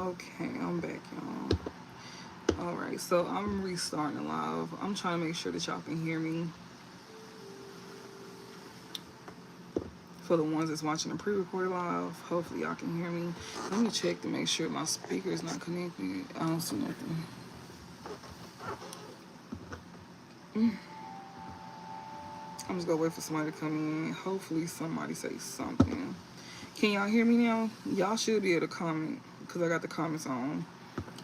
Okay, I'm back, y'all. Alright, so I'm restarting the live. I'm trying to make sure that y'all can hear me. For the ones that's watching the pre-recorded live, hopefully y'all can hear me. Let me check to make sure my speaker is not connected. I don't see nothing. I'm just gonna wait for somebody to come in. Hopefully somebody say something. Can y'all hear me now? Y'all should be able to comment because I got the comments on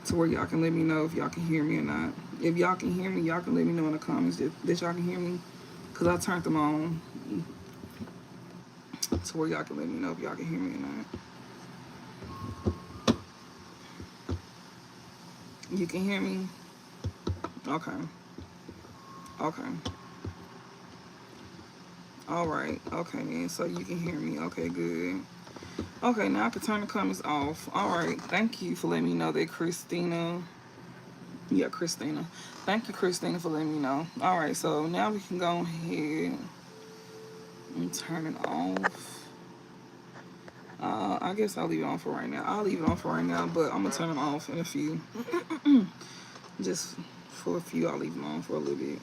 to where y'all can let me know if y'all can hear me or not. If y'all can hear me, y'all can let me know in the comments that y'all can hear me because I turned them on to where y'all can let me know if y'all can hear me or not. You can hear me? Okay. Okay. Alright. Okay then. So you can hear me. Okay, good. Okay, now I can turn the comments off. Alright. Thank you for letting me know that Christina. Yeah, Christina. Thank you, Christina, for letting me know. Alright, so now we can go ahead and turn it off. I guess I'll leave it on for right now. I'll leave it on for right now, but I'm going to turn it off in a few. Just for a few, I'll leave them on for a little bit.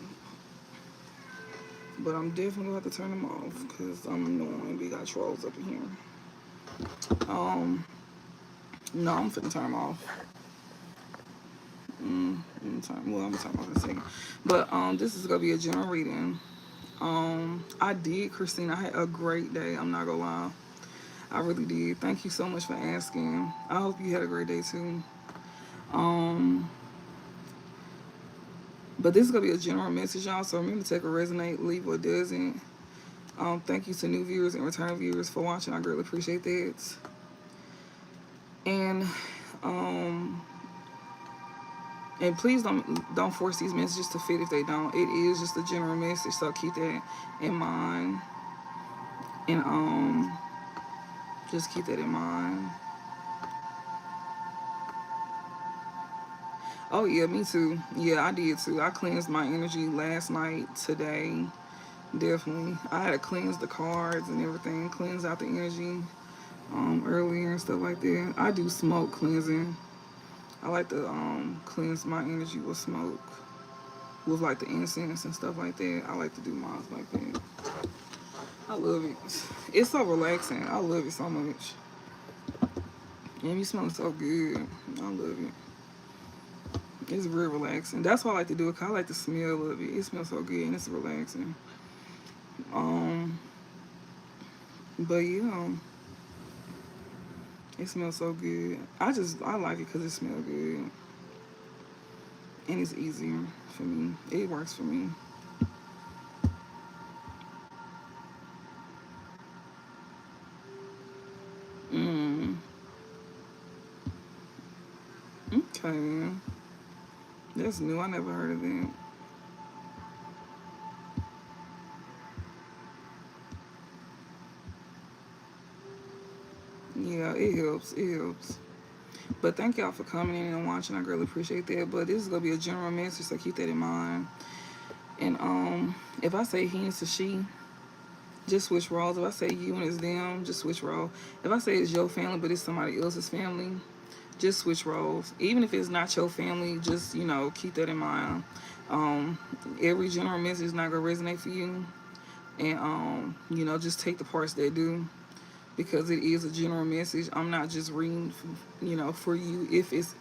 But I'm definitely going to have to turn them off because I'm annoying. We got trolls up in here. No, I'm finna turn them off. I'm going to turn them off in a second. But this is going to be a general reading. I did, Christina. I had a great day. I'm not going to lie. I really did. Thank you so much for asking. I hope you had a great day too. But this is going to be a general message, y'all. So remember to take a resonate, leave what doesn't. Thank you to new viewers and return viewers for watching. I greatly appreciate that. And please don't force these messages to fit if they don't. It is just a general message, so keep that in mind. And just keep that in mind. Oh yeah, me too. Yeah, I did too. I cleansed my energy last night, today. Definitely. I had to cleanse the cards and everything, cleanse out the energy earlier and stuff like that. I do smoke cleansing. I like to cleanse my energy with smoke. With like the incense and stuff like that. I like to do mine like that. I love it. It's so relaxing. I love it so much. And you smell so good. I love it. It's real relaxing. That's why I like to do it, because I like the smell of it. It smells so good and it's relaxing. But yeah, it smells so good. I like it because it smells good. And it's easier for me. It works for me. Okay. That's new. I never heard of that. Yeah, it helps. It helps. But thank y'all for coming in and watching. I greatly appreciate that. But this is gonna be a general message, so keep that in mind. And if I say he and she, just switch roles. If I say you and it's them, just switch roles. If I say it's your family but it's somebody else's family, just switch roles. Even if it's not your family, just, keep that in mind. Every general message is not gonna resonate for you. And just take the parts that do, because it is a general message. I'm not just reading, for you. If it's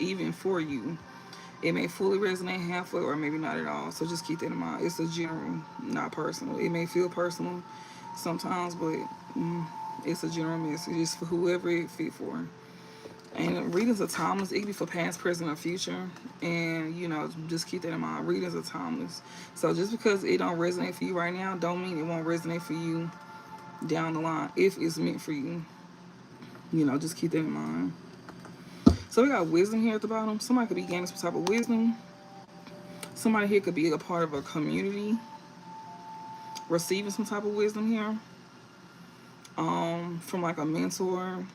even for you, it may fully resonate halfway or maybe not at all. So just keep that in mind. It's a general, not personal. It may feel personal sometimes, but it's a general message. It's for whoever it fit for. And readings are timeless. It can be for past, present, or future. And, just keep that in mind. Readings are timeless. So just because it don't resonate for you right now, don't mean it won't resonate for you down the line if it's meant for you. Just keep that in mind. So we got wisdom here at the bottom. Somebody could be gaining some type of wisdom. Somebody here could be a part of a community, receiving some type of wisdom here. From like a mentor.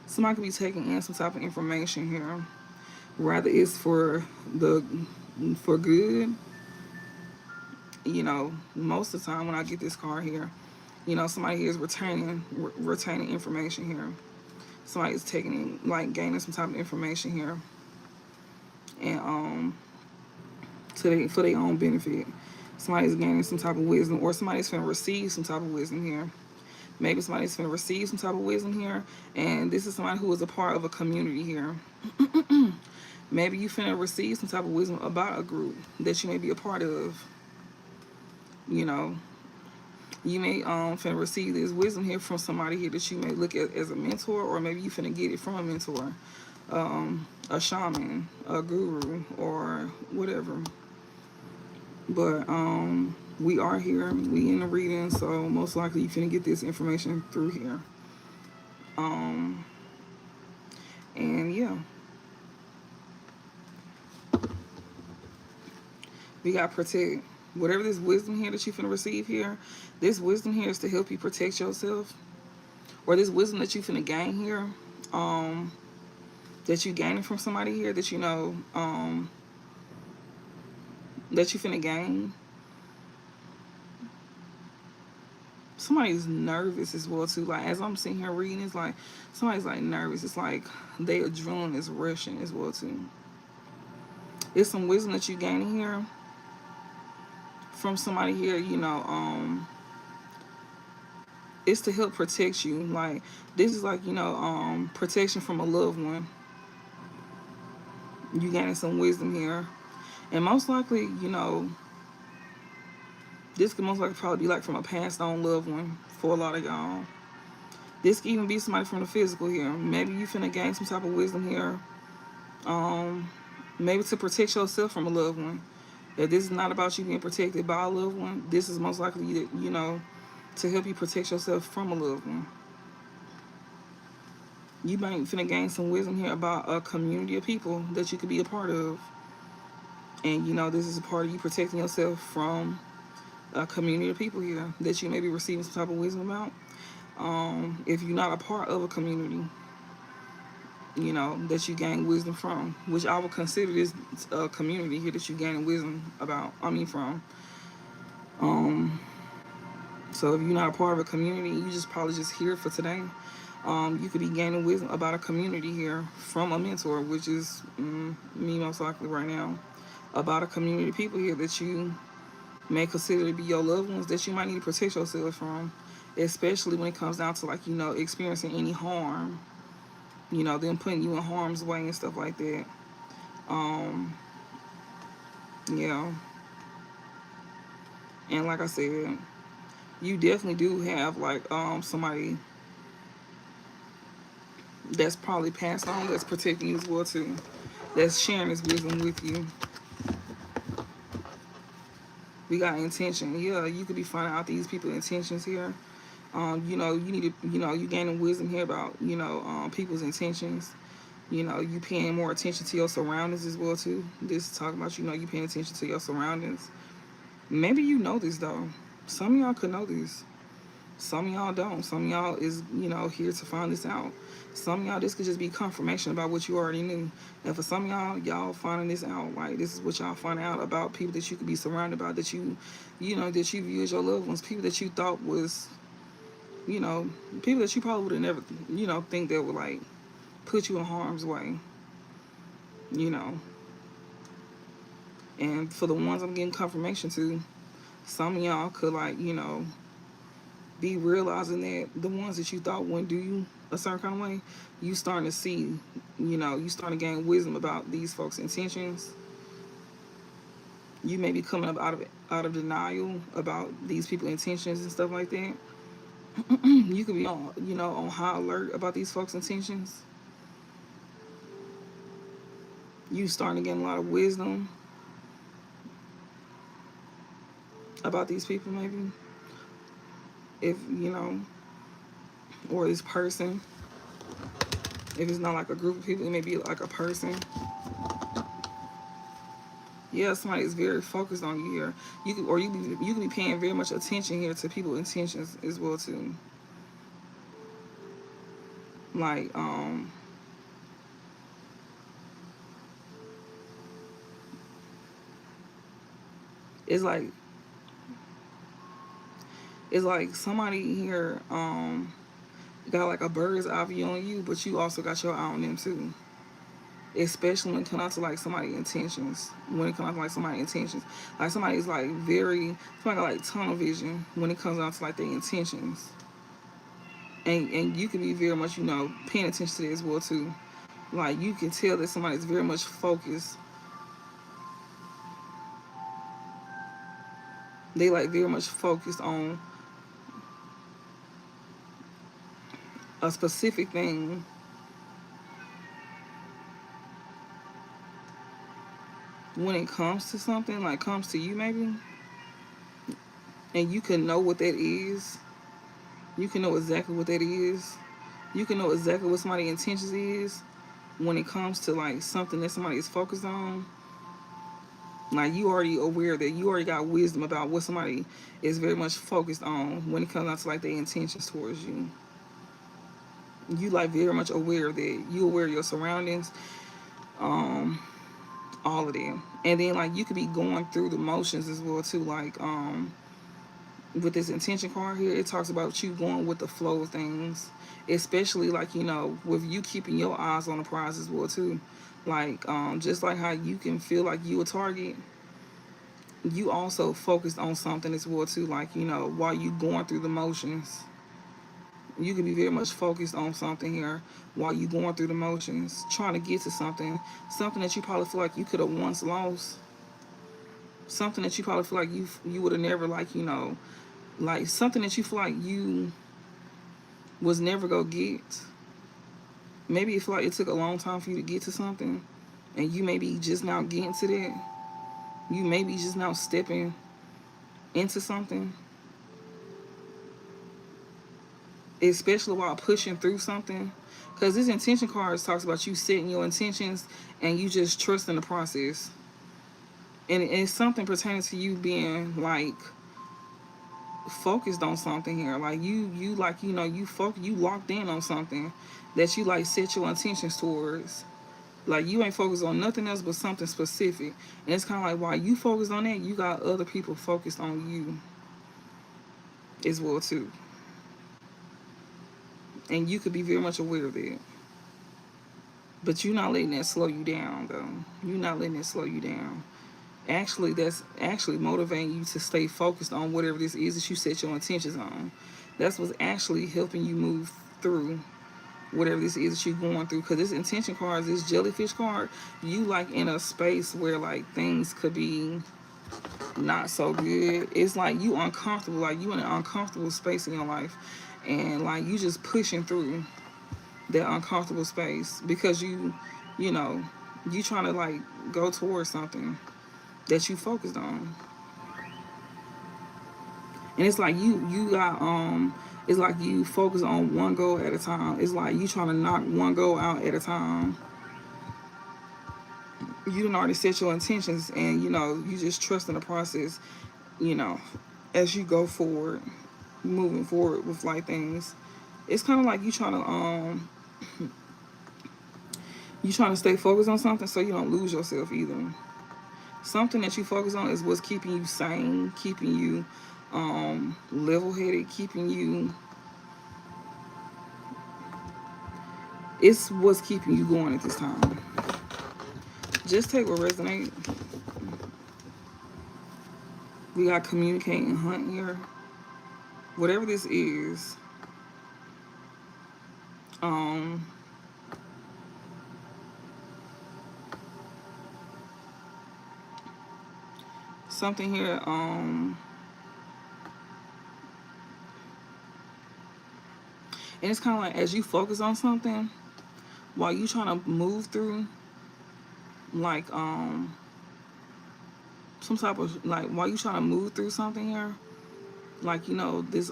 Somebody could be taking in some type of information here. Rather it's for good. Most of the time when I get this card here, somebody here is retaining information here. Somebody is taking, like, gaining some type of information here, and for their own benefit. Somebody's gaining some type of wisdom, or somebody's finna receive some type of wisdom here. Maybe somebody's finna receive some type of wisdom here, and this is somebody who is a part of a community here. Maybe you finna receive some type of wisdom about a group that you may be a part of. You know, you may finna receive this wisdom here from somebody here that you may look at as a mentor, or maybe you finna get it from a mentor, a shaman, a guru, or whatever. But we are here, we in the reading, so most likely you finna get this information through here. And yeah, we got protect. Whatever this wisdom here that you finna receive here, this wisdom here is to help you protect yourself, or this wisdom that you finna gain here, that you gaining from somebody here that you know, that you finna gain. Somebody's nervous as well too. Like, as I'm sitting here reading, it's like somebody's like nervous. It's like their adrenaline is rushing as well too. It's some wisdom that you gaining here from somebody here, you know, it's to help protect you. Like, this is like, you know, protection from a loved one. You gaining some wisdom here. And most likely, you know, this could most likely probably be like from a passed on loved one for a lot of y'all. This could even be somebody from the physical here. Maybe you finna gain some type of wisdom here. Maybe to protect yourself from a loved one. If this is not about you being protected by a loved one, this is most likely, you know, to help you protect yourself from a loved one. You might finna gain some wisdom here about a community of people that you could be a part of. And, you know, this is a part of you protecting yourself from a community of people here that you may be receiving some type of wisdom about. If you're not a part of a community, you know, that you gain wisdom from, which I would consider this a community here that you gaining wisdom about, from. So if you're not a part of a community, you just probably just here for today. You could be gaining wisdom about a community here from a mentor, which is me most likely right now, about a community of people here that you may consider to be your loved ones that you might need to protect yourself from, especially when it comes down to, like, you know, experiencing any harm, you know, them putting you in harm's way and stuff like that. Yeah. And like I said, you definitely do have, like, somebody that's probably passed on that's protecting you as well too, that's sharing this wisdom with you. We got intention. Yeah, you could be finding out these people's intentions here. You know, you need to, you know, you gaining wisdom here about, you know, people's intentions. You know, you paying more attention to your surroundings as well too. This is talking about, you know, you paying attention to your surroundings. Maybe you know this though. Some of y'all could know this. Some of y'all don't. Some of y'all is, you know, here to find this out. Some of y'all, this could just be confirmation about what you already knew. And for some of y'all finding this out, like, this is what y'all find out about people that you could be surrounded by, that you know, that you view as your loved ones, people that you thought was, you know, people that you probably would have never, you know, think that would, like, put you in harm's way, you know. And for the ones I'm getting confirmation to, some of y'all could, like, you know, be realizing that the ones that you thought wouldn't do you a certain kind of way, you starting to see, you know, you starting to gain wisdom about these folks' intentions. You may be coming up out of denial about these people's intentions and stuff like that. You could be on, you know, on high alert about these folks' intentions. You starting to gain a lot of wisdom about these people, maybe. If, you know, or this person. If it's not like a group of people, it may be like a person. Yeah, somebody is very focused on you here. You could be paying very much attention here to people's intentions as well too. Like, it's like somebody here got like a bird's eye view on you, but you also got your eye on them too. Especially when it comes out to like somebody's intentions. When it comes out to like somebody's intentions, like somebody's like somebody got like tunnel vision when it comes out to like their intentions. And you can be very much, paying attention to that as well too. Like you can tell that somebody's very much focused. They like very much focused on a specific thing. When it comes to something, like comes to you maybe, and you can know what that is. You can know exactly what that is. You can know exactly what somebody's intentions is when it comes to like something that somebody is focused on. Like you already aware that you already got wisdom about what somebody is very much focused on when it comes down to like their intentions towards you. You like very much aware that you aware of your surroundings, um, all of them. And then like you could be going through the motions as well too. Like with this intention card here, it talks about you going with the flow of things, especially like with you keeping your eyes on the prize as well too. Like just like how you can feel like you a target, you also focused on something as well too. Like while you going through the motions, you can be very much focused on something here while you going through the motions, trying to get to something that you probably feel like you could have once lost, something that you probably feel like you would have never like something that you feel like you was never gonna get. Maybe you feel like it took a long time for you to get to something, and you maybe just now getting to that. You maybe just now stepping into something, especially while pushing through something. Because this intention card talks about you setting your intentions and you just trusting the process. And it's something pertaining to you being like focused on something here. Like you like you locked in on something that you like set your intentions towards. Like you ain't focused on nothing else but something specific. And it's kind of like while you focused on that, you got other people focused on you as well too. And you could be very much aware of it. But you're not letting that slow you down though. You're not letting it slow you down. Actually, that's actually motivating you to stay focused on whatever this is that you set your intentions on. That's what's actually helping you move through whatever this is that you're going through. Because this intention card, this jellyfish card, you like in a space where like things could be not so good. It's like you uncomfortable, like you in an uncomfortable space in your life, and like you just pushing through that uncomfortable space because you know you trying to like go towards something that you focused on. And it's like you got it's like you focus on one goal at a time. It's like you trying to knock one goal out at a time. You done already set your intentions, and you just trust in the process, you know as you go forward, moving forward with like things. It's kind of like you trying to stay focused on something so you don't lose yourself either. Something that you focus on is what's keeping you sane, keeping you level-headed, keeping you. It's what's keeping you going at this time. Just take what resonate. We got communicate and hunt here. Whatever this is, um, something here, and it's kind of like as you focus on something while you trying to move through like some type of like while you trying to move through something here, like this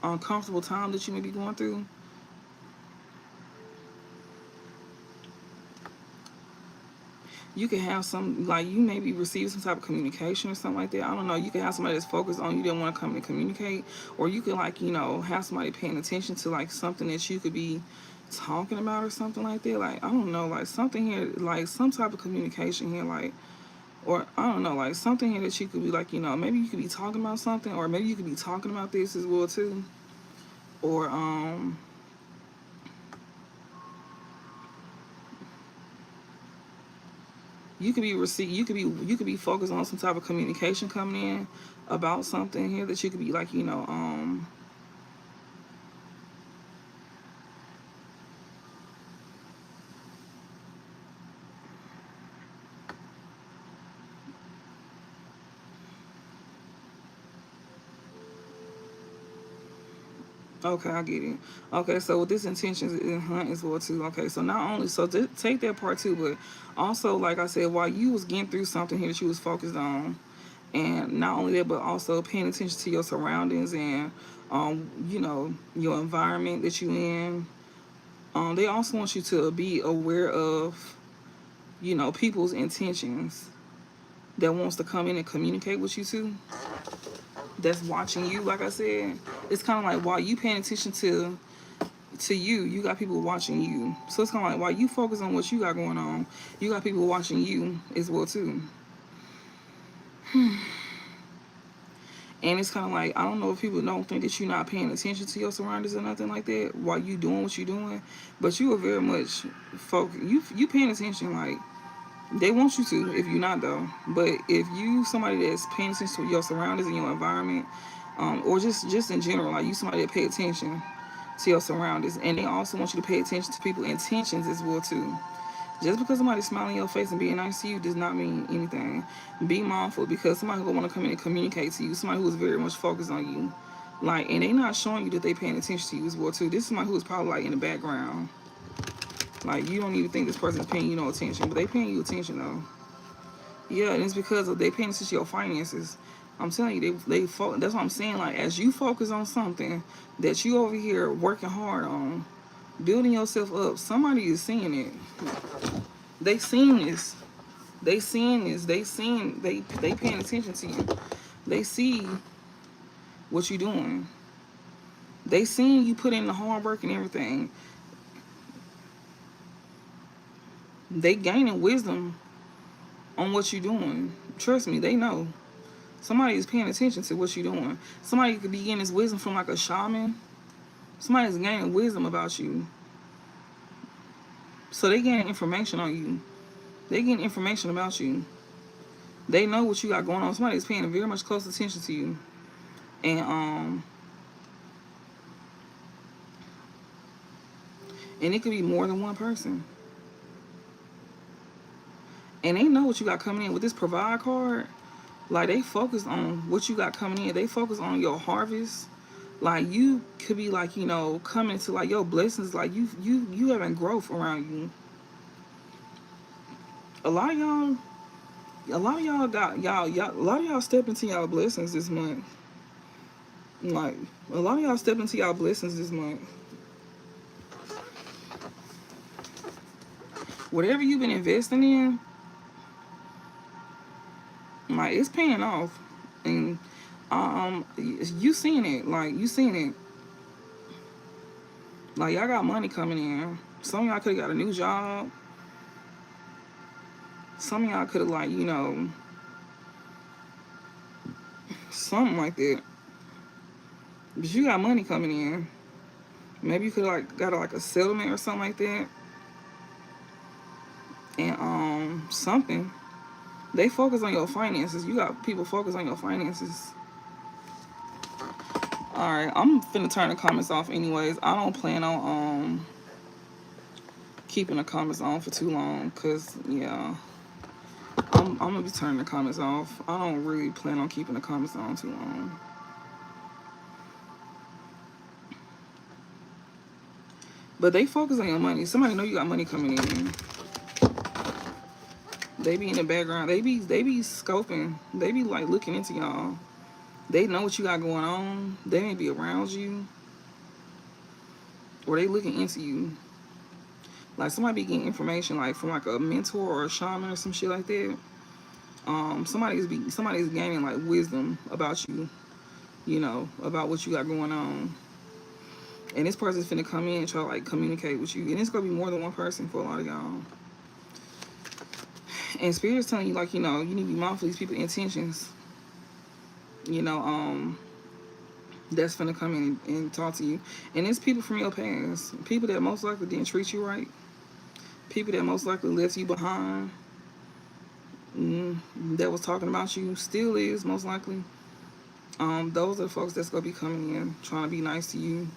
uncomfortable time that you may be going through. You can have some like you maybe receive some type of communication or something like that. I don't know. You can have somebody that's focused on you, didn't want to come and communicate, or you can like have somebody paying attention to like something that you could be talking about or something like that. Like I don't know, like something here, like some type of communication here, like, or I don't know, like something here that you could be like maybe you could be talking about something, or maybe you could be talking about this as well too, or You could be you could be focused on some type of communication coming in about something here that you could be like, okay, I get it. Okay, so with this intentions in hunt as well too. Okay, so not only so take that part too, but also like I said, while you was getting through something here that you was focused on, and not only that, but also paying attention to your surroundings and your environment that you in. They also want you to be aware of people's intentions that wants to come in and communicate with you too. That's watching you. Like I said, it's kind of like while you paying attention to you, you got people watching you. So it's kind of like while you focus on what you got going on, you got people watching you as well too. And it's kind of like, I don't know if people don't think that you're not paying attention to your surroundings or nothing like that while you doing what you're doing, but you are very much focused. You paying attention. Like, they want you to, if you're not though. But if you somebody that's paying attention to your surroundings and your environment, or just in general, like you somebody that pay attention to your surroundings, and they also want you to pay attention to people's intentions as well too. Just because somebody's smiling in your face and being nice to you does not mean anything. Be mindful, because somebody who want to come in and communicate to you, somebody who is very much focused on you, like, and they not showing you that they paying attention to you as well too. This is somebody who is probably like in the background. Like, you don't even think this person's paying you no attention, but they paying you attention though. Yeah, and it's because of they paying attention to your finances. I'm telling you, that's what I'm saying. Like, as you focus on something that you over here working hard on, building yourself up, somebody is seeing it. They seeing this. They seeing this. They paying attention to you. They see what you doing. They seeing you put in the hard work and everything. They gaining wisdom on what you're doing. Trust me, they know. Somebody is paying attention to what you're doing. Somebody could be getting this wisdom from like a shaman. Somebody's gaining wisdom about you. So they getting information on you. They getting information about you. They know what you got going on. Somebody's paying very much close attention to you. And it could be more than one person. And they know what you got coming in with this provide card. Like, they focus on what you got coming in. They focus on your harvest. Like, you could be like, coming to like your blessings. Like, you having growth around you. A lot of y'all got a lot of y'all step into y'all blessings this month. Like, a lot of y'all step into y'all blessings this month. Whatever you've been investing in, like, it's paying off. And you seen it. Like, you seen it. Like, y'all got money coming in. Some of y'all could have got a new job. Some of y'all could have, like, something like that. But you got money coming in. Maybe you could have, like, got like a settlement or something like that. And something. They focus on your finances. You got people focus on your finances. Alright, I'm finna turn the comments off anyways. I don't plan on keeping the comments on for too long, because yeah, I'm gonna be turning the comments off. I don't really plan on keeping the comments on too long. But they focus on your money. Somebody know you got money coming in. They be in the background. They be scoping. They be like looking into y'all. They know what you got going on. They may be around you, or they looking into you. Like, somebody be getting information like from like a mentor or a shaman or some shit like that. Somebody's gaining like wisdom about you, about what you got going on. And this person's finna come in and try to like communicate with you. And it's gonna be more than one person for a lot of y'all. And Spirit's telling you, like, you need to be mindful of these people's intentions. That's finna come in and talk to you. And it's people from your past. People that most likely didn't treat you right. People that most likely left you behind. that was talking about you, still is most likely. Those are the folks that's gonna be coming in trying to be nice to you.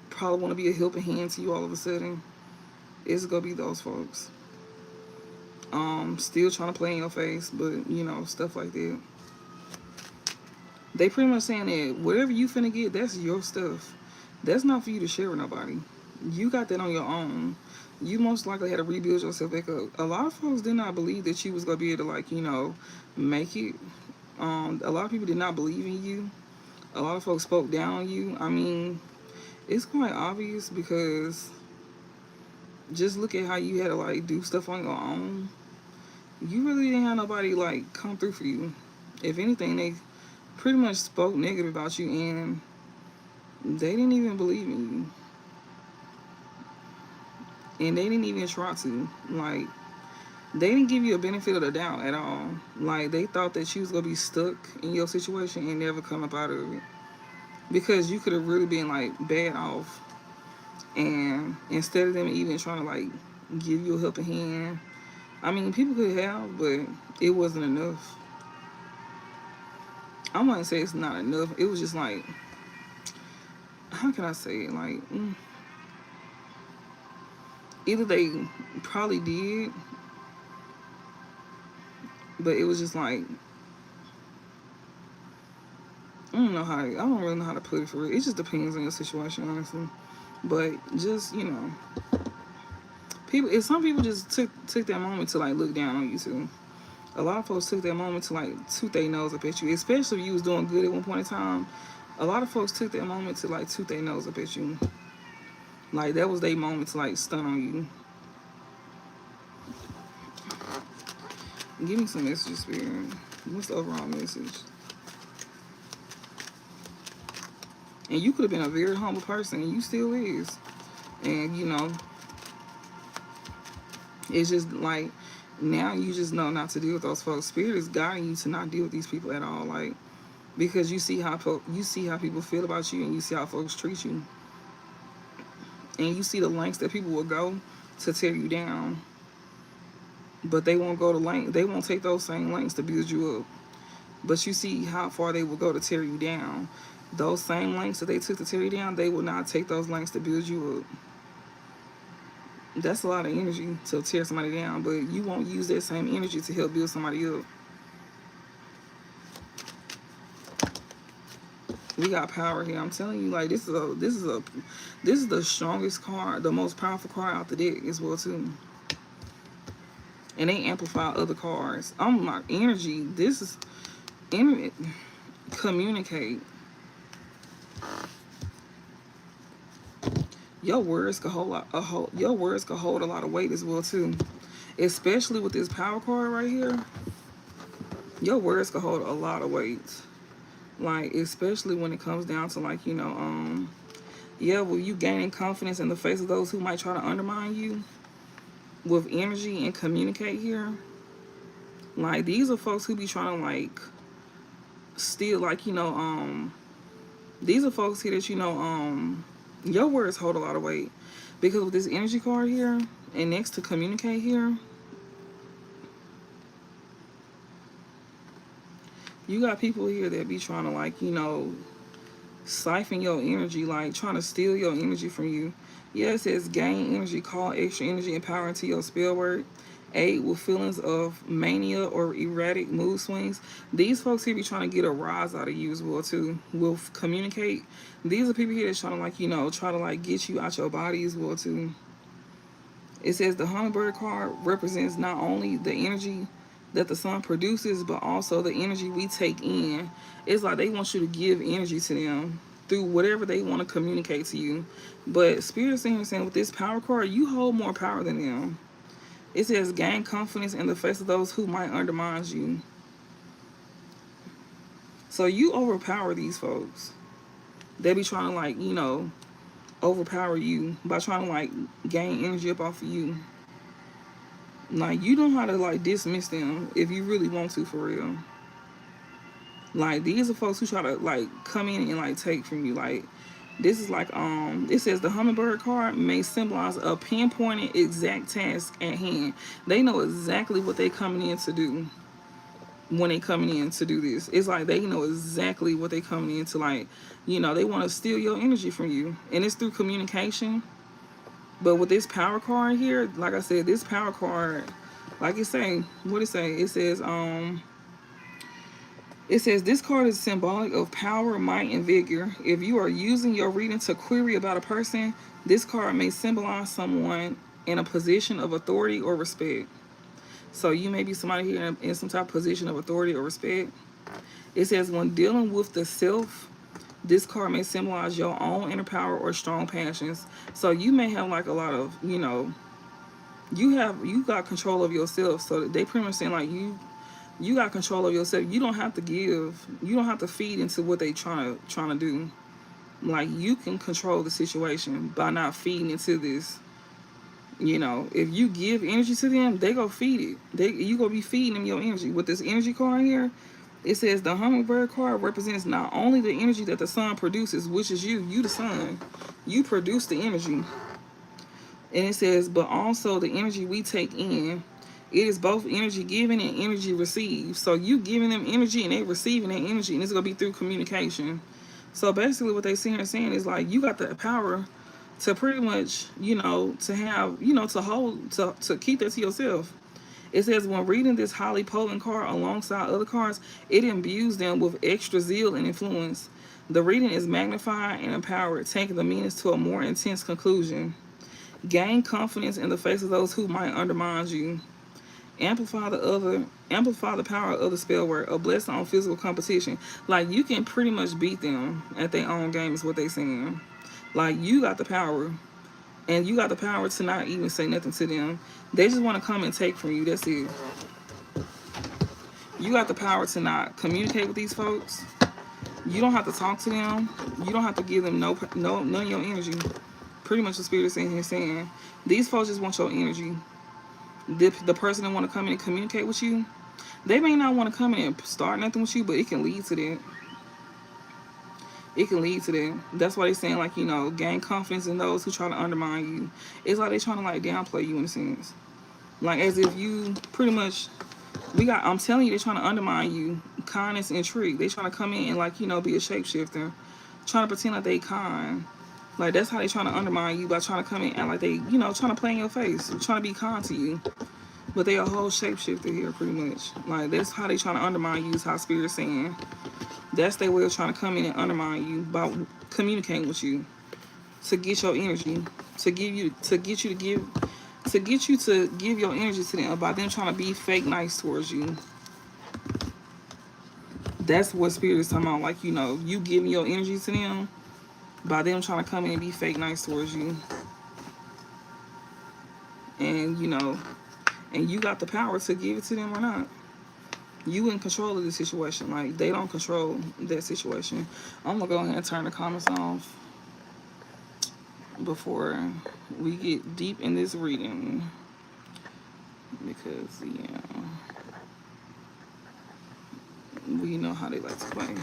Probably want to be a helping hand to you all of a sudden. It's gonna be those folks. Still trying to play in your face, but you know, stuff like that. They pretty much saying that whatever you finna get, that's your stuff. That's not for you to share with nobody. You got that on your own. You most likely had to rebuild yourself back up. A lot of folks did not believe that you was gonna be able to, like, you know, make it. A lot of people did not believe in you. A lot of folks spoke down on you. I mean, it's quite obvious because just look at how you had to, like, do stuff on your own. You really didn't have nobody, like, come through for you. If anything, they pretty much spoke negative about you, and they didn't even believe in you. And they didn't even try to. Like, they didn't give you a benefit of the doubt at all. Like, they thought that you was going to be stuck in your situation and never come up out of it. Because you could have really been, like, bad off. And instead of them even trying to, like, give you a helping hand, I mean, people could have, but it wasn't enough. I wouldn't say it's not enough. It was just like, how can I say it? Like, either they probably did, but it was just like, I don't really know how to put it for real. It just depends on your situation, honestly. But just, you know, some people just took that moment to, like, look down on you too. A lot of folks took that moment to, like, toot their nose up at you, especially if you was doing good at one point in time. A lot of folks took that moment to, like, toot their nose up at you. Like, that was their moment to, like, stun on you. Give me some message, Spirit. What's the overall message? And you could have been a very humble person, and you still is. And, you know, it's just like, now you just know not to deal with those folks. Spirit is guiding you to not deal with these people at all. Like, because you see how people feel about you, and you see how folks treat you. And you see the lengths that people will go to tear you down. But they won't go to length. They won't take those same lengths to build you up. But you see how far they will go to tear you down. Those same lengths that they took to tear you down, they will not take those lengths to build you up. That's a lot of energy to tear somebody down, but you won't use that same energy to help build somebody up. We got power here. I'm telling you, like, this is the strongest card, the most powerful card out the deck as well too. And they amplify other cards. Oh my, energy. This is communicate. Your words could hold your words could hold a lot of weight as well too. Especially with this power card right here. Your words could hold a lot of weight. Like, especially when it comes down to, like, you know, yeah, well, you gaining confidence in the face of those who might try to undermine you with energy and communicate here. Like, these are folks who be trying to, like, still, like, you know, these are folks here that, you know, your words hold a lot of weight. Because with this energy card here, and next to communicate here, you got people here that be trying to, like, you know, siphon your energy, like, trying to steal your energy from you. Yeah, it says gain energy, call extra energy and power into your spell work. Aid with feelings of mania or erratic mood swings. These folks here be trying to get a rise out of you as well too. Will communicate. These are people here that's trying to, like, you know, try to, like, get you out your body as well too. It says the hummingbird card represents not only the energy that the sun produces, but also the energy we take in. It's like they want you to give energy to them through whatever they want to communicate to you. But Spirit's saying with this power card, you hold more power than them. It says gain confidence in the face of those who might undermine you. So you overpower these folks. They be trying to, like, you know, overpower you by trying to, like, gain energy up off of you. Like, you know how to, like, dismiss them if you really want to, for real. Like, these are folks who try to, like, come in and, like, take from you. Like, This is like, it says the hummingbird card may symbolize a pinpointed exact task at hand. They know exactly what they coming in to do when they coming in to do this. It's like they know exactly what they coming in to, like, they want to steal your energy from you. And it's through communication. But with this power card here, like I said, this power card, like it say, what it say? It says this card is symbolic of power, might, and vigor. If you are using your reading to query about a person, this card may symbolize someone in a position of authority or respect. So you may be somebody here in some type of position of authority or respect. It says when dealing with the self, this card may symbolize your own inner power or strong passions. So you may have like a lot of, you got control of yourself. So they pretty much saying like you got control of yourself. You don't have to give. You don't have to feed into what they trying to do. Like you can control the situation by not feeding into this. If you give energy to them, they go feed it. You gonna be feeding them your energy. With this energy card here, it says the hummingbird card represents not only the energy that the sun produces, which is you the sun. You produce the energy. And it says, but also the energy we take in. It is both energy given and energy received. So you giving them energy and they receiving that energy, and it's gonna be through communication. So basically what they saying is like you got the power to pretty much, to have, to hold, to keep that to yourself. It says when reading this highly potent card alongside other cards, it imbues them with extra zeal and influence. The reading is magnified and empowered, taking the meanings to a more intense conclusion. Gain confidence in the face of those who might undermine you. Amplify the power of the spell word. A blessing on physical competition. Like you can pretty much beat them at their own game is what they saying. Like you got the power. And you got the power to not even say nothing to them. They just want to come and take from you. That's it. You got the power to not communicate with these folks. You don't have to talk to them. You don't have to give them none of your energy. Pretty much the spirit is in here saying, these folks just want your energy. The person that want to come in and communicate with you, they may not want to come in and start nothing with you, but it can lead to that. It can lead to that. That's why they're saying, like, gain confidence in those who try to undermine you. It's like they're trying to, like, downplay you in a sense. Like, as if you pretty much, I'm telling you, they're trying to undermine you. Kindness and trick. They trying to come in and, like, be a shapeshifter. Trying to pretend like they kind. Like, that's how they trying to undermine you, by trying to come in and, like, they, trying to play in your face. Trying to be kind to you. But they a whole shapeshifter here, pretty much. Like, that's how they trying to undermine you, is how Spirit's saying. That's their way of trying to come in and undermine you by communicating with you, to get your energy, to get you to give your energy to them, by them trying to be fake nice towards you. That's what Spirit is talking about. Like, you giving your energy to them by them trying to come in and be fake nice towards you. And, and you got the power to give it to them or not. You in control of the situation. Like, they don't control that situation. I'm gonna go ahead and turn the comments off before we get deep in this reading, because we know how they like to play.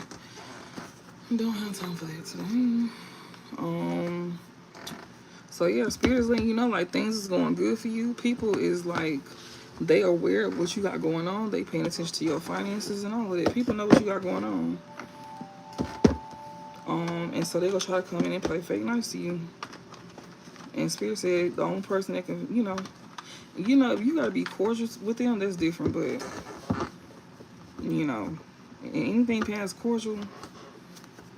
Don't have time for that today. So yeah, Spirit is letting you know, like, things is going good for you. People is like, they are aware of what you got going on. They paying attention to your finances and all of that. People know what you got going on. And so they gonna try to come in and play fake nice to you. And Spirit said the only person that can, if you gotta be cordial with them, that's different. But anything past cordial,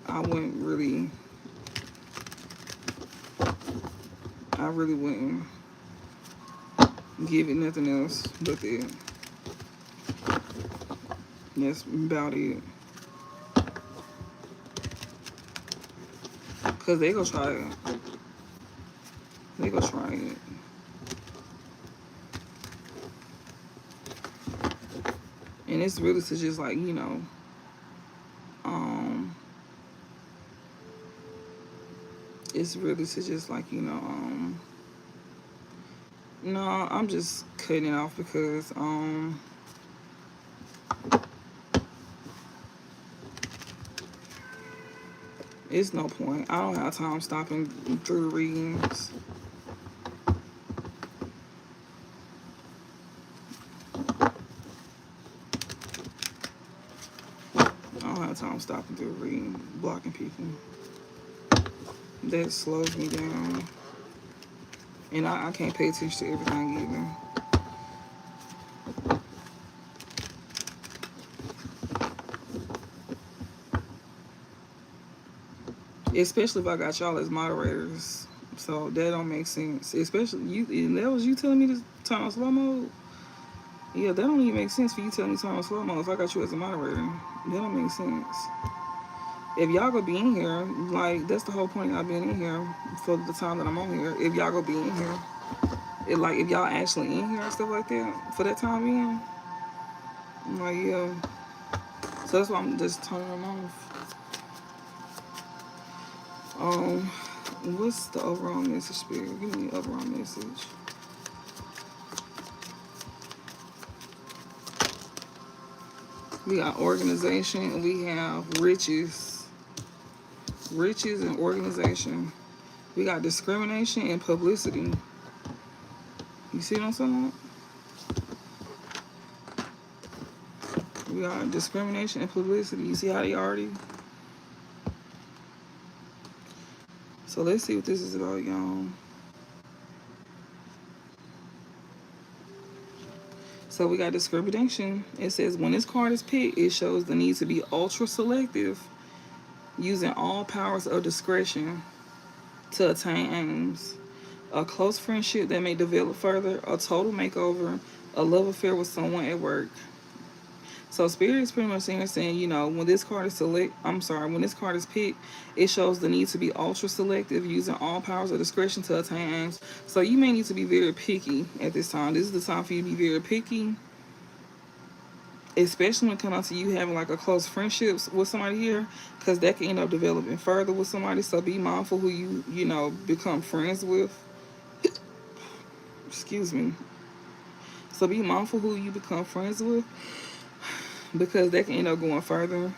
I really wouldn't give it nothing else but that. That's about it. Cause they gonna try it. They gonna try it. And it's really to just, like, it's really to just, like, no, I'm just cutting it off because, It's no point. I don't have time stopping through the readings. I don't have time stopping through the reading, blocking people. That slows me down. And I can't pay attention to everything either. Especially if I got y'all as moderators. So that don't make sense. Especially you, and that was you telling me to turn on slow mode. Yeah, that don't even make sense for you telling me to turn on slow mode if I got you as a moderator. That don't make sense. If y'all gonna be in here, like that's the whole point of y'all being in here for the time that I'm on here. If y'all gonna be in here, if y'all actually in here and stuff like that for that time being, like yeah. So that's why I'm just turning them off. What's the overall message, Spirit? Give me the overall message. We got organization and we have riches. Riches and organization. We got discrimination and publicity. You see what I'm saying? We got discrimination and publicity. You see how they already? So let's see what this is about, y'all. So we got discrimination. It says when this card is picked, it shows the need to be ultra selective, using all powers of discretion to attain aims. A close friendship that may develop further, a total makeover, a love affair with someone at work. So Spirit is pretty much saying, you know, when this card is when this card is picked, it shows the need to be ultra selective, using all powers of discretion to attain aims. So you may need to be very picky at this time. This is the time for you to be very picky, especially when it comes to you having like a close friendships with somebody here, because that can end up developing further with somebody. So be mindful who you know become friends with. Excuse me. So be mindful who you become friends with, because that can end up going further.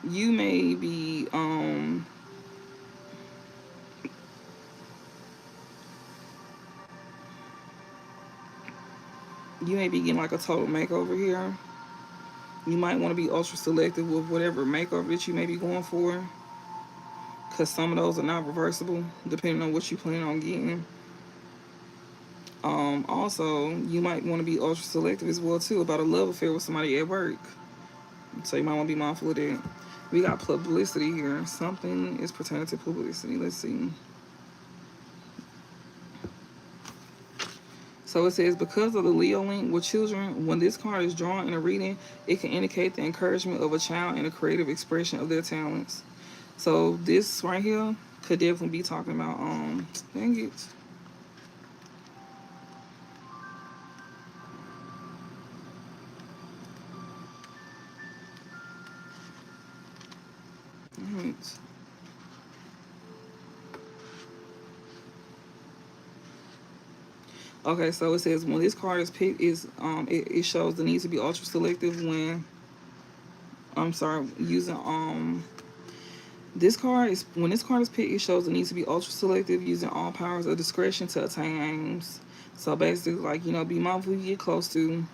You may be getting like a total makeover here. You might want to be ultra selective with whatever makeover that you may be going for, because some of those are not reversible depending on what you plan on getting. Also, you might want to be ultra selective as well too about a love affair with somebody at work. So you might want to be mindful of that. We got publicity here. Something is pertaining to publicity. Let's see. So it says, because of the Leo link with children, when this card is drawn in a reading, it can indicate the encouragement of a child in a creative expression of their talents. So this right here could definitely be talking about, dang it. Okay, so it says when this card is picked, it shows the need to be ultra selective when using this card is when this card is picked, it shows the need to be ultra selective, using all powers of discretion to attain aims. So basically, like, you know, be mindful who you get close to.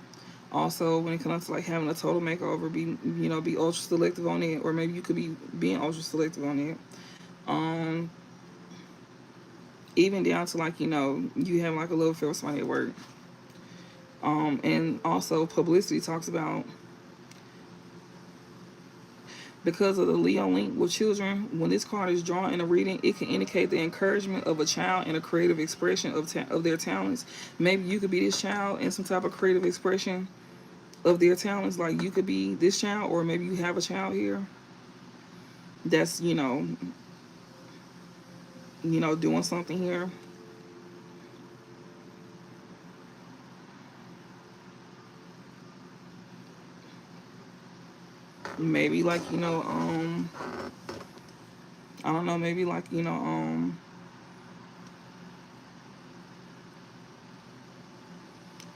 Also, when it comes to like having a total makeover, be ultra selective on it, or maybe you could be being ultra selective on it. Even down to like, you know, you have like a love affair with somebody at work. And also publicity talks about, because of the Leo link with children, when this card is drawn in a reading, it can indicate the encouragement of a child in a creative expression of their talents. Maybe you could be this child in some type of creative expression of their talents. Like you could be this child, or maybe you have a child here that's, doing something here. Maybe like, I don't know, maybe like,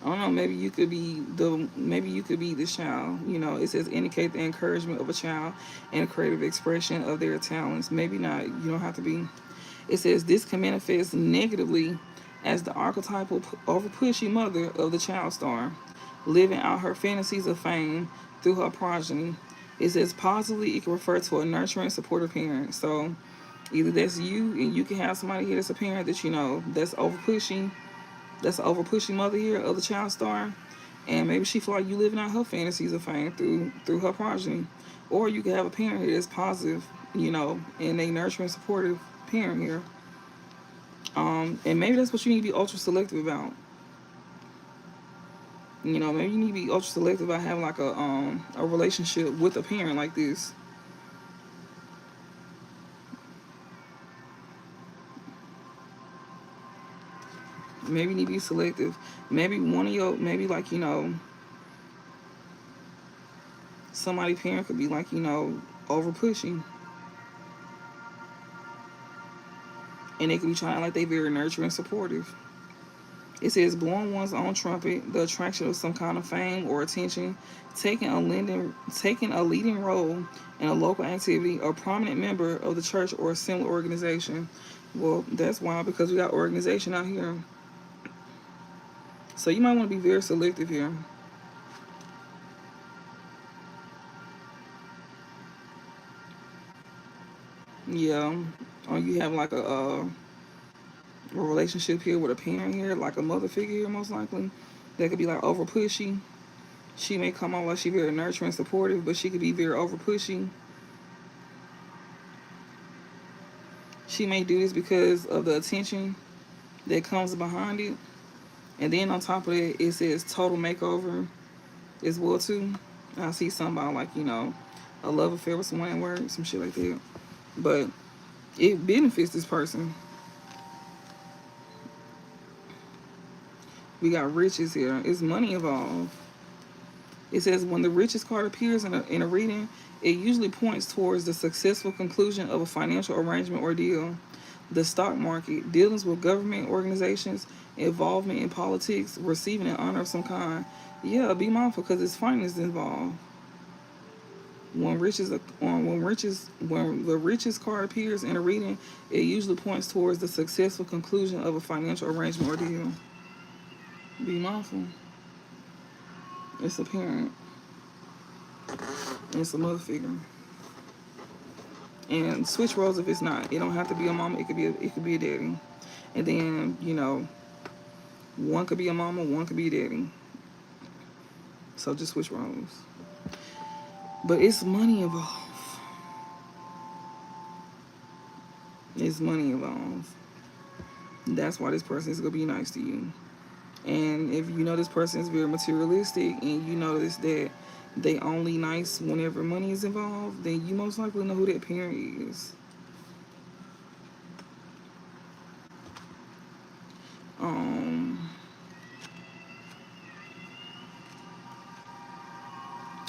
don't know, maybe you could be this child. You know, it says indicate the encouragement of a child and creative expression of their talents. Maybe not. You don't have to be. It says this can manifest negatively as the archetypal over pushy mother of the child star, living out her fantasies of fame through her progeny. It says positively it can refer to a nurturing, supportive parent. So either that's you, and you can have somebody here that's a parent that you know that's over pushy, that's an over pushy mother here of the child star, and maybe she feel like you living out her fantasies of fame through her progeny, or you can have a parent here that's positive, you know, and they nurturing, supportive parent here. And maybe that's what you need to be ultra selective about. You know, maybe you need to be ultra selective about having like a relationship with a parent like this. Maybe you need to be selective. Maybe one of your, maybe like, you know, somebody parent could be like, you know, over pushing. And they could be trying like they very nurturing and supportive. It says blowing one's own trumpet, the attraction of some kind of fame or attention, taking a leading role in a local activity, a prominent member of the church or a similar organization. Well, that's wild because we got organization out here. So you might want to be very selective here. Yeah. Or you have like a relationship here with a parent here, like a mother figure here, most likely. That could be like over pushy. She may come off like she very nurturing, supportive, but she could be very over pushy. She may do this because of the attention that comes behind it. And then on top of that, it says total makeover as well too. I see somebody like, you know, a love affair with someone at work, some shit like that. But it benefits this person. We got riches here. It's money involved. It says when the riches card appears in a reading, it usually points towards the successful conclusion of a financial arrangement or deal. The stock market, dealings with government organizations, involvement in politics, receiving an honor of some kind. Yeah, be mindful because it's finance involved. When the riches card appears in a reading, it usually points towards the successful conclusion of a financial arrangement or deal. Be mindful. It's a parent. It's a mother figure. And switch roles if it's not. It don't have to be a mama. It could be a daddy. And then, you know, one could be a mama, one could be a daddy. So just switch roles. But it's money involved. It's money involved. That's why this person is gonna be nice to you. And if you know this person is very materialistic and you notice that they only nice whenever money is involved, then you most likely know who that parent is.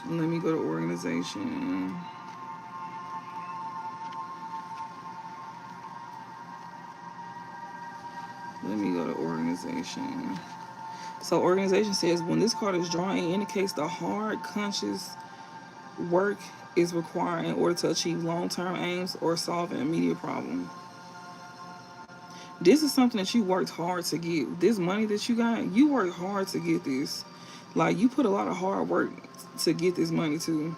Let me go to organization. Let me go to organization. So organization says when this card is drawn, it indicates the hard, conscious work is required in order to achieve long-term aims or solve an immediate problem. This is something that you worked hard to get. This money that you got, you worked hard to get this. Like, you put a lot of hard work to get this money too.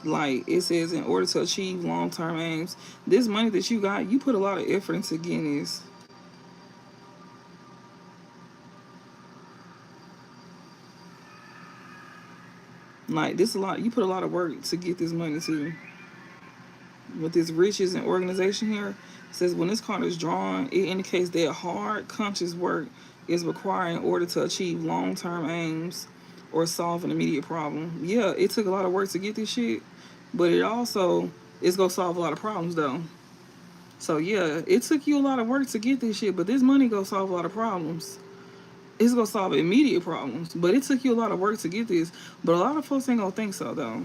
Like, it says in order to achieve long-term aims. This money that you got, you put a lot of effort into getting this. Like, this a lot. You put a lot of work to get this money too. With this riches and organization here, it says when this card is drawn, it indicates that hard, conscious work is required in order to achieve long-term aims or solve an immediate problem. Yeah, it took a lot of work to get this shit, but it also is gonna solve a lot of problems though. So yeah, it took you a lot of work to get this shit, but this money gonna solve a lot of problems. It's gonna solve immediate problems, but it took you a lot of work to get this. But a lot of folks ain't gonna think so though.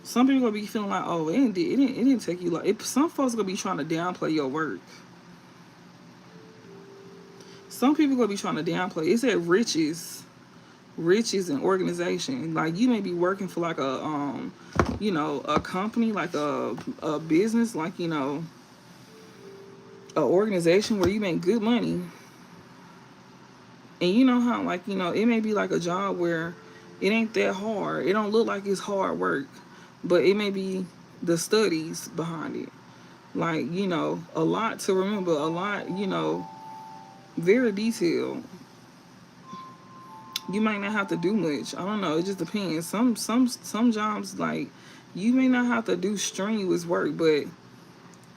Some people gonna be feeling like, oh, it didn't take you like. Some folks gonna be trying to downplay your work. some people gonna be trying to downplay. It said riches and organization. Like you may be working for like a you know, a company, like a business, like, you know, a organization where you make good money. And you know how, like, you know, it may be like a job where it ain't that hard. It don't look like it's hard work, but it may be the studies behind it. Like, you know, a lot to remember, a lot, you know, very detailed. You might not have to do much. I don't know. It just depends. Some jobs, like, you may not have to do strenuous work, but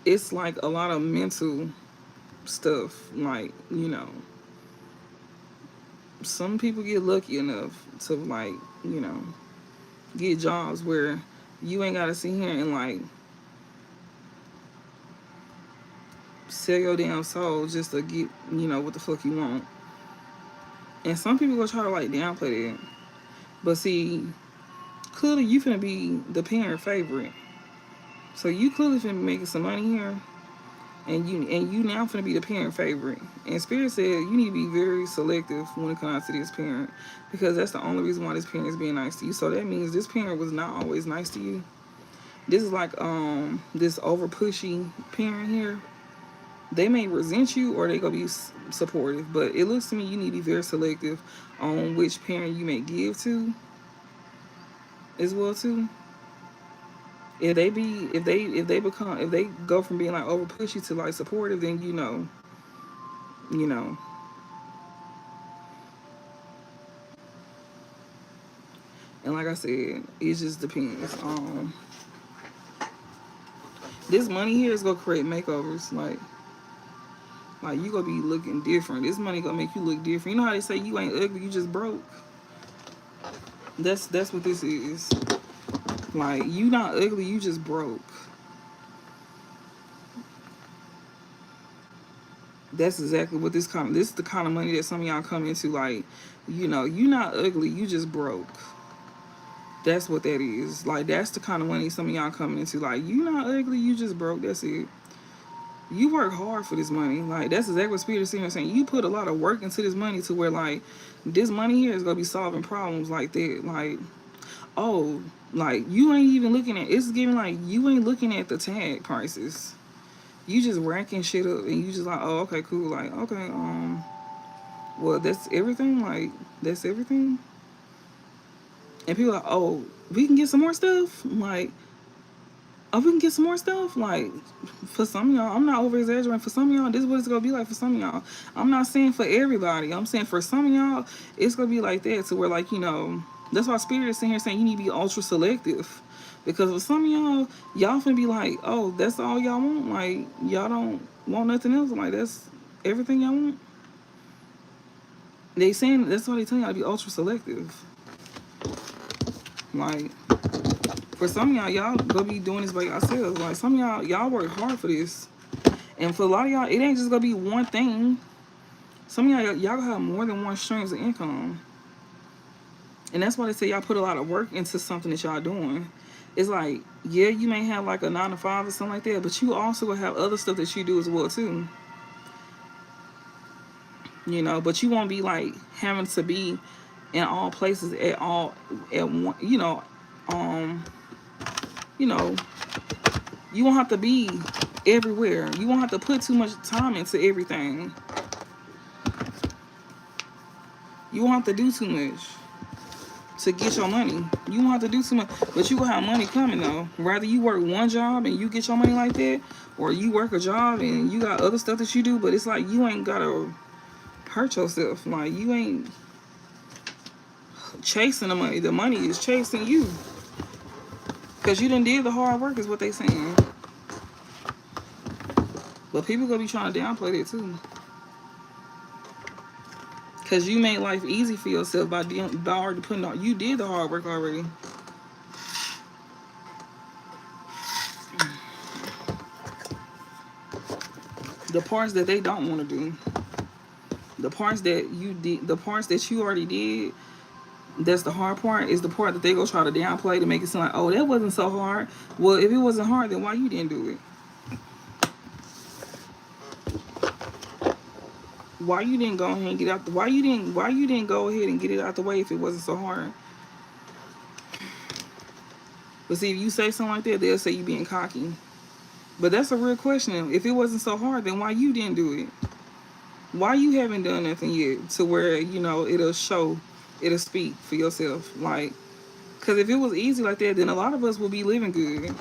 it's like a lot of mental stuff. Like, you know, some people get lucky enough to, like, you know, get jobs where you ain't gotta sit here and like sell your damn soul just to get, you know, what the fuck you want. And some people gonna try to like downplay that. But see, clearly you finna be the parent favorite. So you clearly finna be making some money here. And you now finna be the parent favorite. And Spirit said you need to be very selective when it comes to this parent. Because that's the only reason why this parent is being nice to you. So that means this parent was not always nice to you. This is like this over pushy parent here. They may resent you or they gonna be supportive, but it looks to me you need to be very selective on which parent you may give to as well too. If they go from being like over pushy to like supportive, then you know. And like I said, it just depends. This money here is gonna create makeovers, like you gonna be looking different. This money gonna make you look different. You know how they say you ain't ugly, you just broke. That's what this is. Like, you not ugly, you just broke. That's exactly what this is the kind of money that some of y'all come into. Like, you know, you not ugly, you just broke. That's what that is. Like, that's the kind of money some of y'all coming into. Like, you not ugly, you just broke. That's it. You work hard for this money. Like, that's exactly what Spirit is saying. You put a lot of work into this money to where, like, this money here is gonna be solving problems like that. Like, oh, like, you ain't even looking at, it's giving like you ain't looking at the tag prices. You just racking shit up and you just like, oh, okay, cool. Like, okay, well, that's everything. Like, that's everything. And people are like, oh, we can get some more stuff. Like, oh, we can get some more stuff. Like, for some of y'all, I'm not over exaggerating. For some of y'all, this is what it's gonna be like for some of y'all. I'm not saying for everybody. I'm saying for some of y'all, it's gonna be like that. To where, like, you know, that's why Spirit is sitting here saying you need to be ultra selective. Because for some of y'all finna be like, oh, that's all y'all want. Like, y'all don't want nothing else. Like, that's everything y'all want. They saying that's why they tell y'all to be ultra selective. Like, for some of y'all gonna be doing this by yourselves. Like, some of y'all work hard for this. And for a lot of y'all, it ain't just gonna be one thing. Some of y'all gonna have more than one streams of income. And that's why they say y'all put a lot of work into something that y'all doing. It's like, yeah, you may have like a 9 to 5 or something like that, but you also will have other stuff that you do as well too. You know, but you won't be like having to be in all places at one, you know, you won't have to be everywhere. You won't have to put too much time into everything. You won't have to do too much to get your money. You won't have to do too much, but you will have money coming though. Rather you work one job and you get your money like that, or you work a job and you got other stuff that you do, but it's like you ain't gotta hurt yourself. Like, you ain't chasing the money. The money is chasing you. Because you done did the hard work is what they saying. But people gonna be trying to downplay that too. Because you made life easy for yourself by already putting on. You did the hard work already. The parts that they don't want to do. The parts that you did, the parts that you already did, that's the hard part, is the part that they go try to downplay to make it seem like, oh, that wasn't so hard. Well, if it wasn't hard, then why you didn't do it? Why you didn't go ahead and get out the, why you didn't go ahead and get it out the way if it wasn't so hard? But see, if you say something like that, they'll say you being cocky. But that's a real question. If it wasn't so hard, then why you didn't do it? Why you haven't done nothing yet to where, you know, it'll show, it'll speak for yourself? Like, because if it was easy like that, then a lot of us would be living good.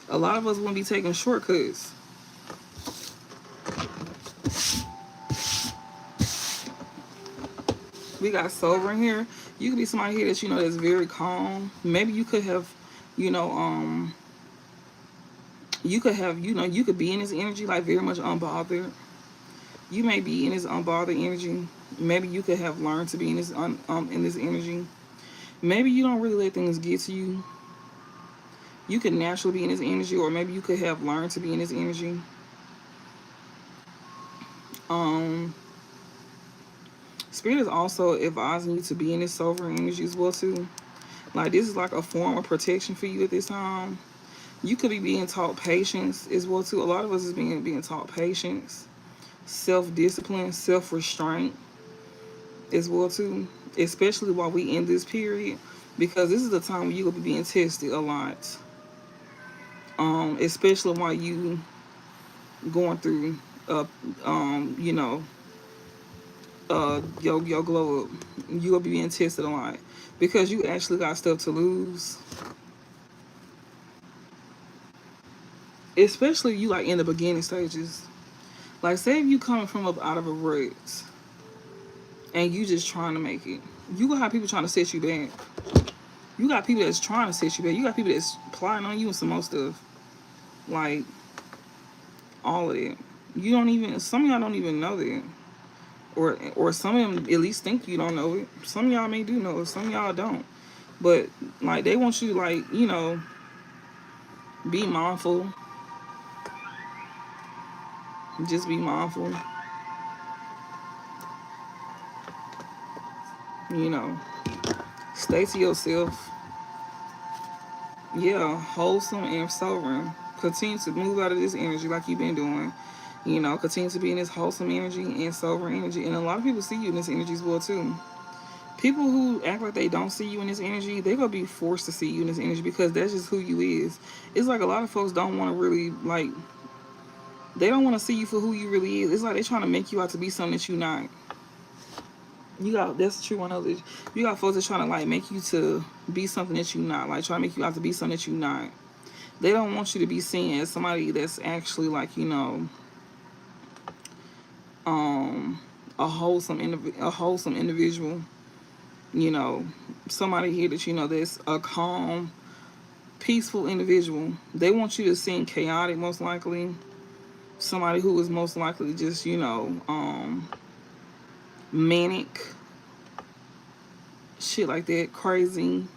A lot of us wouldn't be taking shortcuts. We got sober in here. You could be somebody here that you know that's very calm. Maybe you could have, you know, you could have, you know, you could be in his energy like very much unbothered. You may be in his unbothered energy. Maybe you could have learned to be in this energy. Maybe you don't really let things get to you. You could naturally be in his energy, or maybe you could have learned to be in his energy. Spirit is also advising you to be in this sober energy as well too. Like, this is like a form of protection for you at this time. You could be being taught patience as well too. A lot of us is being taught patience, self-discipline, self-restraint as well too. Especially while we in this period, because this is the time when you will be being tested a lot. Especially while you going through, you know, your glow up. You will be being tested a lot because you actually got stuff to lose. Especially you like in the beginning stages. Like, say if you coming from up out of a rut and you just trying to make it. You gonna have people trying to set you back. You got people that's trying to set you back. You got people that's plotting on you and some more stuff. Like, all of that. You don't even, some of y'all don't even know that. Or some of them at least think you don't know it. Some of y'all may do know it. Some of y'all don't. But, like, they want you to, like, you know, be mindful. Just be mindful. You know, stay to yourself. Yeah, wholesome and sovereign. Continue to move out of this energy like you've been doing. You know, continue to be in this wholesome energy and sovereign energy. And a lot of people see you in this energy as well, too. People who act like they don't see you in this energy, they're going to be forced to see you in this energy because that's just who you is. It's like a lot of folks don't want to really, like, they don't want to see you for who you really is. It's like they're trying to make you out to be something that you're not. You got, that's true one of it. You got folks that trying to like make you to be something that you're not, like trying to make you out to be something that you're not. They don't want you to be seen as somebody that's actually like, you know, a wholesome individual. You know, somebody here that you know that's a calm, peaceful individual. They want you to seem chaotic, most likely. Somebody who is most likely just, you know, manic, shit like that, crazy.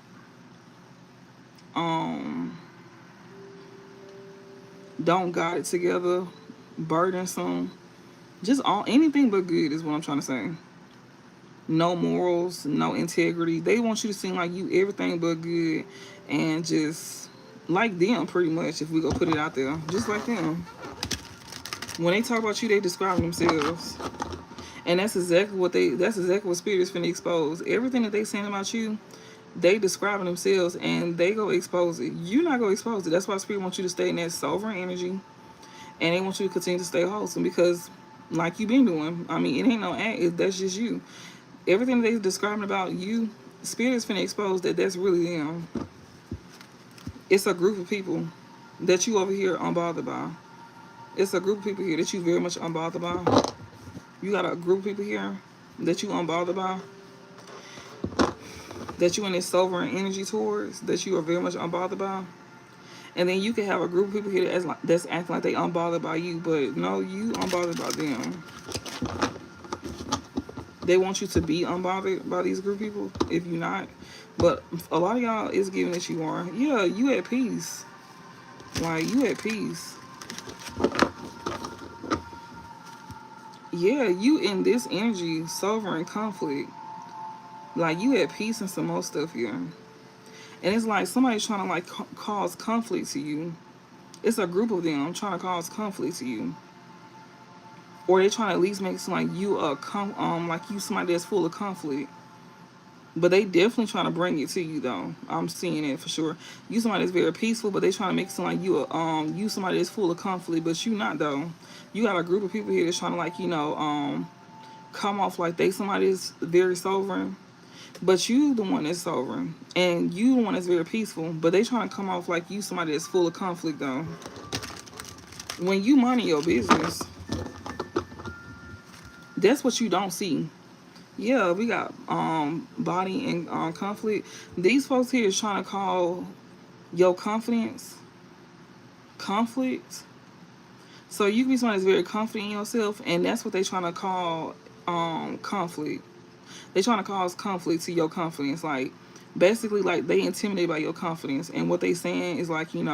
Don't got it together, burdensome, just all anything but good is what I'm trying to say. No morals, no integrity. They want you to seem like you everything but good, and just like them pretty much. If we go put it out there, just like them. When they talk about you, they describe themselves. And that's exactly what Spirit is finna expose. Everything that they saying about you, they describing themselves and they go expose it. You not gonna expose it. That's why Spirit wants you to stay in that sovereign energy, and they want you to continue to stay wholesome because, like you been doing, I mean, it ain't no act. That's just you. Everything they describing about you, Spirit is finna expose that that's really them. It's a group of people that you over here unbothered by. It's a group of people here that you very much unbothered by. You got a group of people here that you unbothered by, that you in this sovereign energy towards, that you are very much unbothered by. And then you can have a group of people here that's acting like they unbothered by you, but no, you unbothered by them. They want you to be unbothered by these group of people if you're not. But a lot of y'all is giving that you are. Yeah, you at peace. Like, you at peace. Yeah, you in this energy, sovereign conflict. Like, you at peace and some more stuff here. And it's like somebody's trying to like cause conflict to you. It's a group of them trying to cause conflict to you, or they trying to at least make it seem like you like you somebody that's full of conflict. But they definitely trying to bring it to you though. I'm seeing it for sure. You somebody that's very peaceful, but they trying to make it seem like you somebody that's full of conflict, but you not though. You got a group of people here that's trying to like come off like they somebody that's very sovereign, but you the one that's sovereign, and you the one that's very peaceful. But they trying to come off like you somebody that's full of conflict though. When you minding your business, that's what you don't see. Yeah, we got body and conflict. These folks here is trying to call your confidence conflict. So you can be someone that's very confident in yourself, and that's what they trying to call conflict. They trying to cause conflict to your confidence. Like basically like they intimidated by your confidence, and what they saying is like, you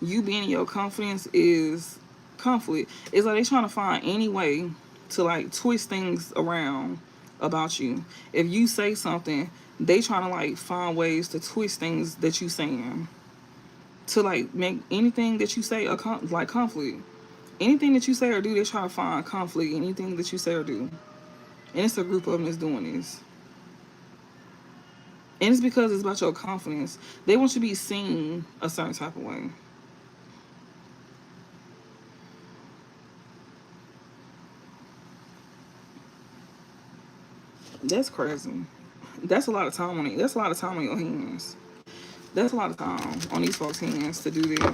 being in your confidence is conflict. It's like they trying to find any way to like twist things around about you. If you say something, they trying to like find ways to twist things that you saying to like make anything that you say like conflict. Anything that you say or do, they try to find conflict. Anything that you say or do, and it's a group of them that's doing this. And it's because it's about your confidence. They want you to be seen a certain type of way. That's crazy. That's a lot of time on it. That's a lot of time on your hands. That's a lot of time on these folks' hands to do that.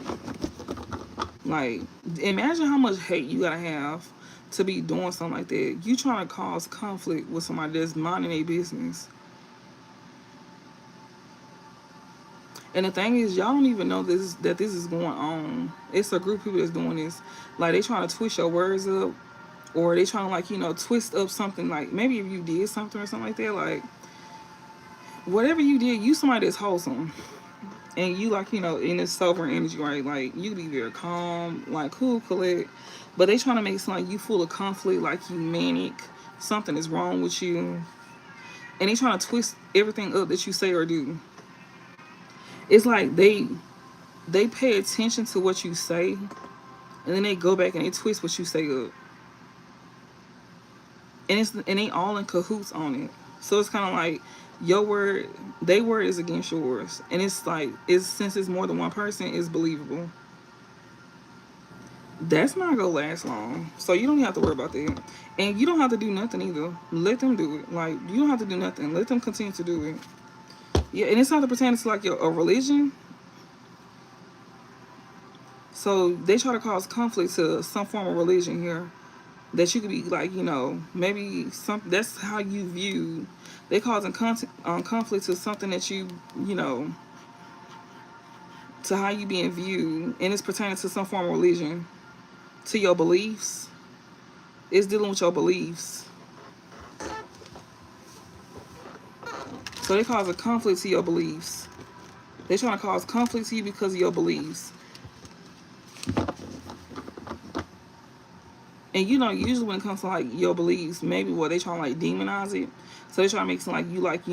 Like, imagine how much hate you gotta have to be doing something like that. You trying to cause conflict with somebody that's minding their business. And the thing is, y'all don't even know that this is going on. It's a group of people that's doing this. Like, they trying to twist your words up, or they trying to like twist up something. Like maybe if you did something or something like that, like whatever you did, you somebody that's wholesome, and you like in this sober energy, right? Like you be very calm, like cool, collect. But they trying to make it sound like you full of conflict, like you manic, something is wrong with you, and they trying to twist everything up that you say or do. It's like they pay attention to what you say, and then they go back and they twist what you say up, and they all in cahoots on it. So it's kind of like your word, they word is against yours, and it's like since it's more than one person, it's believable. That's not gonna last long, so you don't have to worry about that, and you don't have to do nothing either. Let them do it. Like you don't have to do nothing. Let them continue to do it. Yeah, and it's not pertaining to like a religion. So they try to cause conflict to some form of religion here. That you could be like, maybe some. That's how you view. They causing conflict to something that to how you being viewed, and it's pertaining to some form of religion, to your beliefs. It's dealing with your beliefs. So they cause a conflict to your beliefs. They're trying to cause conflict to you because of your beliefs. And usually when it comes to like your beliefs, maybe they trying to like demonize it. So they try to make it seem like you like,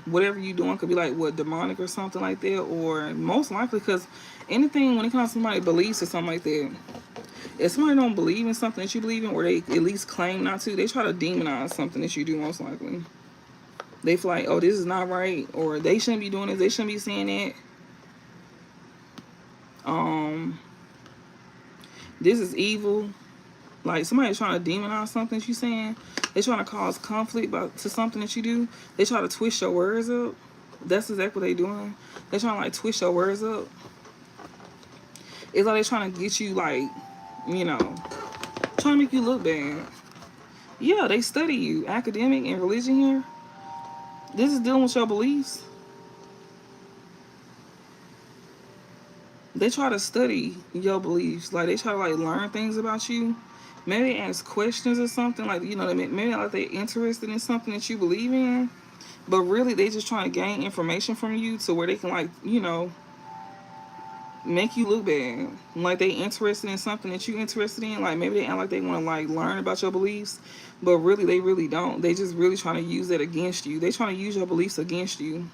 whatever you doing could be like what, demonic or something like that. Or most likely, because anything when it comes to somebody's beliefs or something like that, if somebody don't believe in something that you believe in, or they at least claim not to, they try to demonize something that you do most likely. They feel like, oh, this is not right, or they shouldn't be doing this, they shouldn't be saying that. This is evil. Like somebody's trying to demonize something that you saying. They trying to cause conflict to something that you do. They try to twist your words up. That's exactly what they doing. They trying to like twist your words up. It's like they trying to get you like, trying to make you look bad. Yeah, they study you, academic and religion here. This is dealing with your beliefs. They try to study your beliefs. Like they try to like learn things about you. Maybe ask questions or something, like maybe like they're interested in something that you believe in, but really they just trying to gain information from you to where they can like make you look bad. Like they interested in something that you interested in. Like maybe they act like they want to like learn about your beliefs, but really they really don't. They just really trying to use that against you. They trying to use your beliefs against you.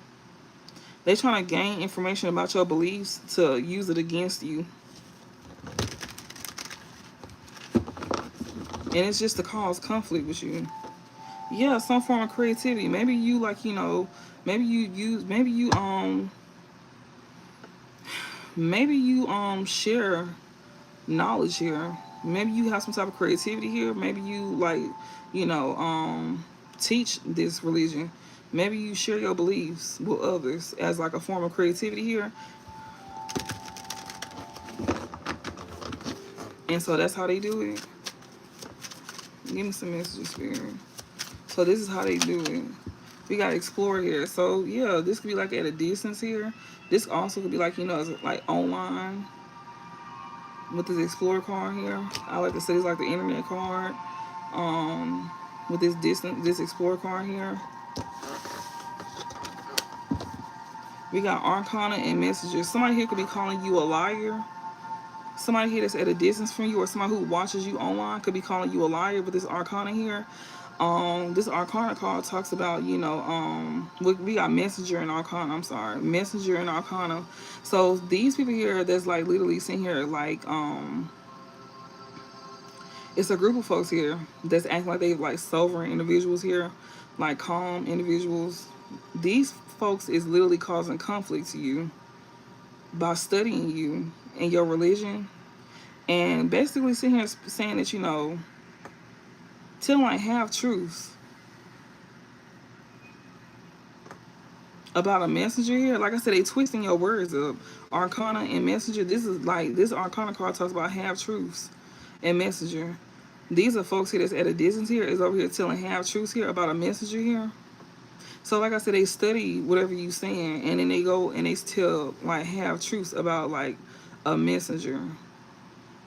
They trying to gain information about your beliefs to use it against you. And it's just to cause conflict with you. Yeah, some form of creativity. Maybe you like, you know, maybe you use, maybe you share knowledge here. Maybe you have some type of creativity here. Maybe you like, you know, teach this religion. Maybe you share your beliefs with others as like a form of creativity here. And so that's how they do it. Give me some messages, Spirit. So this is how they do it. We got to explore here. So yeah, this could be like at a distance here. This also could be like, you know, like online with this Explorer card here. I like to say it's like the internet card. With this Explorer card here. We got Arcana and Messages. Somebody here could be calling you a liar. Somebody here that's at a distance from you, or somebody who watches you online could be calling you a liar with this Arcana here. This Arcana card talks about, you know, we got Messenger and Arcana. I'm sorry, Messenger and Arcana. So these people here that's like literally sitting here like, it's a group of folks here that's acting like they like sovereign individuals here, like calm individuals. These folks is literally causing conflict to you by studying you and your religion, and basically sitting here saying that, you know, telling like half truths about a messenger here. Like I said, they twisting your words up. Arcana and Messenger. This is like, this Arcana card talks about half truths and Messenger. These are folks here that's at a distance here, is over here telling half truths here about a messenger here. So like I said, they study whatever you saying, and then they go and they tell like half truths about like a messenger.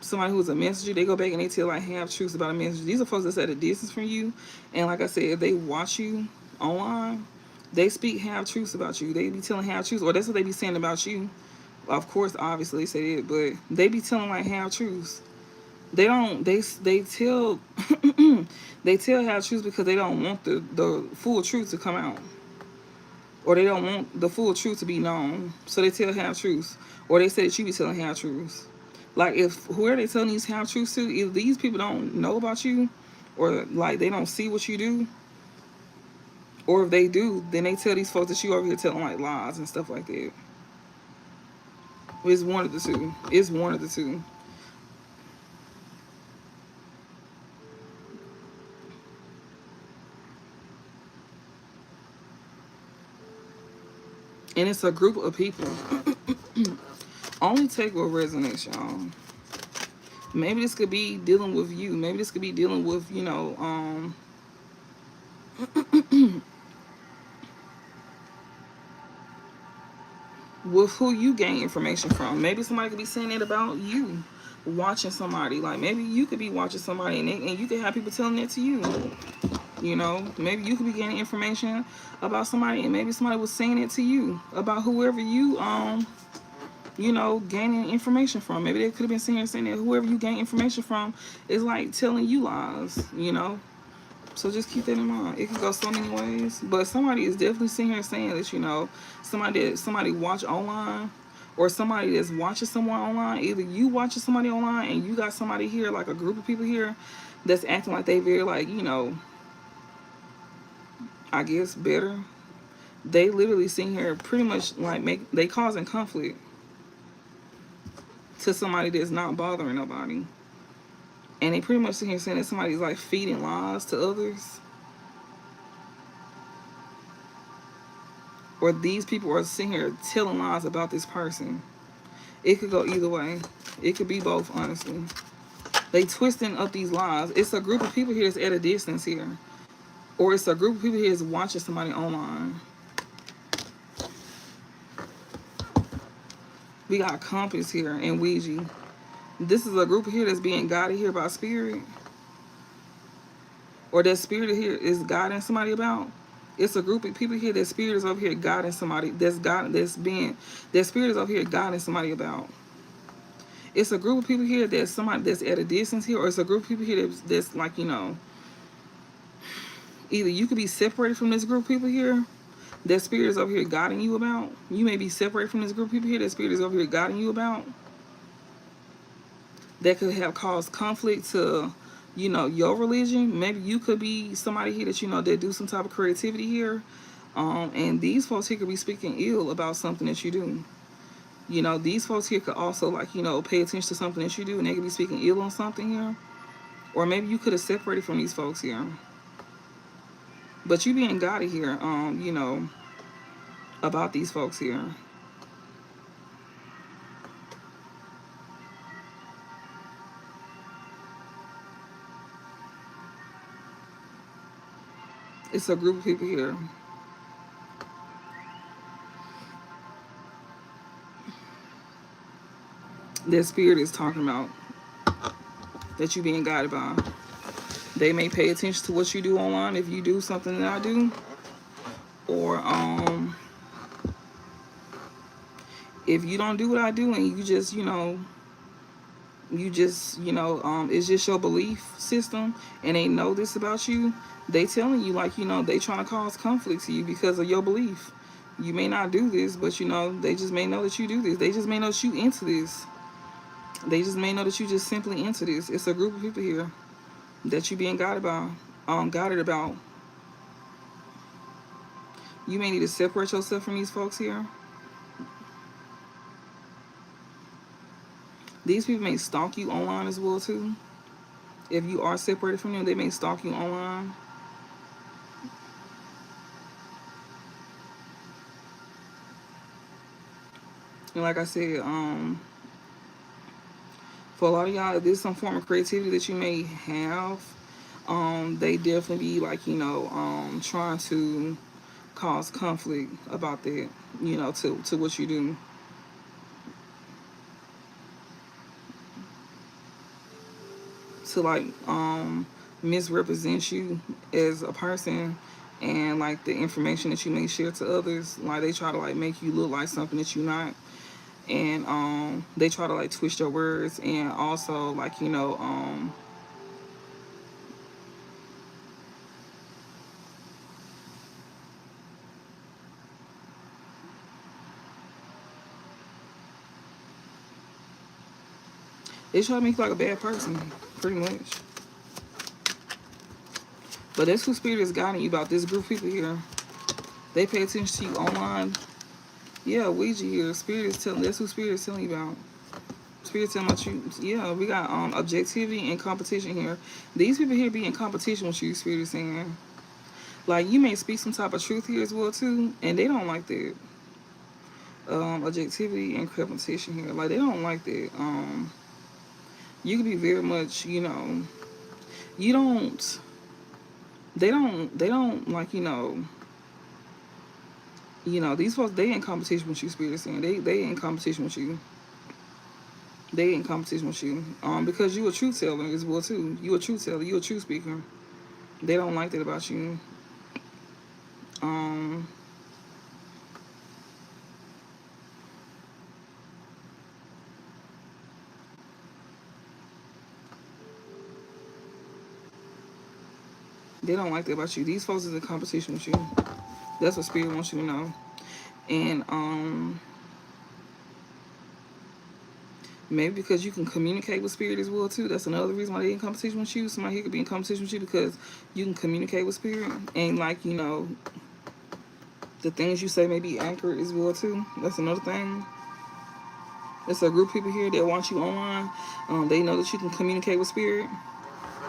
Somebody who's a messenger, they go back and they tell like half truths about a messenger. These are folks that's at a distance from you, and like I said, if they watch you online, they speak half truths about you. They be telling half truths, or that's what they be saying about you. Of course, obviously they say it, but they be telling like half truths. They don't. They tell they tell half truths because they don't want the full truth to come out, or they don't want the full truth to be known. So they tell half truths, or they say that you be telling half truths. Like if whoever they telling these half truths to, if these people don't know about you, or like they don't see what you do, or if they do, then they tell these folks that you over here telling like lies and stuff like that. It's one of the two. It's one of the two. And it's a group of people. Only take what resonates, y'all. Maybe this could be dealing with you. Maybe this could be dealing with, you know, with who you gain information from. Maybe somebody could be saying it about you, watching somebody. Like maybe you could be watching somebody, and you could have people telling it to you. You know, maybe you could be getting information about somebody, and maybe somebody was saying it to you about whoever you you know, gaining information from. Maybe they could have been saying that whoever you gain information from is like telling you lies, you know. So just keep that in mind. It could go so many ways, but somebody is definitely sitting here saying that, you know, somebody watch online, or somebody that's watching someone online. Either you watching somebody online and you got somebody here, like a group of people here that's acting like they very like, you know, I guess better. They literally sitting here pretty much like they causing conflict to somebody that's not bothering nobody. And they pretty much sit here saying that somebody's like feeding lies to others. Or these people are sitting here telling lies about this person. It could go either way. It could be both, honestly. They twisting up these lies. It's a group of people here that's at a distance here. Or it's a group of people here that's watching somebody online. We got Compass here and Ouija. This is a group here that's being guided here by spirit. Or that spirit here is guiding somebody about. It's a group of people here that spirit is over here guiding somebody. That spirit is over here guiding somebody about. It's a group of people here that's somebody that's at a distance here, or it's a group of people here that's like, you know, either you could be separated from this group of people here that spirit is over here guiding you about. You may be separated from this group of people here that spirit is over here guiding you about. That could have caused conflict to you know, your religion. Maybe you could be somebody here that, you know, that do some type of creativity here. And these folks here could be speaking ill about something that you do. You know, these folks here could also, like, you know, pay attention to something that you do, and they could be speaking ill on something here. Or maybe you could have separated from these folks here. But you being guided here, you know, about these folks here. It's a group of people here. That spirit is talking about that you being guided by. They may pay attention to what you do online if you do something that I do. Or if you don't do what I do and you just, you know, it's just your belief system and they know this about you, they telling you, like, you know, they trying to cause conflict to you because of your belief. You may not do this, but, you know, they just may know that you do this. They just may know that you into this. They just may know that you just simply into this. It's a group of people here that you being guided about. You may need to separate yourself from these folks here. These people may stalk you online as well too. If you are separated from them, they may stalk you online. And like I said, for a lot of y'all, if there's some form of creativity that you may have, they definitely be, like, you know, trying to cause conflict about that, you know, to what you do. To, like, misrepresent you as a person, and, like, the information that you may share to others, like, they try to, like, make you look like something that you're not. And they try to, like, twist your words, and also, like, you know, they try to make you like a bad person, pretty much. But that's who spirit is guiding you about. This group of people here, they pay attention to you online. Yeah, Ouija here. Spirit is telling. That's who spirit is telling you about. Spirit telling about you. Yeah, we got objectivity and competition here. These people here be in competition with you. Spirit is saying, like, you may speak some type of truth here as well too, and they don't like that. Objectivity and competition here, like, they don't like that. You can be very much, you know, you don't. They don't like, these folks, they in competition with you, spirit is saying. They in competition with you. They in competition with you. Because you a truth teller as well too. You a truth teller, you a truth speaker. They don't like that about you. Um they don't like that about you. These folks is in competition with you. That's what spirit wants you to know. And maybe because you can communicate with spirit as well too. That's another reason why they in competition with you. Somebody here could be in competition with you because you can communicate with spirit, and, like, the things you say may be accurate as well too. That's another thing. It's a group of people here that want you online. They know that you can communicate with spirit,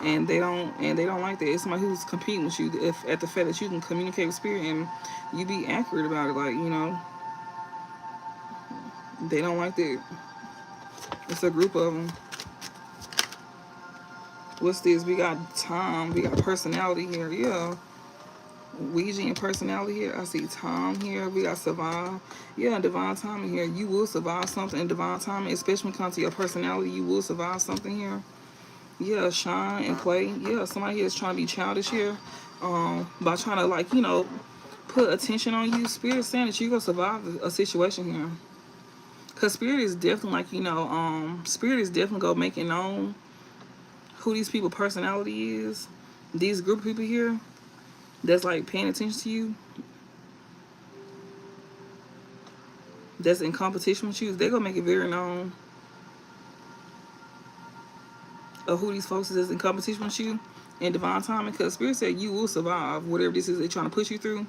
and they don't like that. It's somebody who's competing with you if at the fact that you can communicate with spirit and you be accurate about it. Like, they don't like that. It's a group of them. What's this? We got time. We got personality here. Yeah. Ouija and personality here. I see time here. We got survive. Yeah, divine timing here. You will survive something in divine timing, especially when it comes to your personality. You will survive something here. Yeah, shine and play. Yeah, somebody here is trying to be childish here. By trying to, like, put attention on you. Spirit is saying that you're gonna survive a situation here. Cause spirit is definitely, like, spirit is definitely gonna make it known who these people personality is. These group of people here that's, like, paying attention to you, that's in competition with you, they're gonna make it very known. of who these folks is in competition with you in divine timing, because Spirit said you will survive whatever this is they're trying to push you through.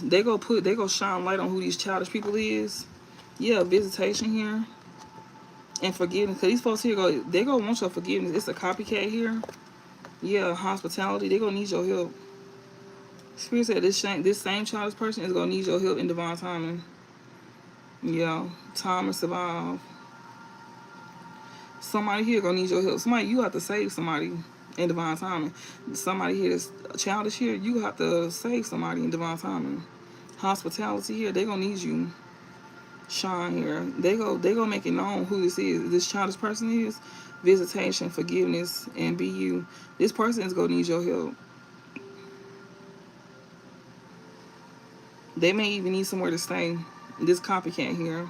They go shine light on who these childish people is. Yeah, visitation here and forgiveness. Cause these folks here they go want your forgiveness. It's a copycat here. Yeah, hospitality. They gonna need your help. Spirit said this same childish person is gonna need your help in divine timing. Yeah, time to survive. Somebody here gonna need your help. Somebody, you have to save somebody in divine timing. Somebody here that's childish here, you have to save somebody in divine timing. Hospitality here, they gonna need you. Shine here. They go make it known who this is. This childish person is. Visitation, forgiveness, and be you. This person is gonna need your help. They may even need somewhere to stay. This copycat here.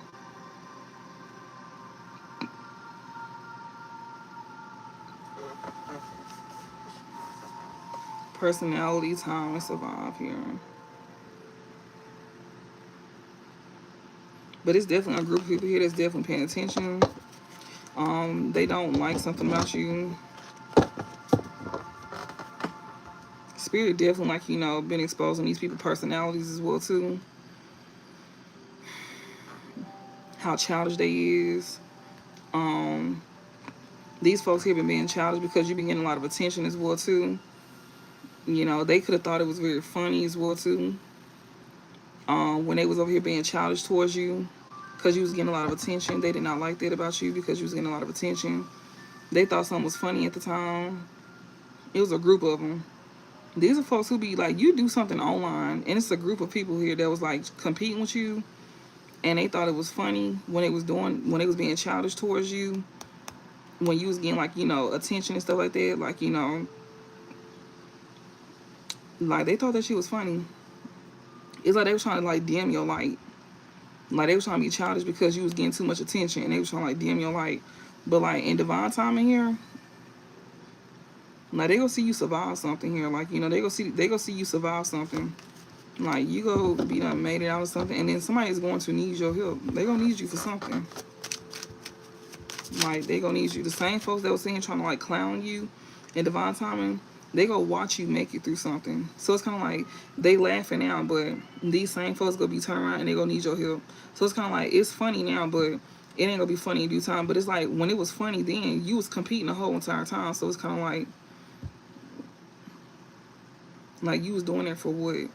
Personality, time, and survive here. But it's definitely a group of people here that's definitely paying attention. They don't like something about you. Spirit definitely, like, you know, been exposing these people's personalities as well too. How childish they is. These folks here been being childish because you've been getting a lot of attention as well too. You know, they could have thought it was very funny as well too. When they was over here being childish towards you, because you was getting a lot of attention. They did not like that about you because you was getting a lot of attention. They thought something was funny at the time. It was a group of them. These are folks who be like, you do something online, and it's a group of people here that was like competing with you, and they thought it was funny when they was being childish towards you, when you was getting, like, you know, attention and stuff like that, like, you know, like they thought that shit was funny. It's like they were trying to like dim your light. Like they was trying to be childish because you was getting too much attention, and they was trying to like dim your light. But like in divine timing here, like they go see you survive something here. Like, you know, they go see you survive something. Like you go be done made it out of something, and then somebody is going to need your help. They gonna need you for something. Like they gonna need you. The same folks that was sitting trying to like clown you in divine timing, they go watch you make it through something. So it's kind of like they laughing now, but these same folks gonna be turning around and they gonna need your help. So it's kind of like it's funny now, but it ain't gonna be funny in due time. But it's like when it was funny then, you was competing the whole entire time. So it's kind of like you was doing it for what?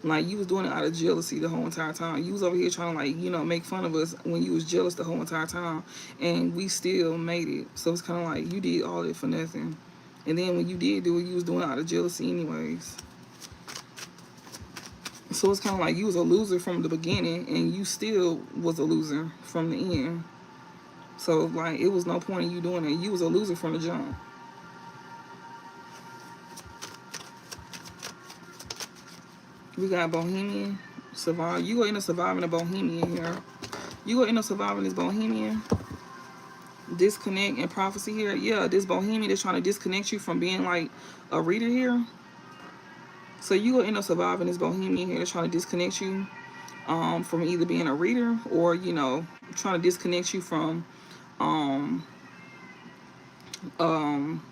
Like you was doing it out of jealousy the whole entire time. You was over here trying to, like, you know, make fun of us when you was jealous the whole entire time, and we still made it. So it's kind of like you did all that for nothing. And then when you did do it, you was doing it out of jealousy anyways. So it's kind of like you was a loser from the beginning, and you still was a loser from the end. So like it was no point in you doing it. You was a loser from the jump. We got Bohemian, survive. You gonna end up surviving a Bohemian here. You gonna end up surviving this Bohemian. Disconnect and prophecy here. Yeah, this Bohemian is trying to disconnect you from being like a reader here. So you gonna end up surviving this Bohemian here that's trying to disconnect you from either being a reader, or, you know, trying to disconnect you from um, um,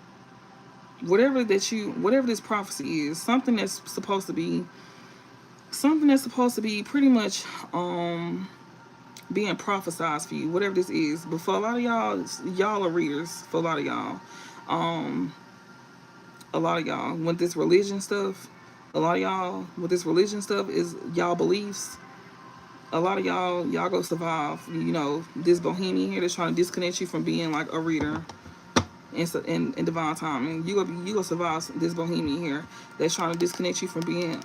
whatever this prophecy is. Something that's supposed to be pretty much being prophesied for you, whatever this is. But for a lot of y'all are readers. For a lot of y'all, with this religion stuff, is y'all beliefs. A lot of y'all go survive. You know, this Bohemian here that's trying to disconnect you from being like a reader in divine timing. You gonna survive this Bohemian here that's trying to disconnect you from being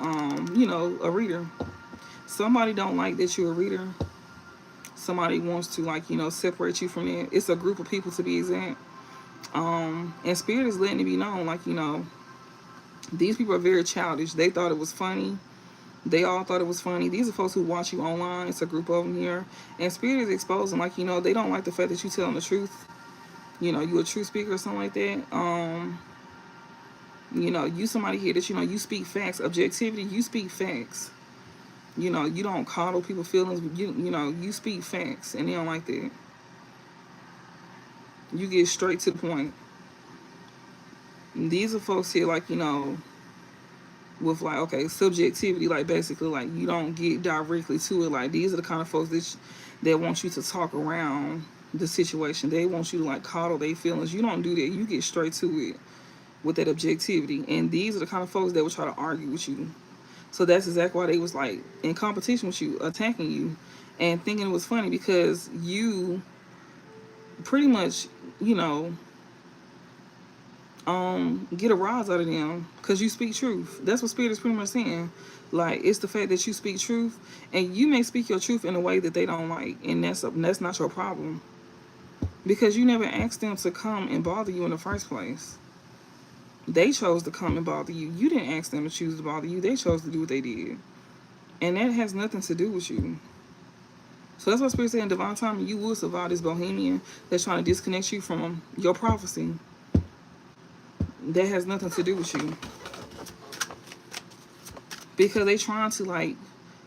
you know, a reader. Somebody don't like that you're a reader. Somebody wants to, like, you know, separate you from it. It's a group of people, to be exact. And Spirit is letting it be known, like, you know, these people are very childish. They thought it was funny. They all thought it was funny. These are folks who watch you online. It's a group of them here. And Spirit is exposing, like, you know, they don't like the fact that you telling the truth. You know, you a truth speaker or something like that. You know, you somebody here that, you know, you speak facts. Objectivity, you speak facts. You know, you don't coddle people's feelings. You know, you speak facts, and they don't like that. You get straight to the point. These are folks here, like, with like, okay, subjectivity, like basically like you don't get directly to it. Like these are the kind of folks that want you to talk around the situation. They want you to like coddle their feelings. You don't do that. You get straight to it with that objectivity. And these are the kind of folks that will try to argue with you. So that's exactly why they was like in competition with you, attacking you, and thinking it was funny because you pretty much, you know, get a rise out of them because you speak truth. That's what spirit is pretty much saying. Like it's the fact that you speak truth, and you may speak your truth in a way that they don't like, and that's not your problem because you never asked them to come and bother you in the first place. They chose to come and bother you. You didn't ask them to choose to bother you. They chose to do what they did, and that has nothing to do with you. So that's what Spirit said in divine timing. You will survive this bohemian that's trying to disconnect you from your prophecy. That has nothing to do with you because they trying to like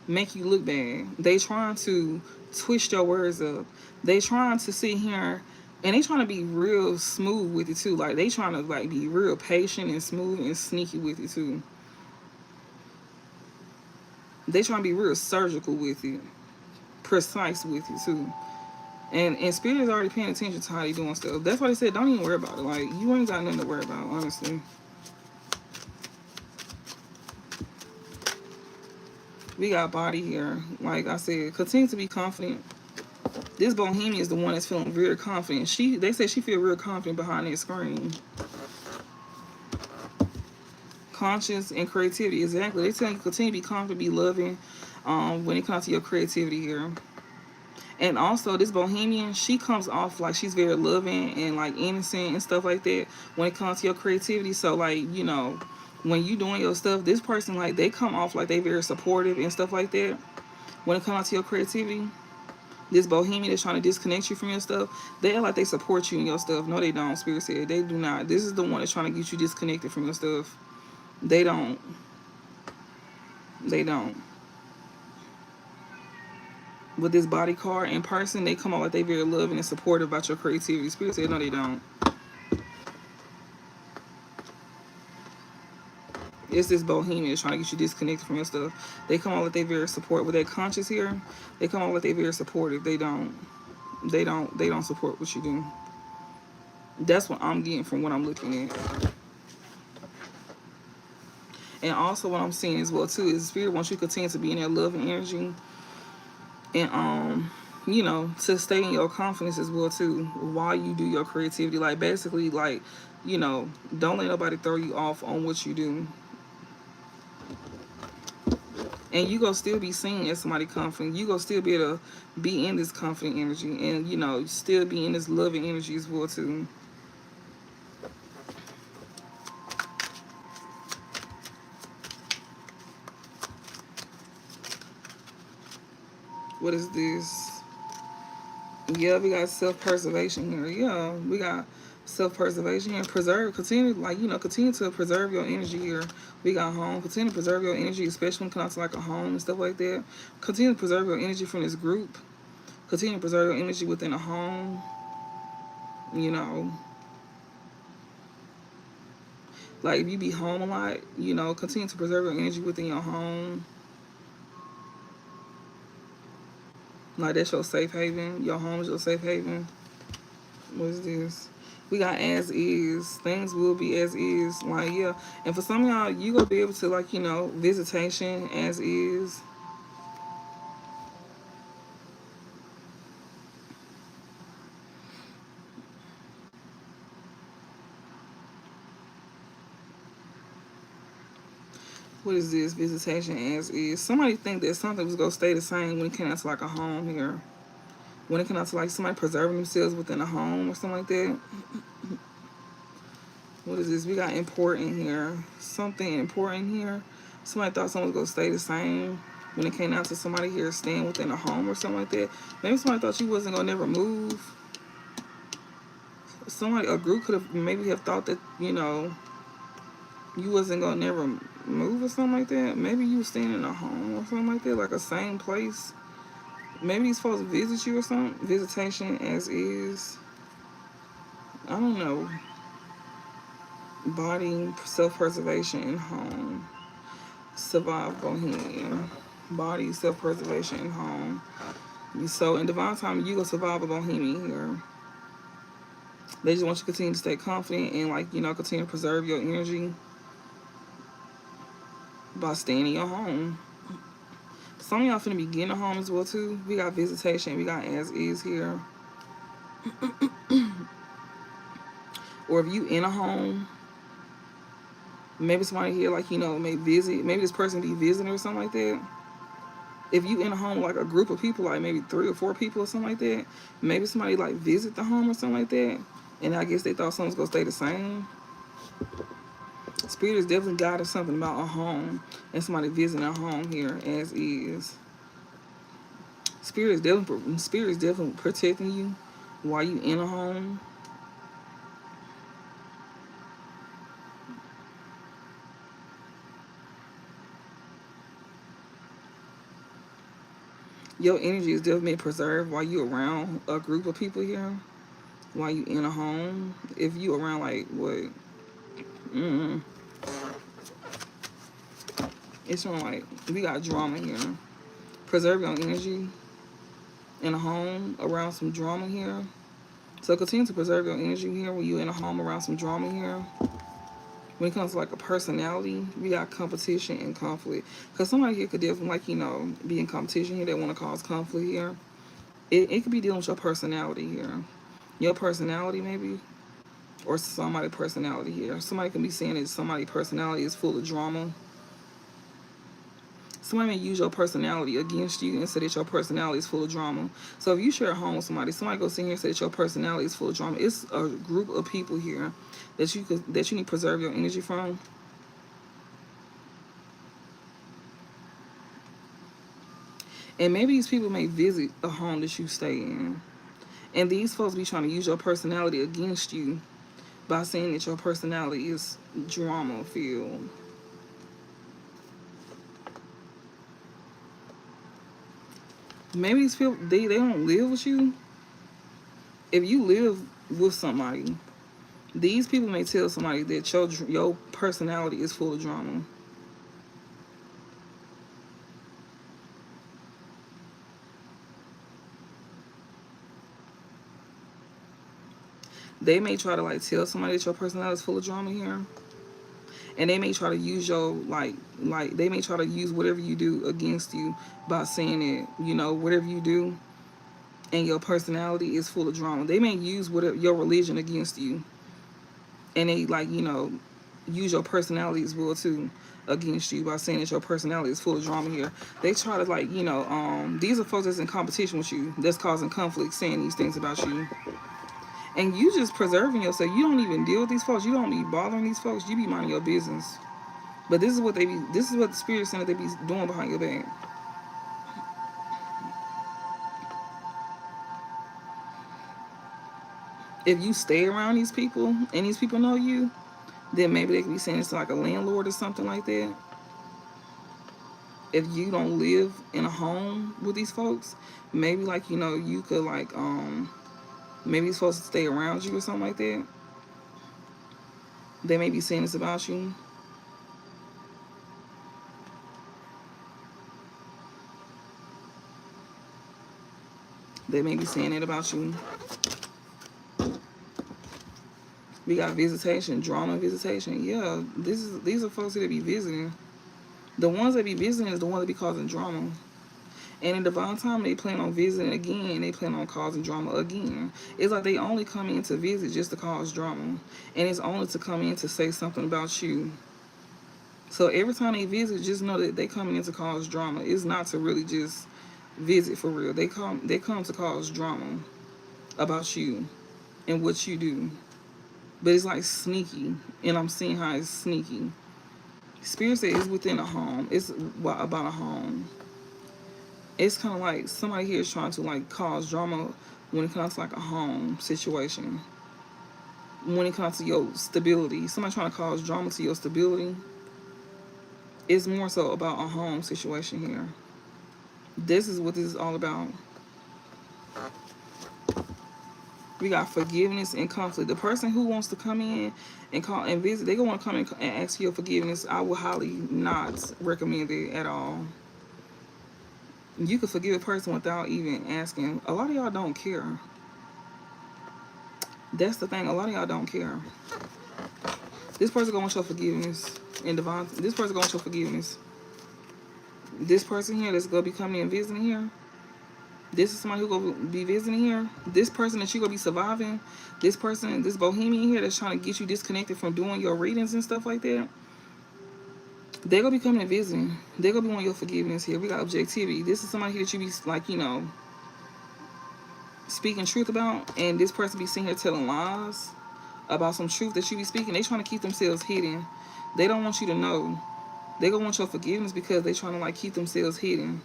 make you look bad. They trying to twist your words up. They trying to sit here and they trying to be real smooth with it too. Like they trying to like be real patient and smooth and sneaky with it too. They trying to be real surgical with it, precise with it too. And Spirit is already paying attention to how they doing stuff. That's why they said don't even worry about it. Like you ain't got nothing to worry about, honestly. We got body here. Like I said, continue to be confident. This bohemian is the one that's feeling very confident. They said she feel real confident behind that screen. Conscience and creativity, exactly. They tell you continue to be confident, be loving. When it comes to your creativity here, and also this bohemian, she comes off like she's very loving and like innocent and stuff like that. When it comes to your creativity, so like when you doing your stuff, this person like they come off like they very supportive and stuff like that. When it comes to your creativity, this bohemian that's trying to disconnect you from your stuff, they act like they support you in your stuff. No, they don't. Spirit said they do not. This is the one that's trying to get you disconnected from your stuff. They don't. They don't. With this body card in person, they come out like they very loving and supportive about your creativity. Spirit said no, they don't. It's this bohemian trying to get you disconnected from your stuff. They come out like they very supportive. With that conscious here, they come out like they very supportive. They don't. They don't support what you do. That's what I'm getting from what I'm looking at. And also what I'm seeing as well too is Spirit wants you to continue to be in that love and energy, and to stay in your confidence as well too while you do your creativity. Like basically like don't let nobody throw you off on what you do. And you gonna still be seen as somebody confident. You gonna still be able to be in this confident energy, and still be in this loving energy as well too. What is this? Yeah, we got self-preservation here. Yeah, we got self-preservation and continue to preserve your energy here. We got home. Continue to preserve your energy, especially when it comes to like a home and stuff like that. Continue to preserve your energy from this group. Continue to preserve your energy within a home. Like if you be home a lot, continue to preserve your energy within your home. Like that's your safe haven. Your home is your safe haven. What is this? We got as is. Things will be as is. Like, yeah. And for some of y'all, you gonna be able to like, visitation as is. What is this? Visitation as is. Somebody think that something was gonna stay the same when it came out to like a home here. When it came out to like somebody preserving themselves within a home or something like that. What is this? We got important here. Something important here. Somebody thought something was gonna stay the same when it came out to somebody here staying within a home or something like that. Maybe somebody thought you wasn't gonna never move. A group could have maybe have thought that, you wasn't gonna never move or something like that. Maybe you was staying in a home or something like that, like a same place. Maybe he's supposed to visit you or something. Visitation as is. I don't know. Body, self-preservation, and home. Survive, bohemian. Body, self-preservation, and home. So in divine time, you gonna survive a bohemian here. They just want you to continue to stay confident and, like, continue to preserve your energy by staying in your home. Some of y'all finna be getting a home as well too. We got visitation, we got as is here. Or if you in a home, maybe somebody here, like, may visit. Maybe this person be visiting or something like that. If you in a home, like a group of people, like maybe 3 or 4 people or something like that, maybe somebody like visit the home or something like that, and I guess they thought something's gonna stay the same. Spirit is definitely guiding something about a home and somebody visiting a home here as is. Spirit is definitely protecting you while you in a home. Your energy is definitely being preserved while you around a group of people here. While you in a home, if you around like what? It's showing like we got drama here. Preserve your energy in a home around some drama here. So continue to preserve your energy here when you're in a home around some drama here. When it comes to like a personality, we got competition and conflict. Because somebody here could definitely, like, be in competition here. They want to cause conflict here. It could be dealing with your personality here. Your personality maybe. Or somebody's personality here. Somebody can be saying that somebody's personality is full of drama. Somebody may use your personality against you and say that your personality is full of drama. So if you share a home with somebody goes in here and say that your personality is full of drama. It's a group of people here that you need to preserve your energy from. And maybe these people may visit a home that you stay in. And these folks be trying to use your personality against you by saying that your personality is drama filled. Maybe these people, they don't live with you. If you live with somebody, these people may tell somebody that your personality is full of drama. They may try to like tell somebody that your personality is full of drama here. And they may try to use your like they may try to use whatever you do against you by saying that, whatever you do and your personality is full of drama. They may use whatever your religion against you. And they use your personality as well too against you by saying that your personality is full of drama here. They try to these are folks that's in competition with you, that's causing conflict, saying these things about you. And you just preserving yourself. You don't even deal with these folks. You don't be bothering these folks. You be minding your business. But this is what the spirit saying that they be doing behind your back. If you stay around these people and these people know you, then maybe they could be saying it's like a landlord or something like that. If you don't live in a home with these folks, maybe you could maybe these folks stay around you or something like that. They may be saying this about you. They may be saying it about you. We got visitation, drama visitation. Yeah, these are folks that be visiting. The ones that be visiting is the ones that be causing drama. And in divine time, they plan on visiting again. They plan on causing drama again. It's like they only come in to visit just to cause drama. And it's only to come in to say something about you. So every time they visit, just know that they coming in to cause drama. It's not to really just visit for real. They come to cause drama about you and what you do. But it's like sneaky. And I'm seeing how it's sneaky. Spirit says it's within a home. It's about a home. It's kind of like somebody here is trying to like cause drama when it comes to like a home situation. When it comes to your stability, somebody trying to cause drama to your stability. It's more so about a home situation here. This is what this is all about. We got forgiveness and conflict. The person who wants to come in and call and visit, they gonna want to come in and ask for your forgiveness. I would highly not recommend it at all. You can forgive a person without even asking. A lot of y'all don't care. That's the thing. A lot of y'all don't care. This person gonna want your forgiveness. And divine, this person gonna want your forgiveness. This person here that's gonna be coming in and visiting here. This is somebody who gonna be visiting here. This person that you gonna be surviving. This person, this bohemian here that's trying to get you disconnected from doing your readings and stuff like that. They're gonna be coming and visiting. They're gonna be wanting your forgiveness here. We got objectivity. This is somebody here that you be like, you know, speaking truth about, and this person be sitting here telling lies about some truth that you be speaking. They trying to keep themselves hidden. They don't want you to know. They gonna want your forgiveness because they trying to like keep themselves hidden.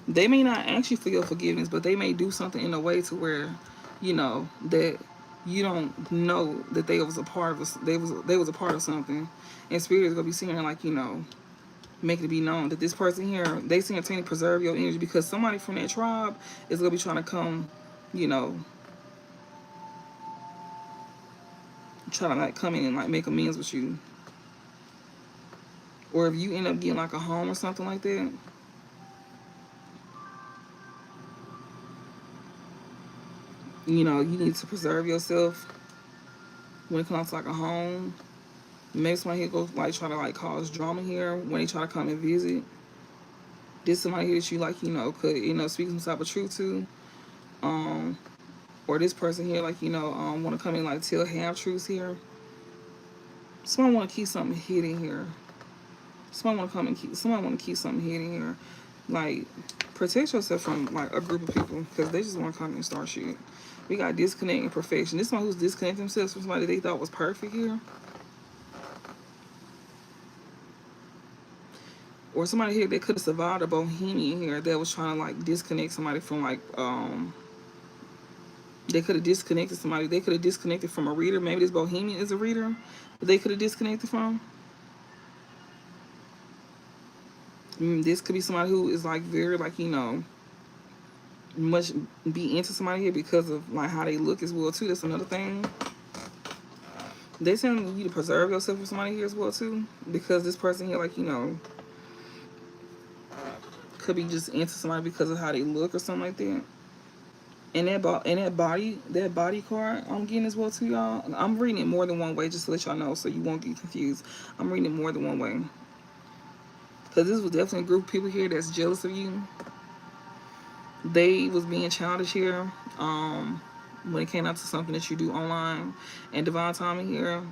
They may not ask you for your forgiveness, but they may do something in a way to where, you know, that you don't know that they was a part of they was a part of something. And spirit is gonna be sitting here like, you know, make it be known that this person here, they seem to preserve your energy because somebody from that tribe is gonna be trying to come, you know, try to like come in and like make amends with you. Or if you end up getting like a home or something like that, you know, you need to preserve yourself when it comes to like a home. Maybe somebody here goes like try to like cause drama here when they try to come and visit. This somebody here that you like, you know, could, you know, speak some type of truth to. Or this person here like, you know, want to come in like tell half truths here. Somebody want to keep something hidden here. Somebody want to keep something hidden here. Like, protect yourself from like a group of people because they just want to come and start shit. We got disconnect and perfection. This is someone who's disconnecting themselves from somebody they thought was perfect here. Or somebody here that could have survived a bohemian here that was trying to like disconnect somebody from like they could have disconnected somebody. They could have disconnected from a reader. Maybe this bohemian is a reader that they could have disconnected from. This could be somebody who is like very like, you know, much be into somebody here because of like how they look as well too. That's another thing. They telling you to preserve yourself for somebody here as well too, because this person here, like, you know, could be just into somebody because of how they look or something like that. And that body card I'm getting as well too, y'all. I'm reading it more than one way just to let y'all know so you won't get confused. I'm reading it more than one way. Because this was definitely a group of people here that's jealous of you. They was being childish here when it came out to something that you do online. And divine timing here.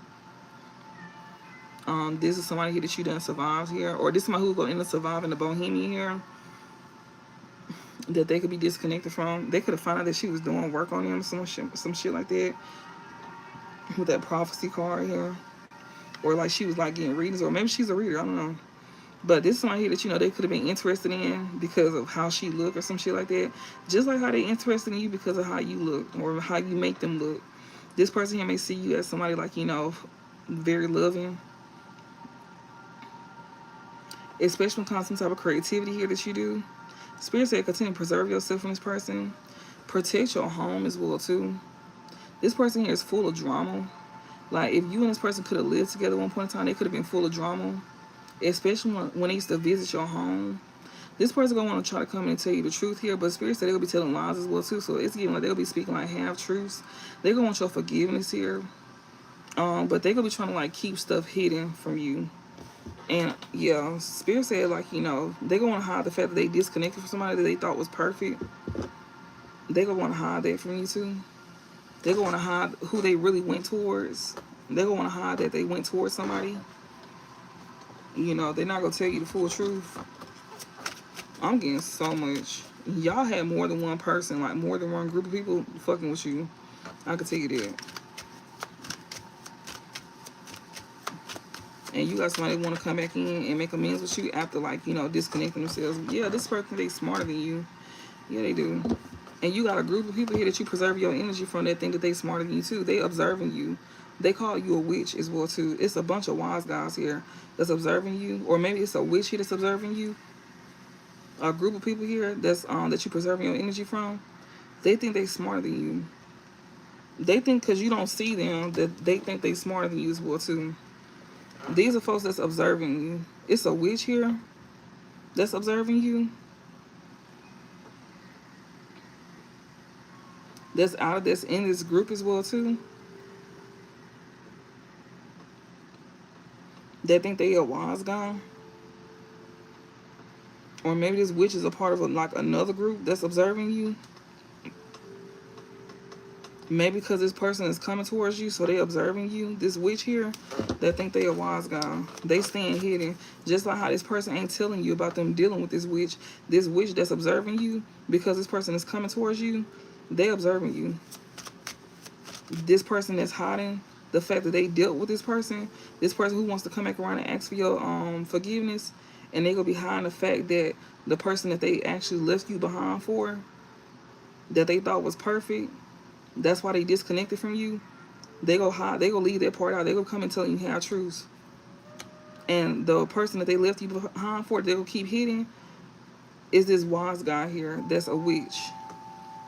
This is somebody here that you done survived here. Or this is somebody who's going to end up surviving the bohemian here. That they could be disconnected from. They could have found out that she was doing work on them, some shit like that. With that prophecy card here. Or like she was like getting readings. Or maybe she's a reader, I don't know. But this is somebody here that, you know, they could have been interested in because of how she looked or some shit like that. Just like how they interested in you because of how you look or how you make them look. This person here may see you as somebody like, you know, very loving. Especially when it comes to some type of creativity here that you do. Spirit said continue to preserve yourself from this person. Protect your home as well too. This person here is full of drama. Like if you and this person could have lived together at one point in time, they could have been full of drama. Especially when they used to visit your home. This person gonna want to try to come in and tell you the truth here, but Spirit said they'll be telling lies as well too. So it's getting like they'll be speaking like half truths. They're gonna want your forgiveness here. But they're gonna be trying to like keep stuff hidden from you. And yeah, Spirit said like, you know, they're gonna want to hide the fact that they disconnected from somebody that they thought was perfect. They're gonna want to hide that from you too. They're gonna want to hide who they really went towards. They're gonna want to hide that they went towards somebody. You know, they're not gonna tell you the full truth. I'm getting so much. Y'all had more than one person, like more than one group of people fucking with you. I can tell you that. And you got somebody want to come back in and make amends with you after, like, you know, disconnecting themselves. Yeah, this person, they smarter than you. Yeah, they do. And you got a group of people here that you preserve your energy from that think that they smarter than you too. They observing you. They call you a witch as well too. It's a bunch of wise guys here that's observing you, or maybe it's a witch here that's observing you. A group of people here that's that you preserving your energy from. They think they smarter than you. They think because you don't see them that they think they smarter than you as well too. These are folks that's observing you. It's a witch here that's observing you. That's in this group as well too. They think they a wise guy. Or maybe this witch is a part of like another group that's observing you. Maybe because this person is coming towards you, so they observing you. This witch here, that think they a wise guy. They stand hidden. Just like how this person ain't telling you about them dealing with this witch. This witch that's observing you, because this person is coming towards you, they observing you. This person that's hiding the fact that they dealt with this person who wants to come back around and ask for your forgiveness, and they gonna be hiding the fact that the person that they actually left you behind for, that they thought was perfect, that's why they disconnected from you. They go hide. They go leave that part out. They go come and tell you half truths. And the person that they left you behind for, they go keep hitting, is this wise guy here. That's a witch.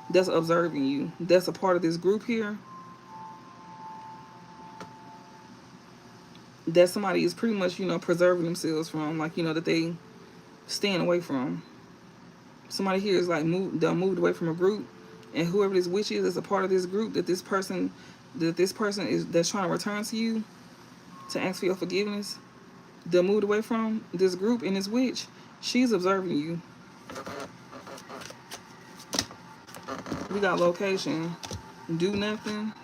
That's observing you. That's a part of this group here. That somebody is pretty much, preserving themselves from, like, that they staying away from. Somebody here is like moved away from a group, and whoever this witch is a part of this group that this person is that's trying to return to you to ask for your forgiveness. They're moved away from this group, and this witch, she's observing you. We got location, do nothing.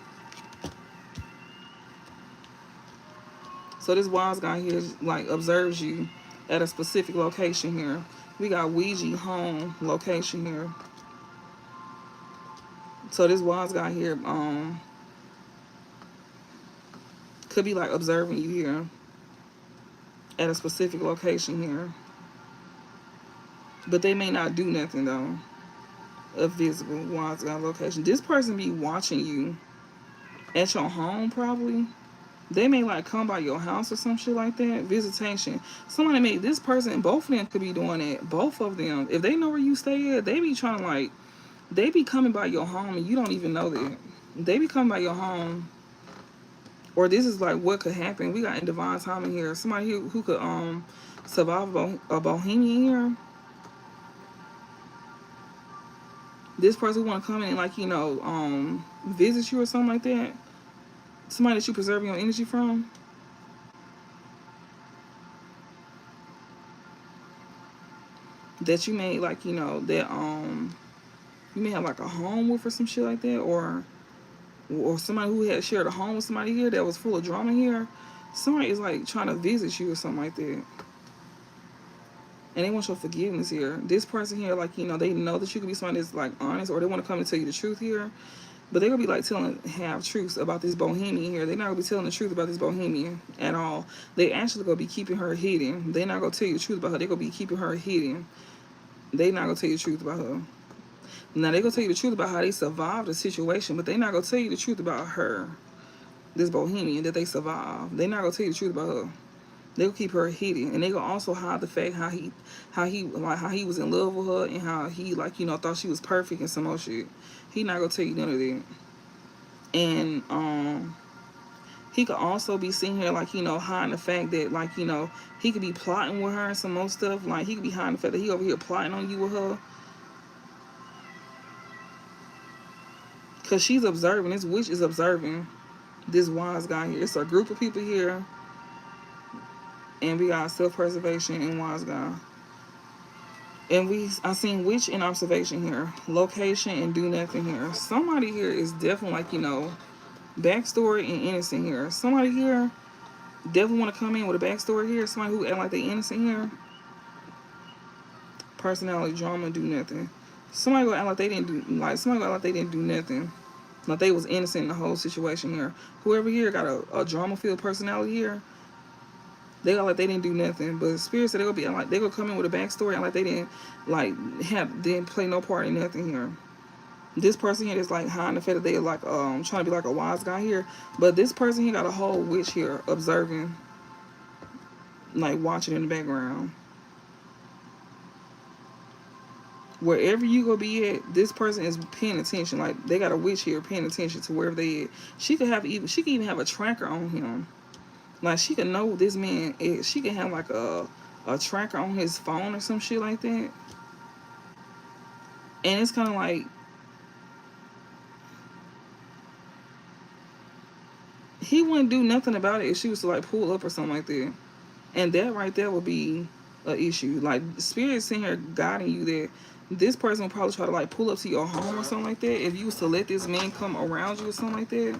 So this wise guy here like observes you at a specific location here. We got Ouija home location here. So this wise guy here could be like observing you here at a specific location here. But they may not do nothing though. A visible wise guy location. This person be watching you at your home probably. They may like come by your house or some shit like that. Visitation. Somebody may, this person, both of them could be doing that. Both of them. If they know where you stay at, they be trying to like, they be coming by your home and you don't even know that. They be coming by your home. Or this is like what could happen. We got in divine timing here. Somebody who could survive a bohemian here. This person who want to come in and like, visit you or something like that. Somebody that you preserving your energy from. That you may like, that you may have like a home with or some shit like that, or somebody who had shared a home with somebody here that was full of drama here. Somebody is like trying to visit you or something like that. And they want your forgiveness here. This person here, like, they know that you could be somebody that's like honest, or they want to come and tell you the truth here. But they're going to be like telling half truths about this bohemian here. They're not going to be telling the truth about this bohemian at all. They actually going to be keeping her hidden. They're not going to tell you the truth about her. They're going to be keeping her hidden. They're not going to tell you the truth about her. Now, they're going to tell you the truth about how they survived the situation, but they're not going to tell you the truth about her, this bohemian that they survived. They're not going to tell you the truth about her. They'll keep her hidden, and they will also hide the fact how he was in love with her, and how he thought she was perfect and some more shit. He not gonna tell you none of that. And he could also be seen here hiding the fact that he could be plotting with her and some more stuff. Like he could be hiding the fact that he over here plotting on you with her, cause she's observing. This witch is observing this wise guy here. It's a group of people here. And we got self-preservation and wise guy. And I seen witch and observation here. Location and do nothing here. Somebody here is definitely backstory and innocent here. Somebody here definitely want to come in with a backstory here. Somebody who act like they innocent here. Personality, drama, do nothing. Somebody gonna act like they didn't do nothing. Like they was innocent in the whole situation here. Whoever here got a drama-filled personality here. They got like they didn't do nothing, but Spirit said they gonna come in with a backstory and like they didn't play no part in nothing here. This person here is like hiding the fact that they trying to be like a wise guy here, but this person here got a whole witch here observing, like watching in the background. Wherever you go be at, this person is paying attention. Like they got a witch here paying attention to wherever they at. She could even have a tracker on him. Like she could know this man is. She could have like a tracker on his phone or some shit like that. And it's kind of like he wouldn't do nothing about it if she was to like pull up or something like that. And that right there would be a issue. Like spirit's sitting here guiding you that this person would probably try to like pull up to your home or something like that. If you was to let this man come around you or something like that.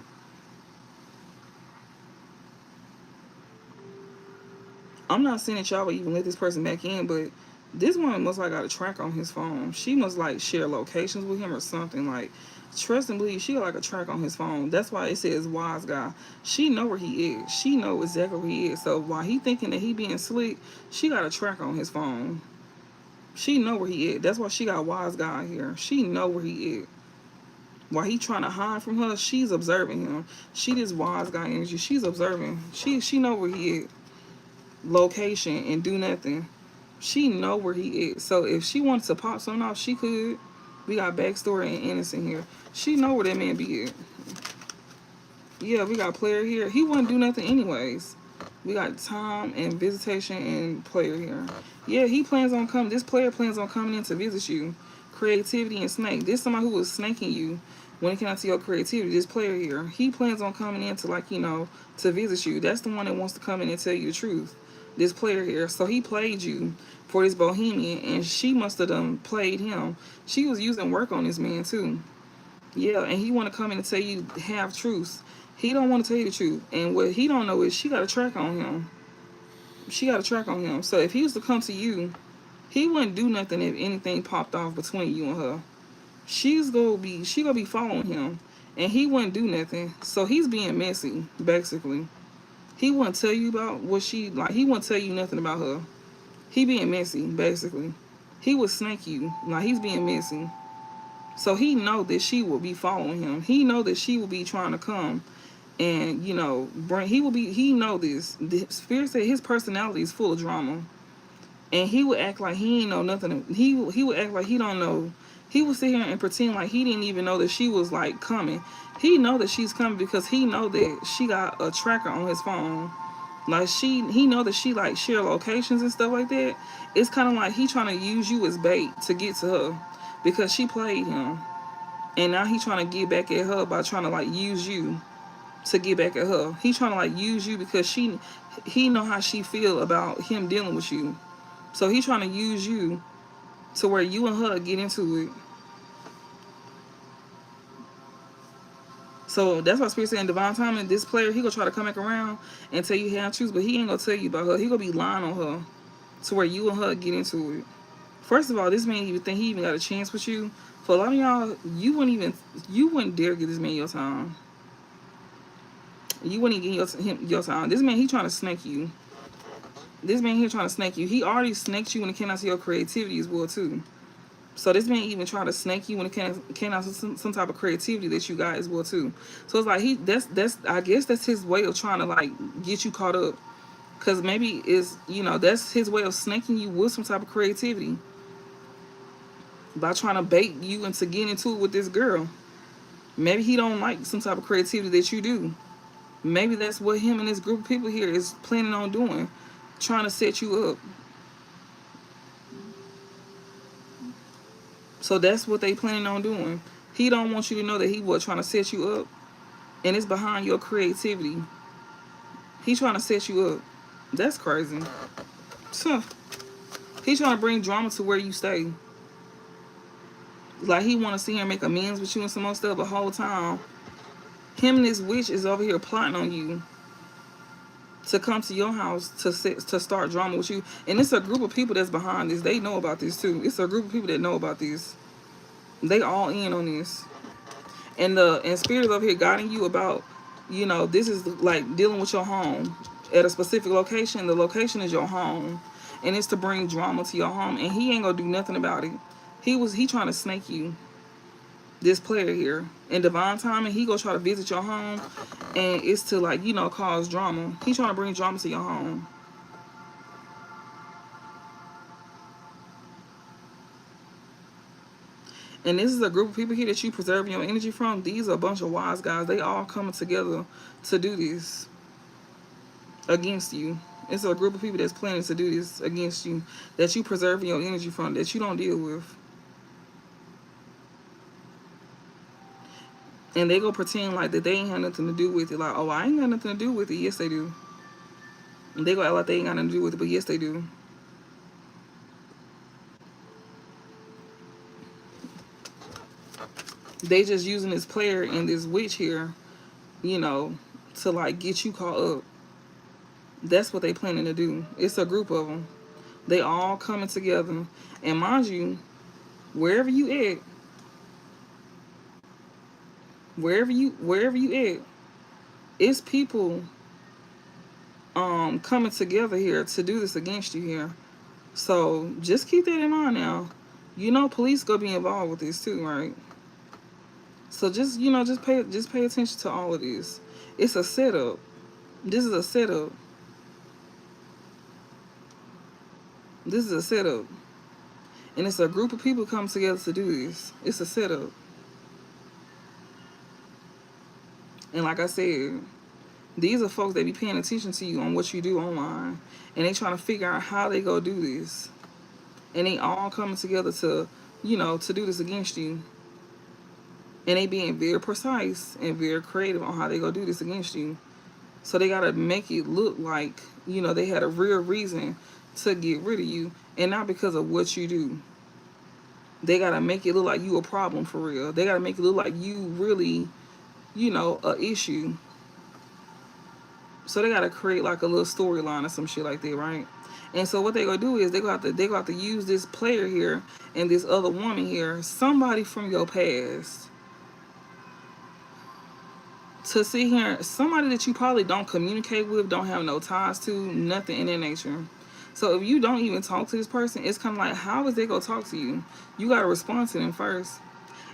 I'm not saying that y'all would even let this person back in, but this one must like got a tracker on his phone. She must like share locations with him or something. Like trust and believe, she got like a track on his phone. That's why it says wise guy. She know where he is. She know exactly where he is. So while he thinking that he being slick, she got a track on his phone. She know where he is. That's why she got wise guy here. She know where he is. While he trying to hide from her, she's observing him. She this wise guy energy. She's observing. She know where he is. Location and do nothing. She know where he is. So if she wants to pop something off, she could. We got backstory and innocent here. She know where that man be at. Yeah, we got player here. He wouldn't do nothing anyways. We got time and visitation and player here. Yeah, he plans on coming. This player plans on coming in to visit you. Creativity and snake. This somebody who was snaking you when it comes to your creativity. This player here, he plans on coming in to like, to visit you. That's the one that wants to come in and tell you the truth. This player here. So he played you for this bohemian, and she must have done played him. She was using work on this man too. Yeah, and he want to come in and tell you half truths. He don't want to tell you the truth, and what he don't know is she got a track on him. She got a track on him. So if he was to come to you, he wouldn't do nothing if anything popped off between you and her. She gonna be following him, and he wouldn't do nothing. So he's being messy, basically. He wouldn't tell you about what she like. He wouldn't tell you nothing about her. He being messy, basically. He would snake you. Like he's being messy. So he know that she will be following him. He know that she will be trying to come and, bring he know this. The spirit said his personality is full of drama. And he would act like he ain't know nothing. He would act like he don't know. He would sit here and pretend like he didn't even know that she was like coming. He know that she's coming because he know that she got a tracker on his phone. Like he know that she like share locations and stuff like that. It's kind of like he trying to use you as bait to get to her because she played him, and now he trying to get back at her by trying to like use you to get back at her. He trying to like use you because he know how she feel about him dealing with you. So he trying to use you to where you and her get into it. So that's why Spirit saying divine timing. This player, he gonna try to come back around and tell you half truths, but he ain't gonna tell you about her. He gonna be lying on her to where you and her get into it. First of all, this man even think he even got a chance with you. For a lot of y'all, you wouldn't dare give this man your time. You wouldn't give your time. This man, he trying to snake you. This man here trying to snake you. He already snaked you when it came out to your creativity as well too. So this man even trying to snake you when it came out to some type of creativity that you got as well too. So it's like that's I guess that's his way of trying to like get you caught up. Cause maybe it's that's his way of snaking you with some type of creativity. By trying to bait you into getting into it with this girl. Maybe he don't like some type of creativity that you do. Maybe that's what him and this group of people here is planning on doing. Trying to set you up. So that's what they planning on doing. He don't want you to know that he was trying to set you up. And it's behind your creativity. He trying to set you up. That's crazy. So, he trying to bring drama to where you stay. Like he want to see her make amends with you and some more stuff. The whole time, him and this witch is over here plotting on you to come to your house to start drama with you. And it's a group of people that's behind this. They know about this too. It's a group of people that know about this. They all in on this. And spirit is over here guiding you about, this is like dealing with your home at a specific location. The location is your home. And it's to bring drama to your home. And he ain't gonna do nothing about it. He trying to snake you. This player here. In divine timing, he gonna try to visit your home. And it's to like, cause drama. He trying to bring drama to your home. And this is a group of people here that you preserving your energy from. These are a bunch of wise guys. They all coming together to do this against you. It's a group of people that's planning to do this against you, that you preserving your energy from, that you don't deal with. And they go pretend like that they ain't had nothing to do with it. Like, oh, I ain't got nothing to do with it. Yes, they do. And they go act like they ain't got nothing to do with it, but yes, they do. They just using this player and this witch here, you know, to like get you caught up. That's what they planning to do. It's a group of them. They all coming together. And mind you, wherever you at, wherever you at, it's people coming together here to do this against you here. So just keep that in mind now. You know, police gonna be involved with this too, right? So just, you know, just pay attention to all of this. It's a setup. This is a setup. This is a setup. And it's a group of people coming together to do this. It's a setup. And like I said, these are folks that be paying attention to you on what you do online. And they trying to figure out how they go do this. And they all coming together to, you know, to do this against you. And they being very precise and very creative on how they go do this against you. So they got to make it look like, you know, they had a real reason to get rid of you. And not because of what you do. They got to make it look like you a problem for real. They got to make it look like you really, you know, a issue. So they got to create like a little storyline or some shit like that, right? And so what they gonna do is they gonna have to use this player here and this other woman here, somebody from your past, to sit here, somebody that you probably don't communicate with, don't have no ties to, nothing in that nature. So if you don't even talk to this person, it's kind of like, how is they gonna talk to you? You gotta respond to them first.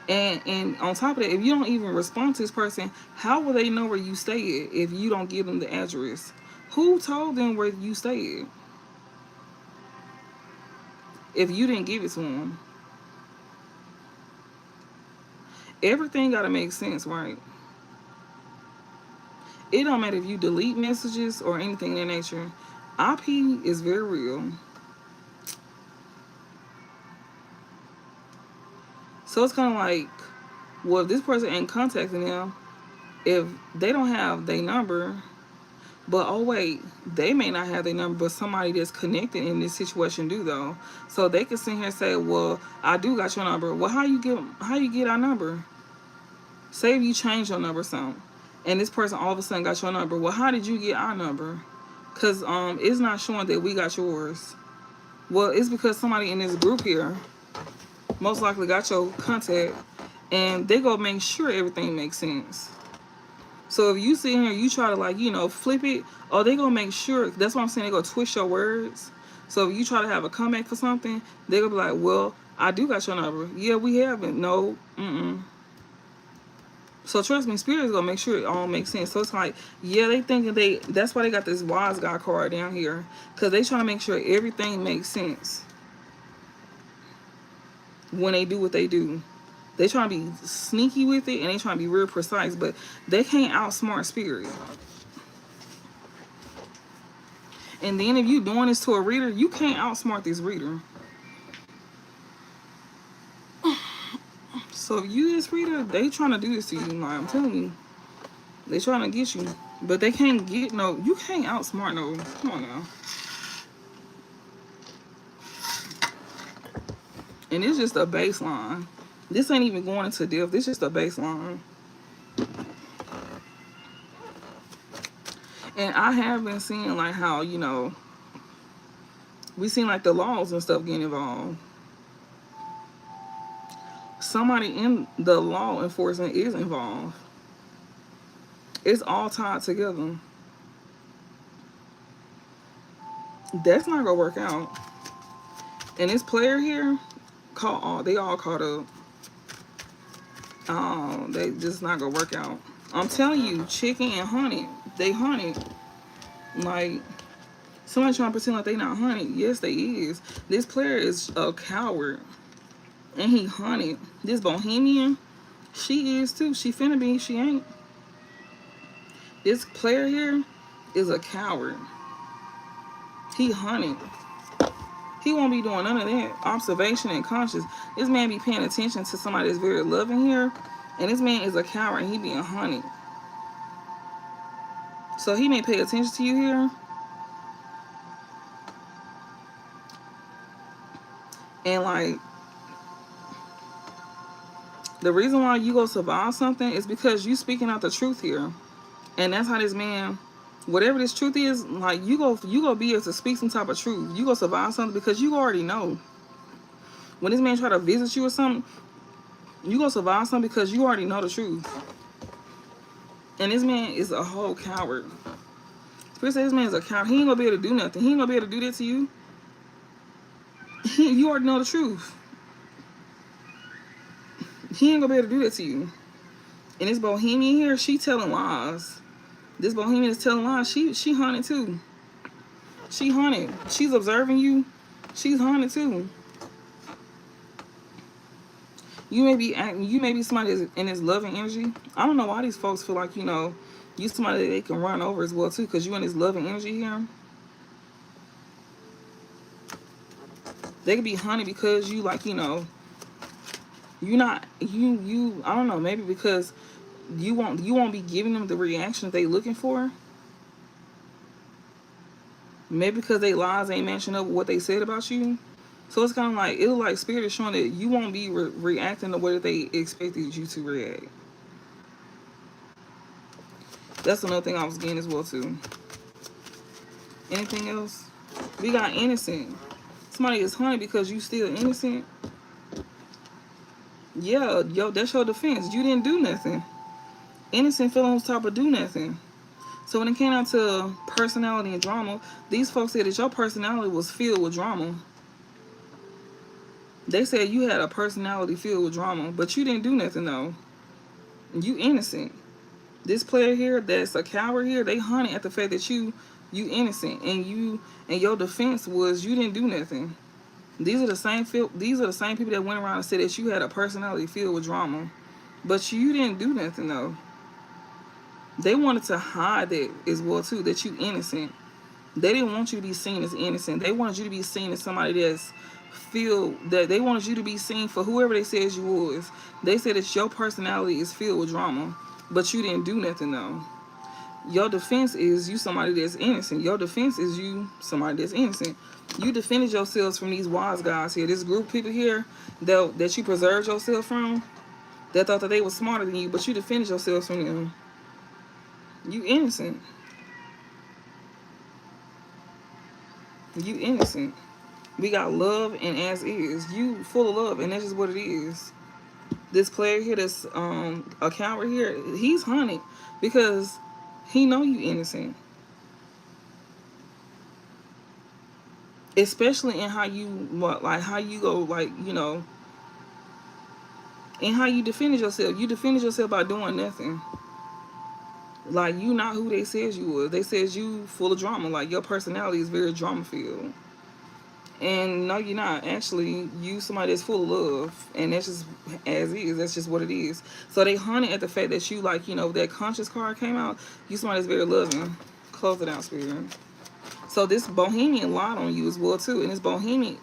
And on top of that, if you don't even respond to this person, how will they know where you stay at if you don't give them the address? Who told them where you stay at if you didn't give it to them? Everything gotta make sense, right? It don't matter if you delete messages or anything in that nature. IP is very real. So it's kind of like, well, if this person ain't contacting them, if they don't have their number, but oh wait, they may not have their number, but somebody that's connected in this situation do though. So they can sit here and say, well, I do got your number. Well, how you get our number? Say if you change your number or something, and this person all of a sudden got your number. Well, how did you get our number? Cause it's not showing that we got yours. Well, it's because somebody in this group here most likely got your contact, and they go make sure everything makes sense. So if you sit here and you try to, like, you know, flip it, or they gonna make sure, that's what I'm saying, they gonna twist your words. So if you try to have a comeback for something, they gonna be like, well, I do got your number. Yeah, we haven't. No, So trust me, Spirit is gonna make sure it all makes sense. So it's like, yeah, they thinking that's why they got this wise guy card down here, because they trying to make sure everything makes sense when they do what they do. They trying to be sneaky with it, and they trying to be real precise, but they can't outsmart Spirit. And then if you doing this to a reader, you can't outsmart this reader. So if you this reader, they trying to do this to you. Like, I'm telling you, they trying to get you, but they can't get no. You can't outsmart no. Come on now. And it's just a baseline. This ain't even going into depth. This is just a baseline. And I have been seeing like how, you know, we seen like the laws and stuff getting involved. Somebody in the law enforcement is involved. It's all tied together. That's not gonna work out. And this player here, they all caught up. Oh, they just not gonna work out. I'm telling you, chicken and honey, they hunted. Like, somebody trying to pretend like they not hunted. Yes, they is. This player is a coward. And he hunted. This bohemian, she is too. She finna be, she ain't. This player here is a coward. He hunted. He won't be doing none of that. Observation and conscious. This man be paying attention to somebody that's very loving here. And this man is a coward and he being hunted. So he may pay attention to you here. And like, the reason why you go survive something is because you speaking out the truth here. And that's how this man, whatever this truth is, like you go be able to speak some type of truth. You go survive something because you already know. When this man try to visit you or something, you go survive something because you already know the truth. And this man is a whole coward. Spirit says this man is a coward. He ain't gonna be able to do nothing. He ain't gonna be able to do that to you. You already know the truth. He ain't gonna be able to do that to you. And this bohemian here, she telling lies. This bohemian is telling lies. She hunted too. She hunted. She's observing you. She's hunted too. You may be somebody that's in this loving energy. I don't know why these folks feel like, you somebody that they can run over as well too, because you in this loving energy here. They could be hunted because you like, you not you I don't know, maybe because you won't be giving them the reaction that they looking for. Maybe because they lies ain't matching up with what they said about you. So it's kind of like, it'll like spirit is showing that you won't be reacting the way that they expected you to react. That's another thing I was getting as well too. Anything else? We got innocent. Somebody is hunted because you still innocent. Yeah, that's your defense. You didn't do nothing. Innocent feelings on top of do nothing. So when it came down to personality and drama, these folks said that your personality was filled with drama. They said you had a personality filled with drama, but you didn't do nothing though. You innocent. This player here that's a coward here, they hunted at the fact that you innocent, and your defense was you didn't do nothing. These are the same people that went around and said that you had a personality filled with drama, but you didn't do nothing though. They wanted to hide that as well too, that you innocent. They didn't want you to be seen as innocent. They wanted you to be seen as somebody they wanted you to be seen for whoever they said you was. They said that your personality is filled with drama, but you didn't do nothing though. Your defense is you somebody that's innocent. Your defense is you somebody that's innocent. You defended yourselves from these wise guys here. This group of people here that you preserved yourself from, that thought that they were smarter than you, but you defended yourselves from them. You innocent. You innocent. We got love and as is. You full of love, and that's just what it is. This player here that's a coward here, he's hunted because he know you innocent. Especially in how you how you go and how you defended yourself. You defended yourself by doing nothing. Like you not who they says you was. They says you full of drama. Like your personality is very drama filled. And no, you're not. Actually, you somebody that's full of love, and that's just as is. That's just what it is. So they hunted at the fact that you that conscious card came out. You somebody that's very loving. Close it out, spirit. So this bohemian lied on you as well too, and this bohemian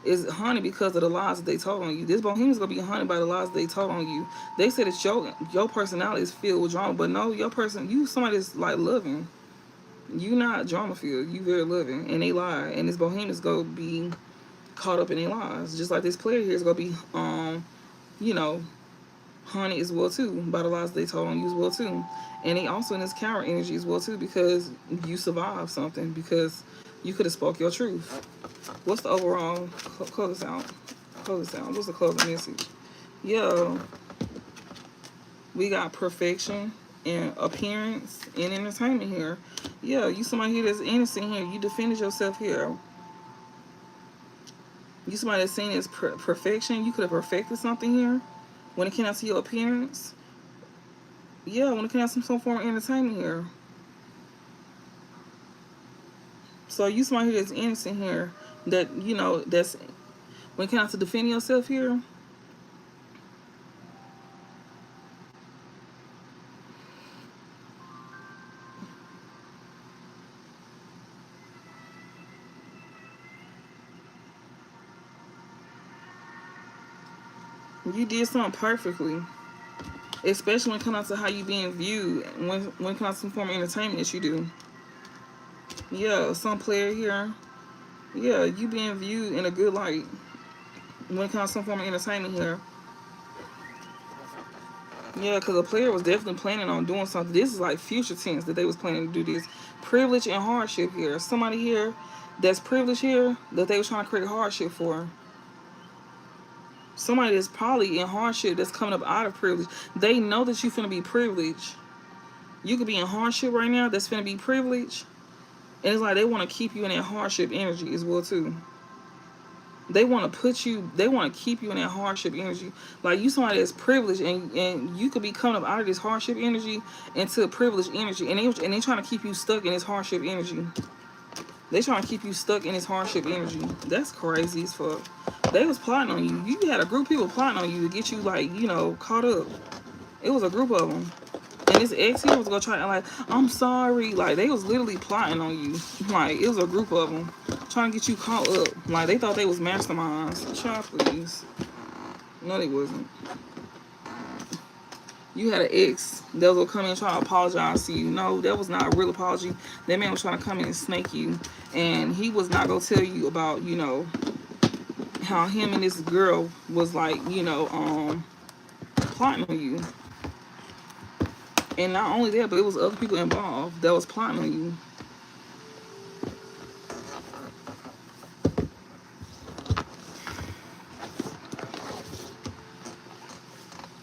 is hunted because of the lies that they told on you. This bohemian's gonna be hunted by the lies that they told on you. They said that your personality is filled with drama, but no, you somebody that's like loving. You not drama filled. You very loving, and they lie. And this bohemian's gonna be caught up in their lies, just like this player here is gonna be, hunted as well too by the lies they told on you as well too. And they also in this coward energy as well too, because you survived something, because you could have spoke your truth. What's the overall? Close this out. Close this out. What's the closing message? Yeah, we got perfection and appearance and entertainment here. Yeah, you somebody here that's innocent here. You defended yourself here. You somebody that's seen as perfection. You could have perfected something here. When it came out to your appearance. Yeah, when it came out to some form of entertainment here. So you somebody here that's innocent here. That, that's when it came out to defending yourself here. You did something perfectly. Especially when it comes out to how you being viewed. When it comes to some form of entertainment that you do. Yeah, some player here. Yeah, you being viewed in a good light. When it comes to some form of entertainment here. Yeah, because the player was definitely planning on doing something. This is like future tense that they was planning to do this. Privilege and hardship here. Somebody here that's privileged here that they was trying to create hardship for. Somebody that's probably in hardship that's coming up out of privilege. They know that you finna be privileged. You could be in hardship right now that's finna be privileged. And it's like they want to keep you in that hardship energy as well too. They want to put you, they want to keep you in that hardship energy. Like you somebody that's privileged and you could be coming up out of this hardship energy into privileged energy. And they trying to keep you stuck in this hardship energy. They trying to keep you stuck in this hardship energy. That's crazy as fuck. They was plotting on you. You had a group of people plotting on you to get you like, you know, caught up. It was a group of them. And this ex here was gonna try to like, I'm sorry. Like they was literally plotting on you. Like it was a group of them trying to get you caught up. Like they thought they was masterminds. Child, please. No, they wasn't. You had an ex that was gonna come in and try to apologize to you. No, that was not a real apology. That man was trying to come in and snake you, and he was not gonna tell you about, you know, how him and this girl was like, you know, plotting on you. And not only that, but it was other people involved that was plotting on you.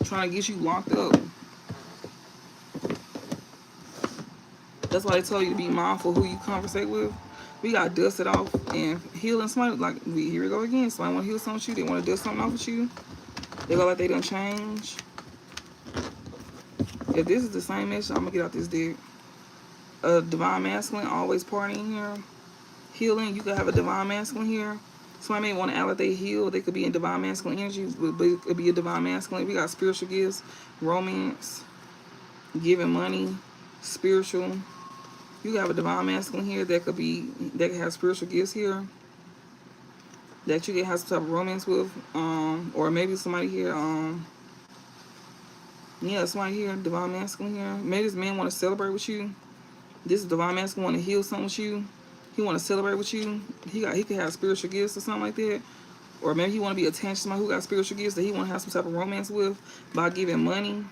Trying to get you locked up. That's why they told you to be mindful who you conversate with. We got to dust it off and healing somebody. Like, here we go again. Somebody want to heal something with you. They want to dust something off with you. They go like they done change. If this is the same message, I'm going to get out this deck. A divine masculine, always partying here. Healing, you could have a divine masculine here. Somebody may want to act like they heal. They could be in divine masculine energy, but it could be a divine masculine. We got spiritual gifts, romance, giving money, spiritual. You have a divine masculine here that could have spiritual gifts here. That you can have some type of romance with. Or maybe somebody here, yeah, somebody here, divine masculine here. Maybe this man want to celebrate with you. This divine masculine want to heal something with you. He want to celebrate with you. He could have spiritual gifts or something like that. Or maybe he want to be attached to somebody who got spiritual gifts that he want to have some type of romance with by giving money.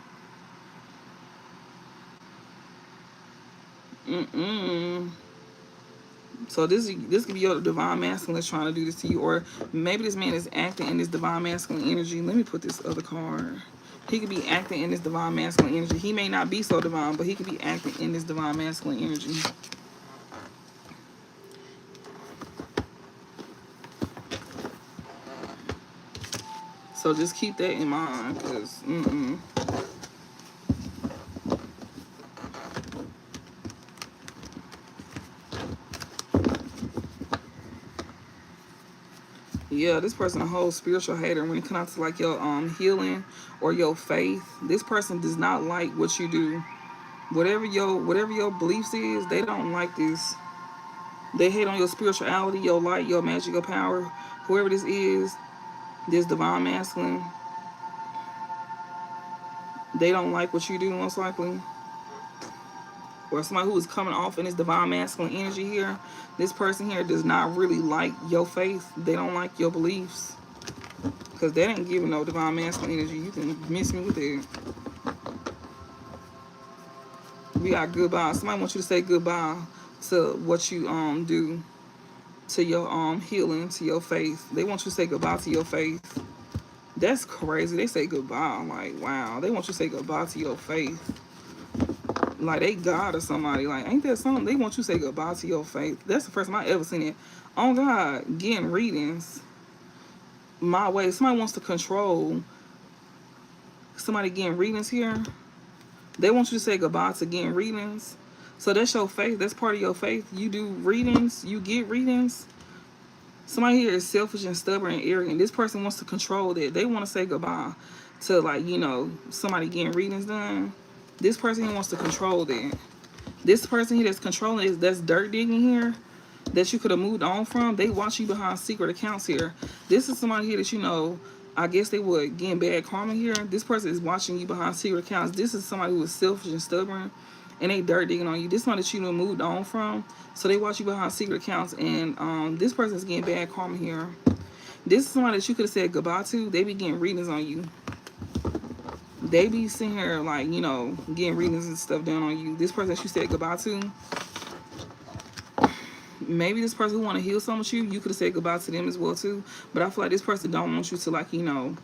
So this could be your divine masculine that's trying to do this to you. Or maybe this man is acting in this divine masculine energy. Let me put this other card. He could be acting in this divine masculine energy. He may not be so divine, but he could be acting in this divine masculine energy. So just keep that in mind, because yeah, this person a whole spiritual hater when it comes to like your healing or your faith. This person does not like what you do. Whatever your beliefs is, they don't like this. They hate on your spirituality, your light, your magic, your power. Whoever this is, this divine masculine, they don't like what you do most likely. Or somebody who is coming off in this divine masculine energy here, this person here does not really like your faith. They don't like your beliefs. Because they ain't giving no divine masculine energy. You can miss me with it. We got goodbye. Somebody wants you to say goodbye to what you do, to your healing, to your faith. They want you to say goodbye to your faith. That's crazy. They say goodbye. Like, wow. They want you to say goodbye to your faith. Like they God or somebody. Like, ain't that something? They want you to say goodbye to your faith. That's the first time I ever seen it. On God, getting readings my way. Somebody wants to control somebody getting readings here. They want you to say goodbye to getting readings. So that's your faith. That's part of your faith. You do readings. You get readings. Somebody here is selfish and stubborn and arrogant. This person wants to control that. They want to say goodbye to, like, you know, somebody getting readings done. This person here wants to control that. This person here that's controlling, that's dirt digging here, that you could have moved on from. They watch you behind secret accounts here. This is somebody here that, you know, I guess they would getting bad karma here. This person is watching you behind secret accounts. This is somebody who is selfish and stubborn, and they dirt digging on you. This one that you done moved on from, so they watch you behind secret accounts, and this person is getting bad karma here. This is somebody that you could have said goodbye to. They be getting readings on you. They be sitting here like, you know, getting readings and stuff done on you. This person that you said goodbye to, maybe this person who want to heal something with you, you could have said goodbye to them as well too. But I feel like this person don't want you to, like, you know,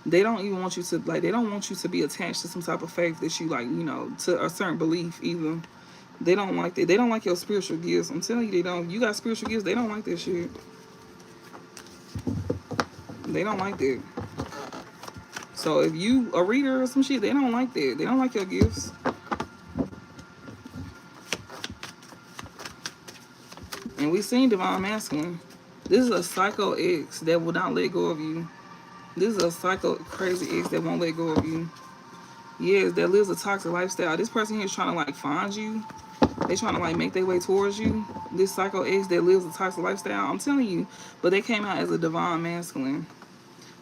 they don't even want you to, like, they don't want you to be attached to some type of faith that you, like, you know, to a certain belief either. They don't like that. They don't like your spiritual gifts. I'm telling you, they don't. You got spiritual gifts. They don't like that shit. They don't like that. So if you a reader or some shit, they don't like that. They don't like your gifts. And we seen divine masculine. This is a psycho ex that will not let go of you. This is a psycho crazy ex that won't let go of you. Yes, that lives a toxic lifestyle. This person here is trying to, like, find you. They trying to, like, make their way towards you. This psycho ex that lives a toxic lifestyle. I'm telling you. But they came out as a divine masculine.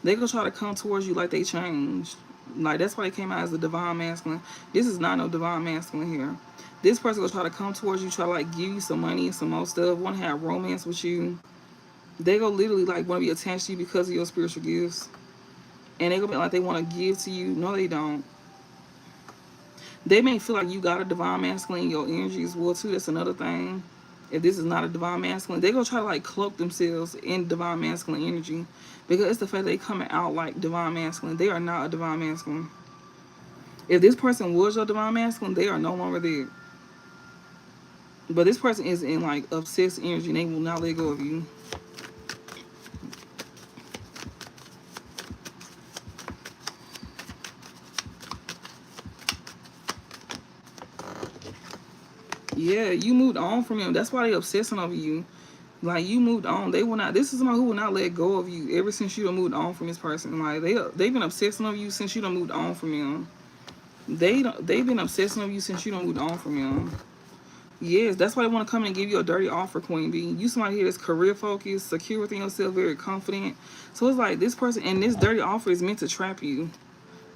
They gonna try to come towards you like they changed. Like, that's why they came out as a divine masculine. This is not no divine masculine here. This person gonna try to come towards you, try to, like, give you some money and some more stuff, want to have romance with you. They gonna literally, like, want to be attached to you because of your spiritual gifts. And they gonna be like they want to give to you. No, they don't. They may feel like you got a divine masculine in your energy as well too. That's another thing. If this is not a divine masculine, they gonna try to, like, cloak themselves in divine masculine energy, because it's the fact that they coming out like divine masculine. They are not a divine masculine. If this person was your divine masculine, they are no longer there. But this person is in, like, obsessed energy, and they will not let go of you. Yeah, you moved on from him. That's why they obsessing over you. Like, you moved on. They will not. This is somebody who will not let go of you ever since you done moved on from this person. Like, they've been obsessing over you since you done moved on from him. They've been obsessing over you since you done moved on from him. Yes, that's why they want to come and give you a dirty offer, Queen Bee. You somebody here that's career focused, secure within yourself, very confident. So it's like this person, and this dirty offer is meant to trap you.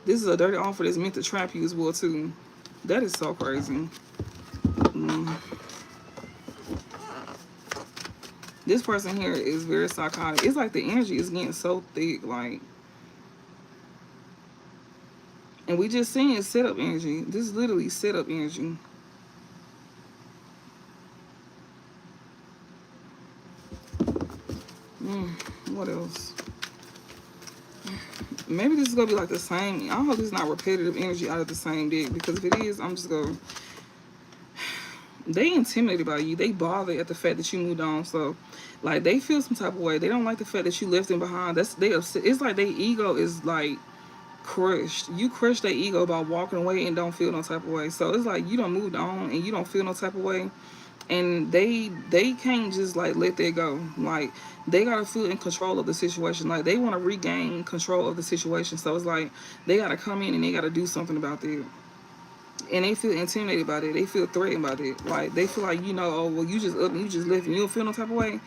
This is a dirty offer that's meant to trap you as well too. That is so crazy. This person here is very psychotic. It's like the energy is getting so thick, like, and we just seeing setup energy. This is literally setup energy. What else? Maybe this is gonna be like the same. I hope this is not repetitive energy out of the same deck, because if it is, I'm just gonna. They intimidated by you. They bother at the fact that you moved on. So, like, they feel some type of way. They don't like the fact that you left them behind. They upset. It's like their ego is, like, crushed. You crushed their ego by walking away and don't feel no type of way. So it's like you done moved on and you don't feel no type of way. And they can't just, like, let that go. Like, they gotta feel in control of the situation. Like, they want to regain control of the situation. So it's like they gotta come in and they gotta do something about that. And they feel intimidated by it. They feel threatened by it. Like, they feel like, you know, oh, well, you just up and you just left and you don't feel no type of way.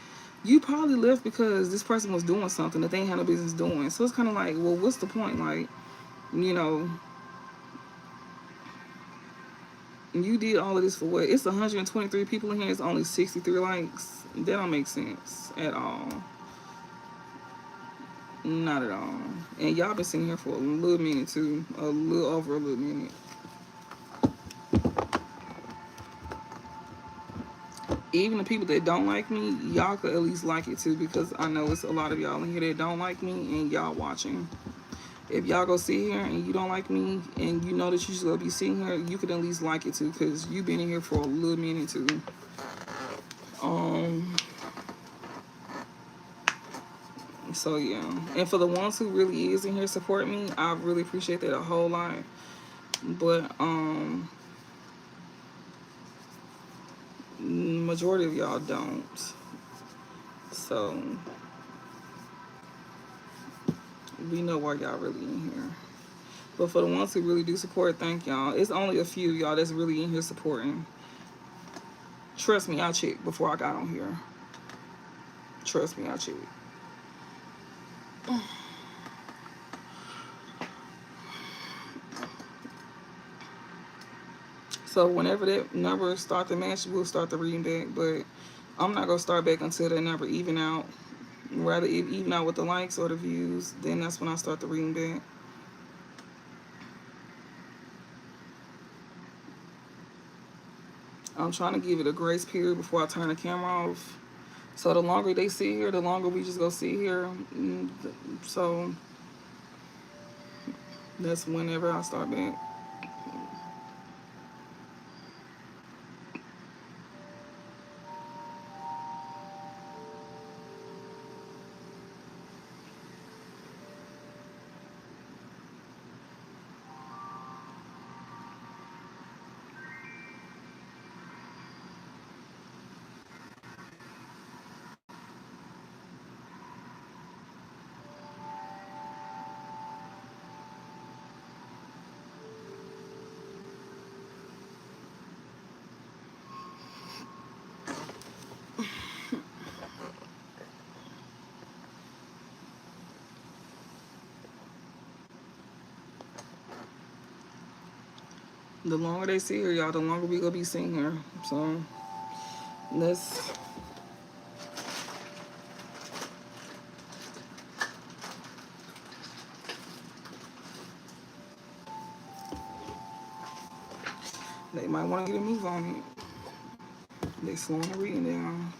You probably left because this person was doing something that they ain't had no business doing. So it's kind of like, well, what's the point? Like, you know, you did all of this for what? It's 123 people in here. It's only 63 likes. That don't make sense at all. Not at all. And y'all been sitting here for a little minute too. A little over a little minute. Even the people that don't like me, y'all could at least like it too, because I know it's a lot of y'all in here that don't like me and y'all watching. If y'all go sit here and you don't like me and you know that you should go be sitting here, you could at least like it too, because you've been in here for a little minute too. So yeah, and for the ones who really is in here support me, I really appreciate that a whole lot. But majority of y'all don't. So we know why y'all really in here. But for the ones who really do support, thank y'all. It's only a few of y'all that's really in here supporting. Trust me, I checked before I got on here. Trust me, I checked. So whenever that number start to match, we'll start the reading back. But I'm not gonna start back until that number even out. Rather even out with the likes or the views, then that's when I start the reading back. I'm trying to give it a grace period before I turn the camera off. So the longer they sit here, the longer we just go sit here. So that's whenever I start back. The longer they sit here, y'all, the longer we gonna be sitting here. So let's. They might want to get a move on it. They slowing the reading down.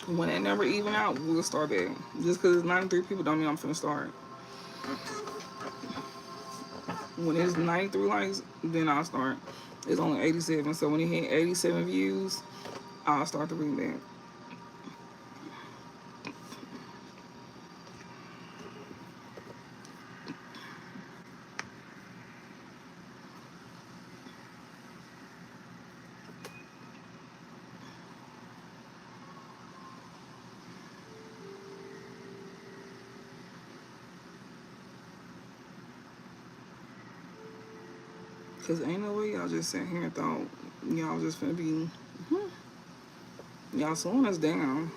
When that number even out, we'll start back. Just because it's 93 people don't mean I'm finna start. When it's 93 likes, then I'll start. It's only 87, so when it hit 87 views, I'll start the reading back. Cause ain't no way y'all just sat here and thought y'all was just finna be, y'all slowing us down.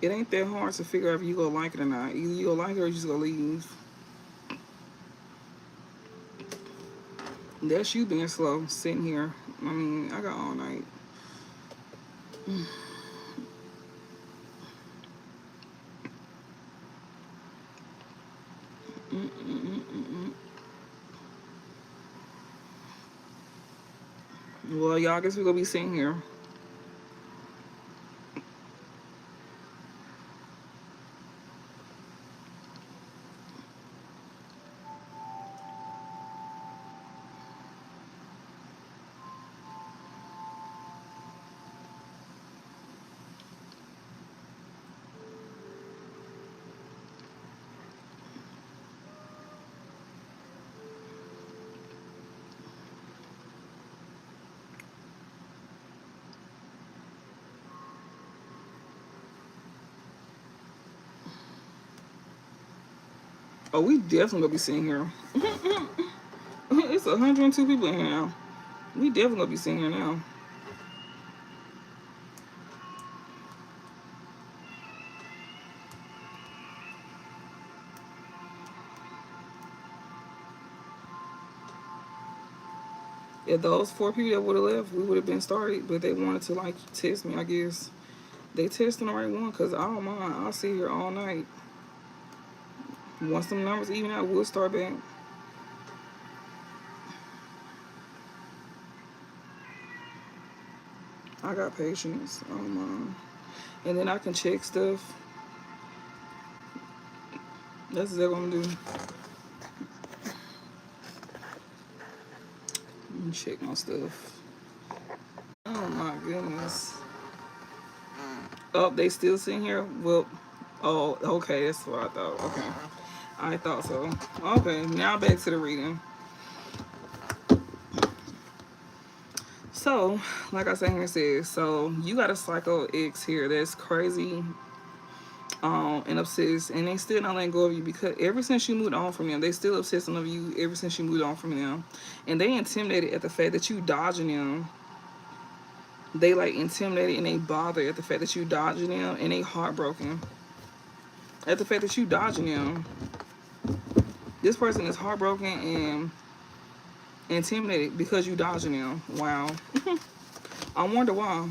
It ain't that hard to figure out if you gonna like it or not. Either you gonna like it or you just gonna leave. That's you being slow, sitting here. I mean, I got all night. Well, y'all, guess we're gonna be sitting here. Oh, we definitely gonna be sitting here. It's 102 people in here now. We definitely gonna be sitting here now. If those 4 people that would have left, we would have been started, but they wanted to like test me, I guess. They testing the right one, cause I don't mind. I'll sit here all night. Once them numbers even out, we'll start back. I got patience. And then I can check stuff. That's what I'm gonna do. Let me check my stuff. Oh my goodness. Oh, they still sitting here? Well, oh, okay, that's what I thought. Okay. I thought so. Okay, now back to the reading. So, like I said here, it says, so you got a psycho ex here that's crazy and obsessed, and they still not letting go of you because ever since you moved on from them, they still obsessing of you ever since you moved on from them. And they intimidated at the fact that you dodging them. They like intimidated and they bother at the fact that you dodging them, and they heartbroken at the fact that you dodging them. This person is heartbroken and intimidated because you dodging them. Wow. I wonder why.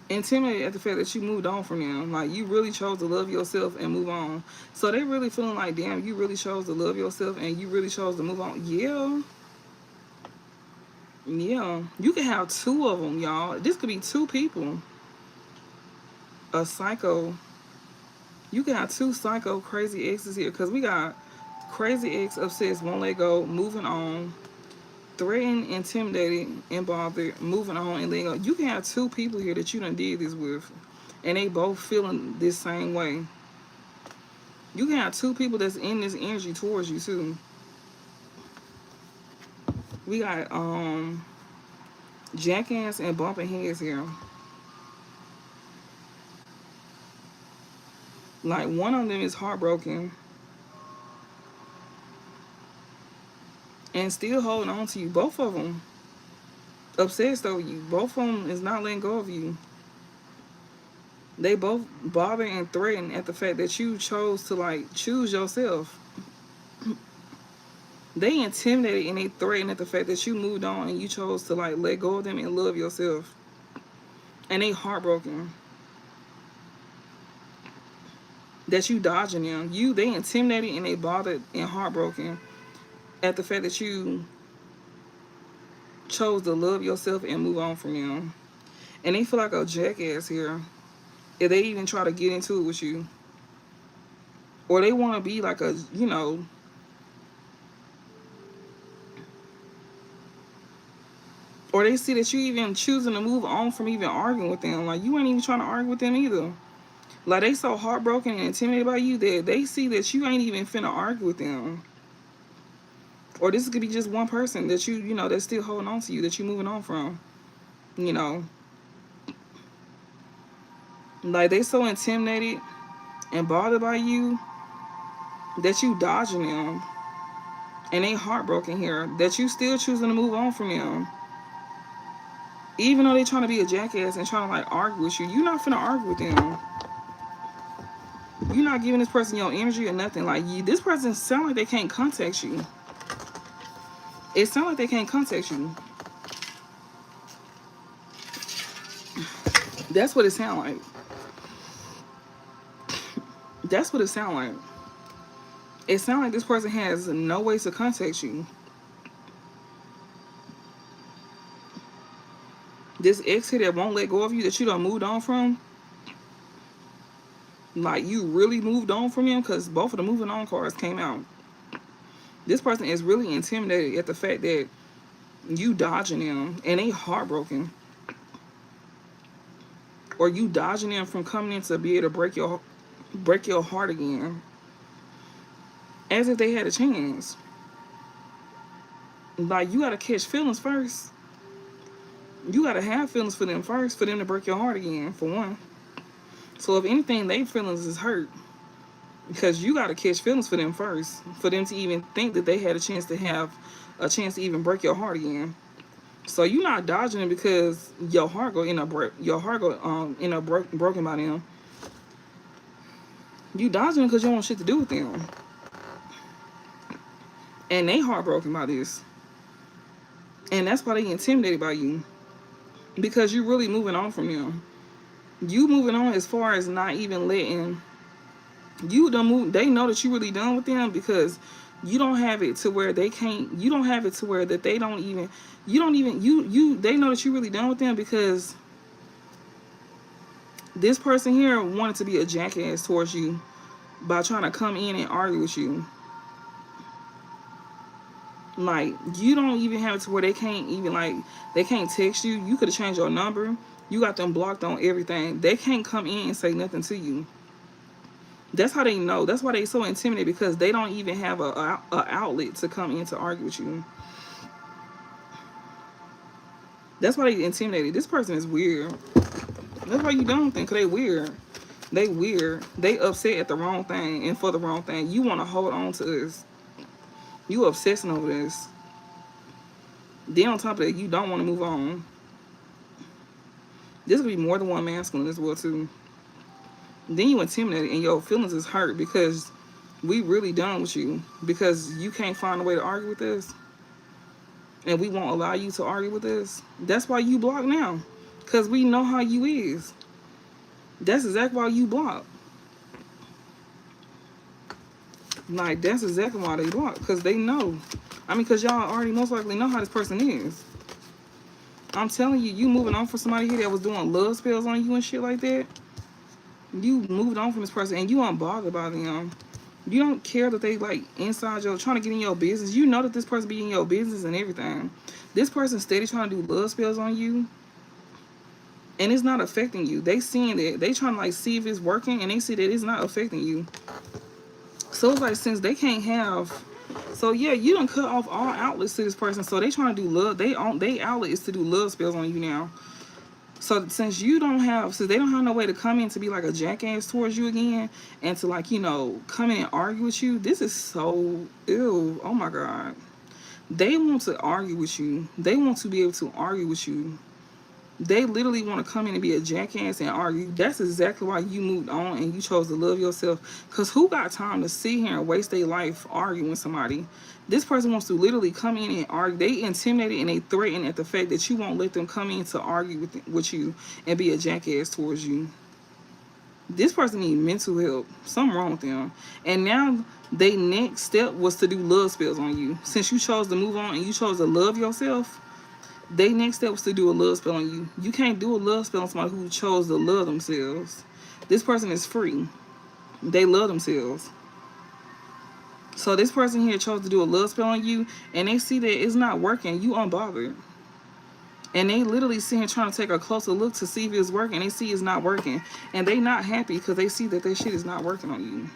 Intimidated at the fact that you moved on from them. Like, you really chose to love yourself and move on. So they really feeling like, damn, you really chose to love yourself and you really chose to move on. Yeah. Yeah. You can have two of them, y'all. This could be two people. A psycho. You can have two psycho crazy exes here. Because we got crazy ex, obsessed, won't let go, moving on. Threatened, intimidated, and bothered, moving on, and letting go. You can have two people here that you done did this with, and they both feeling this same way. You can have two people that's in this energy towards you too. We got jackass and bumping heads here. Like, one of them is heartbroken and still holding on to you. Both of them obsessed over you. Both of them is not letting go of you. They both bother and threaten at the fact that you chose to like choose yourself. They intimidated and they threaten at the fact that you moved on and you chose to like let go of them and love yourself. And they heartbroken that you dodging them. They intimidated and they bothered and heartbroken at the fact that you chose to love yourself and move on from them. And they feel like a jackass here if they even try to get into it with you. Or they want to be like a, you know, or they see that you even choosing to move on from even arguing with them. Like, you ain't even trying to argue with them either. Like, they so heartbroken and intimidated by you that they see that you ain't even finna argue with them. Or this could be just one person that you know, that's still holding on to you, that you moving on from. You know. Like, they so intimidated and bothered by you that you dodging them. And they heartbroken here that you still choosing to move on from them. Even though they trying to be a jackass and trying to like argue with you, you're not finna argue with them. You're not giving this person your energy or nothing. Like, this person sound like they can't contact you. It sounds like they can't contact you. That's what it sound like. That's what it sound like. It sounds like this person has no ways to contact you. This ex here that won't let go of you, that you done moved on from. Like, you really moved on from him, because both of the moving on cards came out. This person is really intimidated at the fact that you dodging them and they heartbroken. Or you dodging them from coming in to be able to break your heart again. As if they had a chance. Like, you gotta catch feelings first. You gotta have feelings for them first for them to break your heart again, for one. So if anything, their feelings is hurt. Because you gotta catch feelings for them first. For them to even think that they had a chance to even break your heart again. So you're not dodging them because your heart go end up broken by them. You dodging them because you don't want shit to do with them. And they heartbroken by this. And that's why they intimidated by you. Because you really moving on from them. You moving on as far as not even letting you done move. They know that you really done with them because You don't have it to where they can't, you don't have it to where that they don't even, you don't even, they know that you're really done with them, because this person here wanted to be a jackass towards you by trying to come in and argue with you. Like, you don't even have it to where they can't even, like, they can't text you. You could have changed your number. You got them blocked on everything. They can't come in and say nothing to you. That's how they know. That's why they so intimidated, because they don't even have a outlet to come in to argue with you. That's why they intimidated. This person is weird. That's why you don't think, because they weird. They weird. They upset at the wrong thing and for the wrong thing. You want to hold on to this. You obsessing over this. Then on top of that, you don't want to move on. This could be more than one masculine as well too. Then you intimidated and your feelings is hurt because we really done with you, because you can't find a way to argue with us, and we won't allow you to argue with us. That's why you block now, because we know how you is. That's exactly why you block. Like, that's exactly why they block, because they know. I mean, because y'all already most likely know how this person is. I'm telling you, you moving on for somebody here that was doing love spells on you and shit like that. You moved on from this person and you unbothered by them. You don't care that they like inside your, trying to get in your business. You know that this person be in your business and everything. This person steady trying to do love spells on you, and it's not affecting you. They seeing that. They trying to like see if it's working, and they see that it's not affecting you. So it's like, since they can't have, so yeah, you done cut off all outlets to this person. So they trying to do love. They outlet is to do love spells on you now. So since you don't have, since they don't have no way to come in to be like a jackass towards you again, and to like, you know, come in and argue with you, this is so ew. Oh my God. They want to argue with you. They want to be able to argue with you. They literally want to come in and be a jackass and argue. That's exactly why you moved on and you chose to love yourself. Because who got time to sit here and waste their life arguing with somebody? This person wants to literally come in and argue. They intimidated and they threaten at the fact that you won't let them come in to argue with you and be a jackass towards you. This person needs mental help. Something wrong with them. And now their next step was to do love spells on you. Since you chose to move on and you chose to love yourself, they next step was to do a love spell on you. You can't do a love spell on somebody who chose to love themselves. This person is free. They love themselves. So this person here chose to do a love spell on you, and they see that it's not working. You unbothered. And they literally sit here trying to take a closer look to see if it's working. They see it's not working. And they not happy because they see that their shit is not working on you.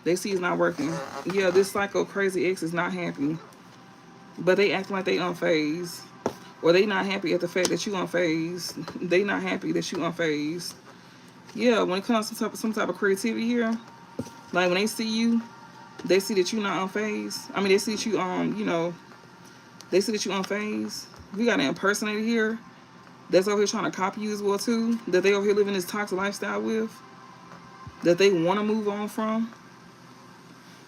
They see it's not working. Yeah, this psycho crazy ex is not happy. But they acting like they unfazed. Or they not happy at the fact that you unfazed. They not happy that you unfazed. Yeah, when it comes to some type of creativity here, like when they see you, they see that you not unfazed. I mean, they see that you you know, they see that you unfazed. We got an impersonator here that's over here trying to copy you as well too. That they over here living this toxic lifestyle with. That they want to move on from.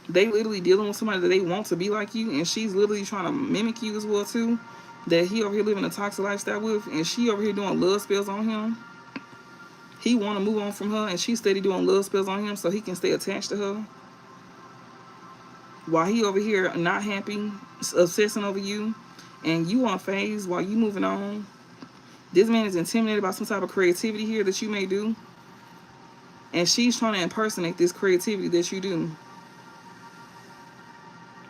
They literally dealing with somebody that they want to be like you, and she's literally trying to mimic you as well too. That he over here living a toxic lifestyle with, and she over here doing love spells on him. He want to move on from her, and she's steady doing love spells on him so he can stay attached to her. While he over here not happy, obsessing over you, and you on phase while you moving on. This man is intimidated by some type of creativity here that you may do, and she's trying to impersonate this creativity that you do.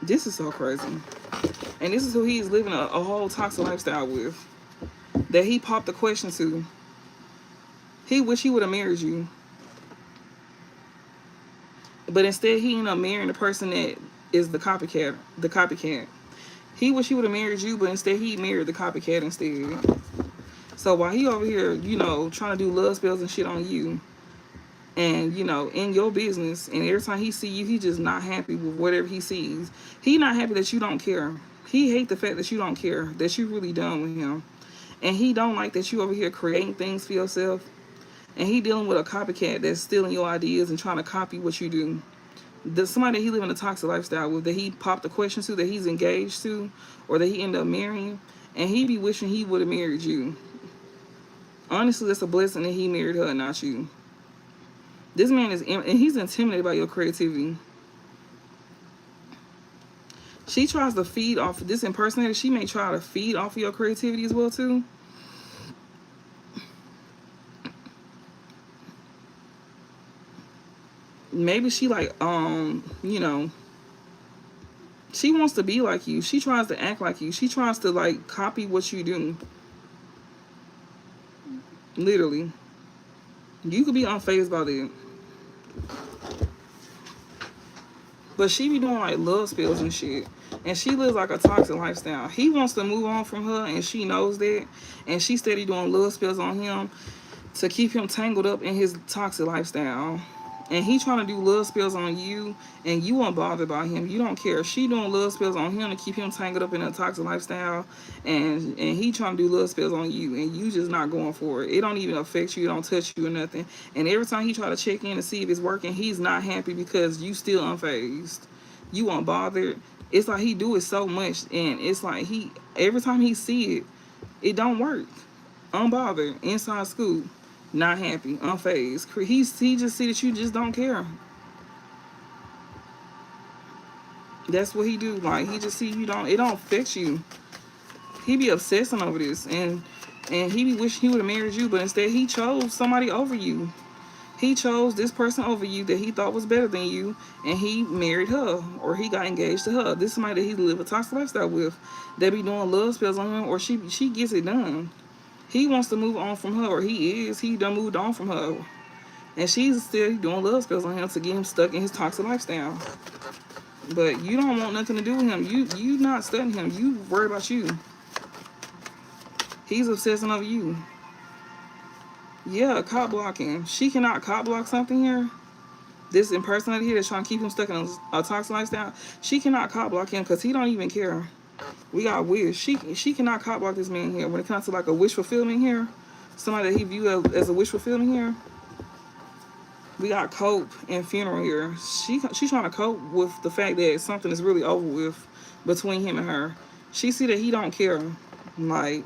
This is so crazy. And this is who he is living a whole toxic lifestyle with. That he popped the question to. He wish he would have married you. But instead he ended up marrying the person that is the copycat. The copycat. He wish he would have married you, but instead he married the copycat instead. So while he over here, you know, trying to do love spells and shit on you, and you know, in your business, and every time he see you, he just not happy with whatever he sees. He not happy that you don't care. He hate the fact that you don't care, that you really done with him. And he don't like that you over here creating things for yourself. And he dealing with a copycat that's stealing your ideas and trying to copy what you do. There's somebody that he living a toxic lifestyle with, that he popped the question to, that he's engaged to, or that he ended up marrying, and he be wishing he would have married you. Honestly, that's a blessing that he married her and not you. This man is, and he's intimidated by your creativity. She tries to feed off of this impersonator. She may try to feed off of your creativity as well too. Maybe she like you know, she wants to be like you. She tries to act like you. She tries to like copy what you do. Literally. You could be unfazed by it. But she be doing like love spells and shit. And she lives like a toxic lifestyle. He wants to move on from her and she knows that. And she steady doing love spells on him to keep him tangled up in his toxic lifestyle. And he trying to do love spells on you, and you unbothered by him. You don't care. She doing love spells on him to keep him tangled up in a toxic lifestyle, and he trying to do love spells on you, and you just not going for it. It don't even affect you. It don't touch you or nothing. And every time he try to check in to see if it's working, he's not happy because you still unfazed. You unbothered. It's like he do it so much, and it's like he every time he see it, it don't work. Unbothered, inside scoop. Not happy, unfazed. He just see that you just don't care. That's what he do. Like he just see you don't. It don't affect you. He be obsessing over this, and he be wishing he would have married you, but instead he chose somebody over you. He chose this person over you that he thought was better than you, and he married her, or he got engaged to her. This is somebody that he live a toxic lifestyle with. They be doing love spells on him, or she gets it done. He wants to move on from her, or he done moved on from her. And she's still doing love spells on him to get him stuck in his toxic lifestyle. But you don't want nothing to do with him. You not studying him. You worried about you. He's obsessing over you. Yeah, cop blocking. She cannot cop block something here. This impersonator here that's trying to keep him stuck in a toxic lifestyle. She cannot cop block him because he don't even care. We got wish. She cannot cop block this man here. When it comes to like a wish fulfillment here, somebody that he view as a wish fulfillment here. We got cope and funeral here. She's trying to cope with the fact that something is really over with between him and her. She see that he don't care. Like,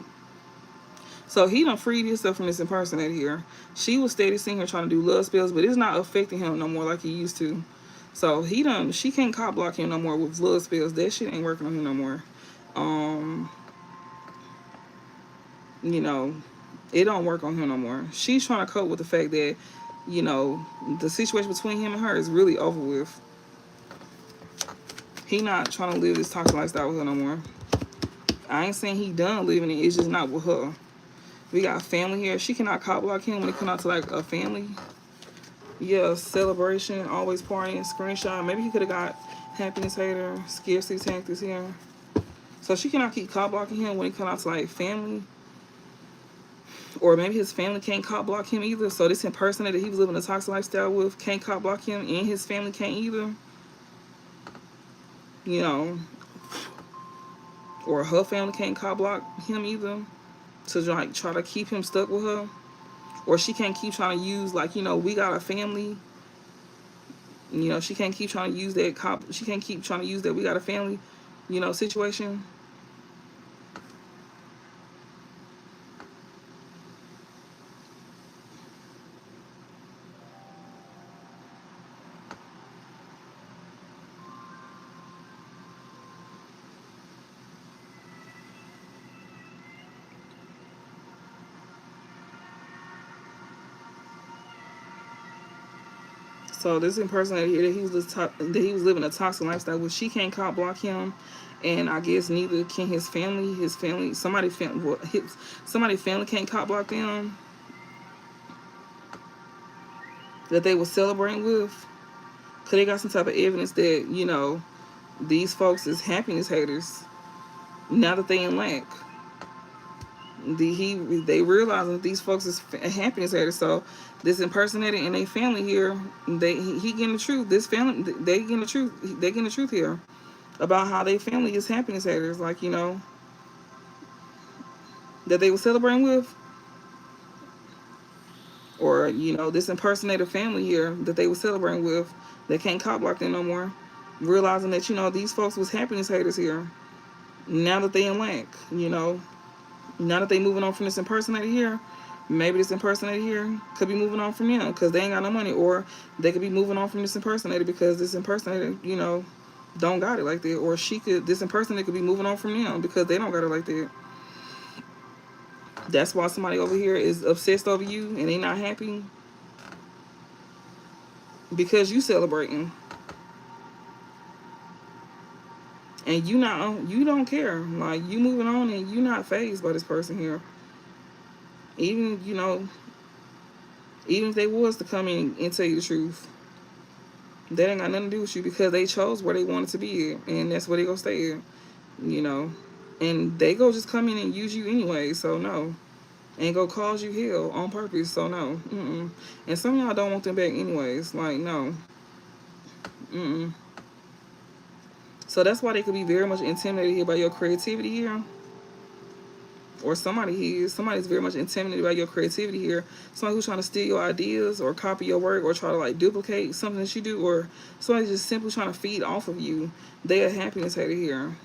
so he done freed himself from this impersonator here. She was steady seeing her trying to do love spells, but it's not affecting him no more like he used to. So she can't cop block him no more with love spells. That shit ain't working on him no more. You know, it don't work on him no more. She's trying to cope with the fact that, you know, the situation between him and her is really over with. He not trying to live this toxic lifestyle with her no more. I ain't saying he done living it. It's just not with her. We got family here. She cannot cop block him when it comes out to like a family. Yeah, celebration, always partying, screenshot. Maybe he could have got happiness hater, scarcity tactics here. So she cannot keep cop blocking him when it comes out to like family. Or maybe his family can't cop block him either. So this impersonator that he was living a toxic lifestyle with can't cop block him, and his family can't either. You know. Or her family can't cop block him either. To like try to keep him stuck with her. Or she can't keep trying to use like, you know, we got a family. You know, she can't keep trying to use that she can't keep trying to use that we got a family, you know, situation. So this impersonator here that he was living a toxic lifestyle with, she can't cop block him, and I guess neither can his family. Somebody family can't cop block them that they were celebrating with, cause they got some type of evidence that, you know, these folks is happiness haters. Now that they in lack. They realizing that these folks is happiness haters. So this impersonator and their family here, he getting the truth. This family, they getting the truth. They getting the truth here about how their family is happiness haters. Like, you know, that they were celebrating with, or, you know, this impersonator family here that they were celebrating with, they can't cop block them no more. Realizing that, you know, these folks was happiness haters here. Now that they in lack, you know. Now that they moving on from this impersonator here, maybe this impersonator here could be moving on from them because they ain't got no money, or they could be moving on from this impersonator because this impersonator, you know, don't got it like that, or this in person that could be moving on from them because they don't got it like that. That's why somebody over here is obsessed over you and they not happy because you celebrating and you don't care. Like, you moving on and you not fazed by this person here. Even, even if they was to come in and tell you the truth, that ain't got nothing to do with you because they chose where they wanted to be at, and that's where they gonna stay at, you know. And they go just come in and use you anyway, so no. And go cause you hell on purpose, so no. And some of y'all don't want them back anyways, like, no. So that's why they could be very much intimidated here by your creativity here. Or somebody's very much intimidated by your creativity here. Somebody who's trying to steal your ideas or copy your work or try to like duplicate something that you do, or somebody's just simply trying to feed off of you. They are happiness hater here.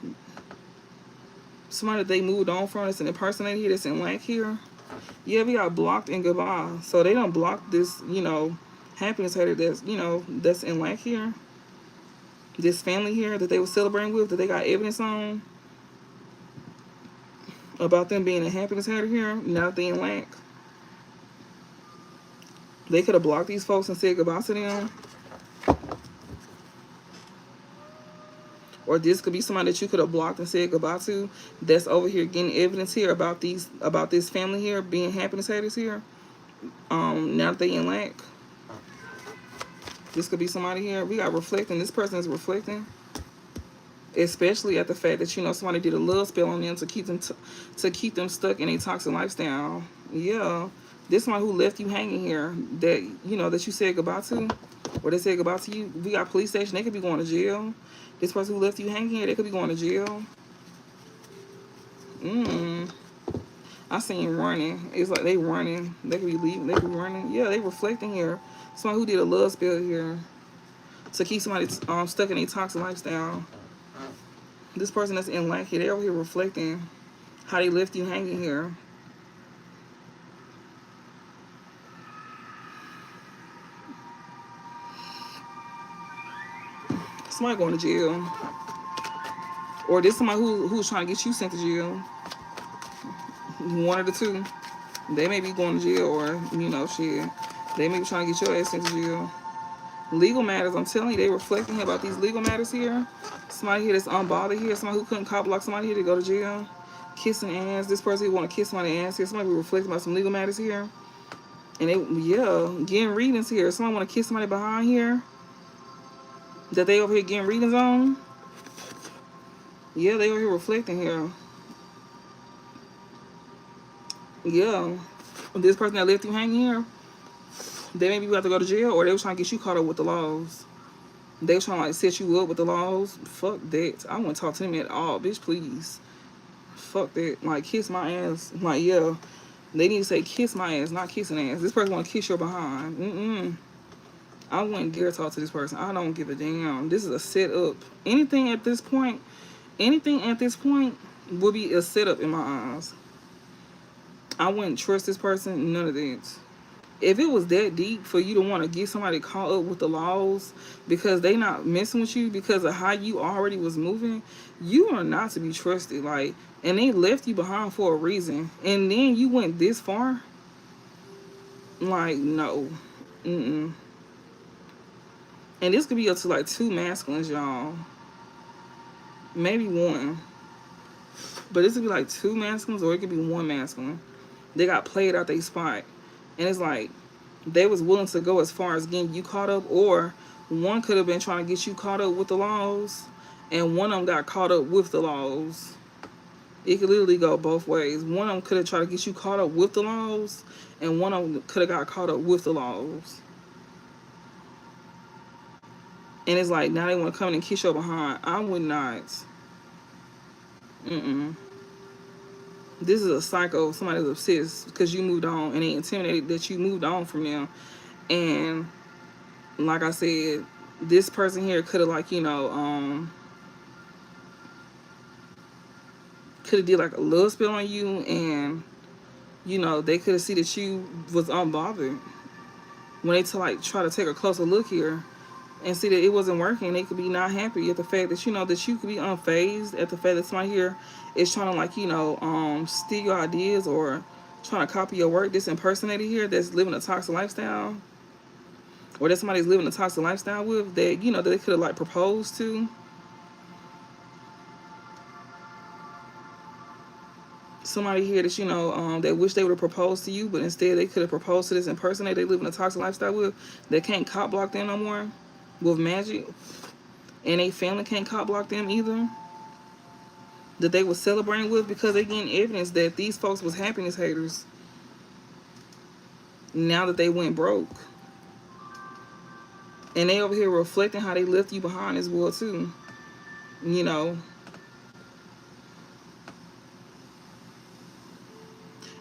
Somebody that they moved on from that's an impersonator here, that's in lack here. Yeah, we got blocked and goodbye. So they don't block this, happiness hater that's in lack here. This family here that they were celebrating with, that they got evidence on about them being a happiness hater here, now that they in lack. They could have blocked these folks and said goodbye to them. Or this could be somebody that you could have blocked and said goodbye to, that's over here getting evidence here about this family here being happiness haters here. Now that they in lack. This could be somebody here. We got reflecting. This person is reflecting. Especially at the fact that, somebody did a love spell on them to keep them stuck in a toxic lifestyle. Yeah. This somebody who left you hanging here that, that you said goodbye to, or they said goodbye to you. We got police station. They could be going to jail. This person who left you hanging here, they could be going to jail. I seen running. It's like they running. They could be leaving. They could be running. Yeah, they reflecting here. Somebody who did a love spell here to keep somebody stuck in a toxic lifestyle. This person that's in lack here, they're over here reflecting how they left you hanging here. Somebody going to jail. Or this somebody who's trying to get you sent to jail. One of the two. They may be going to jail, or, shit. They may be trying to get your ass sent to jail. Legal matters, I'm telling you, they reflecting here about these legal matters here. Somebody here that's unbothered here. Somebody who couldn't cop block somebody here to go to jail. Kissing ass. This person who want to kiss somebody's ass here. Somebody be reflecting about some legal matters here. And getting readings here. Somebody want to kiss somebody behind here that they over here getting readings on. Yeah, they over here reflecting here. Yeah. This person that left you hanging here, they maybe about to go to jail, or they was trying to get you caught up with the laws. They was trying to like set you up with the laws. Fuck that. I wouldn't talk to them at all. Bitch, please. Fuck that. Like, kiss my ass. Like, yeah. They need to say kiss my ass, not kissing ass. This person want to kiss your behind. I wouldn't dare talk to this person. I don't give a damn. This is a setup. Anything at this point would be a setup in my eyes. I wouldn't trust this person. None of that. If it was that deep for you to want to get somebody caught up with the laws because they not messing with you because of how you already was moving, you are not to be trusted. Like, and they left you behind for a reason, and then you went this far. Like, no. And this could be up to like 2 masculines, y'all. Maybe 1. But this could be like 2 masculines, or it could be 1 masculine. They got played out their spot. And it's like they was willing to go as far as getting you caught up, or one could have been trying to get you caught up with the laws, and one of them got caught up with the laws. It could literally go both ways. One of them could have tried to get you caught up with the laws, and one of them could have got caught up with the laws. And it's like, now they want to come in and kiss your behind. I would not. This is a psycho. Somebody's obsessed because you moved on, and they intimidated that you moved on from them. And like I said, this person here could have like, could have did like a little spell on you, and they could have seen that you was unbothered. When they try to take a closer look here, and see that it wasn't working. They could be not happy at the fact that, you know, that you could be unfazed at the fact that somebody here is trying to, like, you know, steal your ideas or trying to copy your work. This impersonator here that's living a toxic lifestyle, or that somebody's living a toxic lifestyle with, that, you know, that they could have, like, proposed to. Somebody here that, you know, that wish they would have proposed to you, but instead they could have proposed to this impersonator they live in a toxic lifestyle with, that can't cop block them no more with magic, and they family can't cop block them either, that they was celebrating with, because they getting evidence that these folks was happiness haters now that they went broke. And they over here reflecting how they left you behind as well too, you know.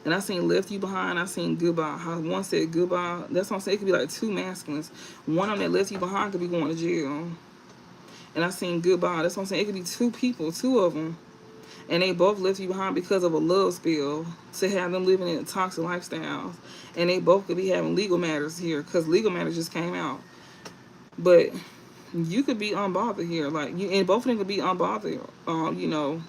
And I seen left you behind, I seen goodbye. How one said goodbye. That's what I'm saying. It could be like two masculines. One of them that left you behind could be going to jail. And I seen goodbye. That's what I'm saying. It could be two people, two of them. And they both left you behind because of a love spill, to have them living in toxic lifestyles. And they both could be having legal matters here, because legal matters just came out. But you could be unbothered here. Like, you, and both of them could be unbothered, you know.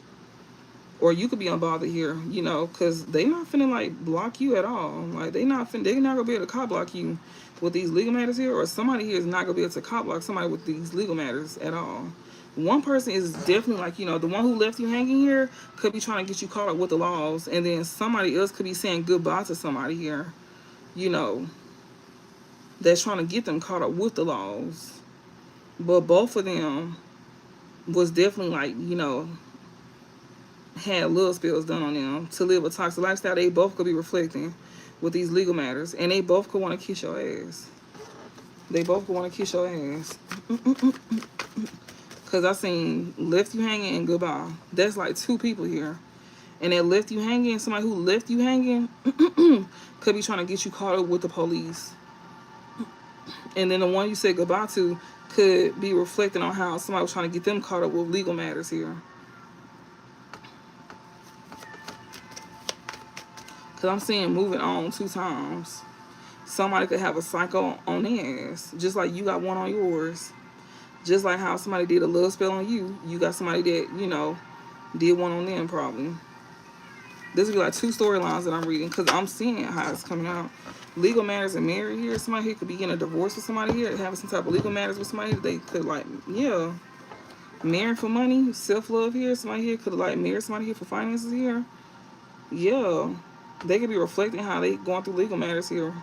Or you could be unbothered here, you know, because they not finna, like, block you at all. Like, they not gonna be able to cop block you with these legal matters here. Or somebody here is not gonna be able to cop block somebody with these legal matters at all. One person is definitely, like, you know, the one who left you hanging here could be trying to get you caught up with the laws. And then somebody else could be saying goodbye to somebody here, you know, that's trying to get them caught up with the laws. But both of them was definitely, like, you know, had love spills done on them to live a toxic lifestyle. They both could be reflecting with these legal matters, and they both could want to kiss your ass. They both could want to kiss your ass. Because I seen left you hanging and goodbye. That's like two people here. And that left you hanging, somebody who left you hanging could be trying to get you caught up with the police. And then the one you said goodbye to could be reflecting on how somebody was trying to get them caught up with legal matters here. Because I'm seeing moving on 2 times. Somebody could have a psycho on their ass, just like you got one on yours. Just like how somebody did a love spell on you, you got somebody that, you know, did one on them probably. This would be like 2 storylines that I'm reading, because I'm seeing how it's coming out. Legal matters and married here. Somebody here could be getting a divorce with somebody here, having some type of legal matters with somebody. They could, like, yeah, marrying for money, self-love here. Somebody here could, like, marry somebody here for finances here. Yeah. They could be reflecting how they going through legal matters here.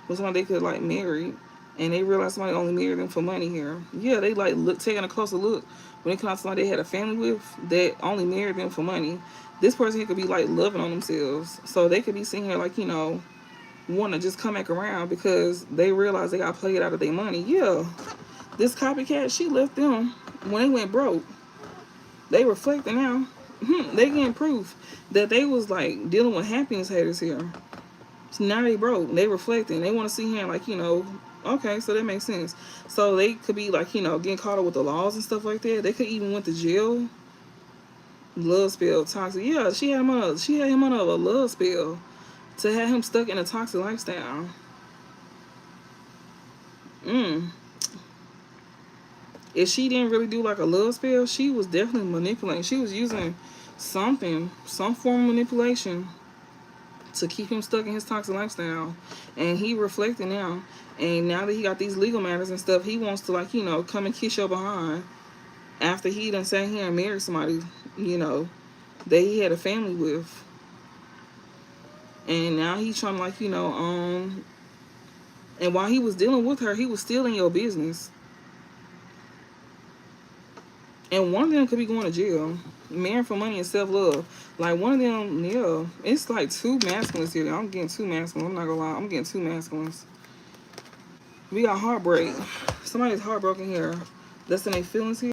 With somebody they could, like, marry, and they realize somebody only married them for money here. Yeah, they, like, taking a closer look when it comes to somebody they had a family with that only married them for money. This person here could be, like, loving on themselves. So they could be sitting here, like, you know, want to just come back around because they realize they got played out of their money. Yeah. This copycat, she left them when they went broke. They reflecting now. They getting proof that they was, like, dealing with happiness haters here. So now they broke. They reflecting. They want to see him, like, you know, okay, so that makes sense. So they could be, like, you know, getting caught up with the laws and stuff like that. They could even went to jail. Love spell, toxic. Yeah, she had him on a love spell to have him stuck in a toxic lifestyle. If she didn't really do, like, a love spell, she was definitely manipulating. She was using something, some form of manipulation to keep him stuck in his toxic lifestyle. And he reflecting now. And now that he got these legal matters and stuff, he wants to, like, you know, come and kiss your behind after he done sat here and married somebody, you know, that he had a family with. And now he's trying to, like, you know, and while he was dealing with her, he was still in your business. And one of them could be going to jail. Marrying for money and self-love. Like, one of them, yeah. It's like 2 masculines here. I'm getting 2 masculines. I'm not gonna lie. I'm getting 2 masculines. We got heartbreak. Somebody's heartbroken here. That's in their feelings here.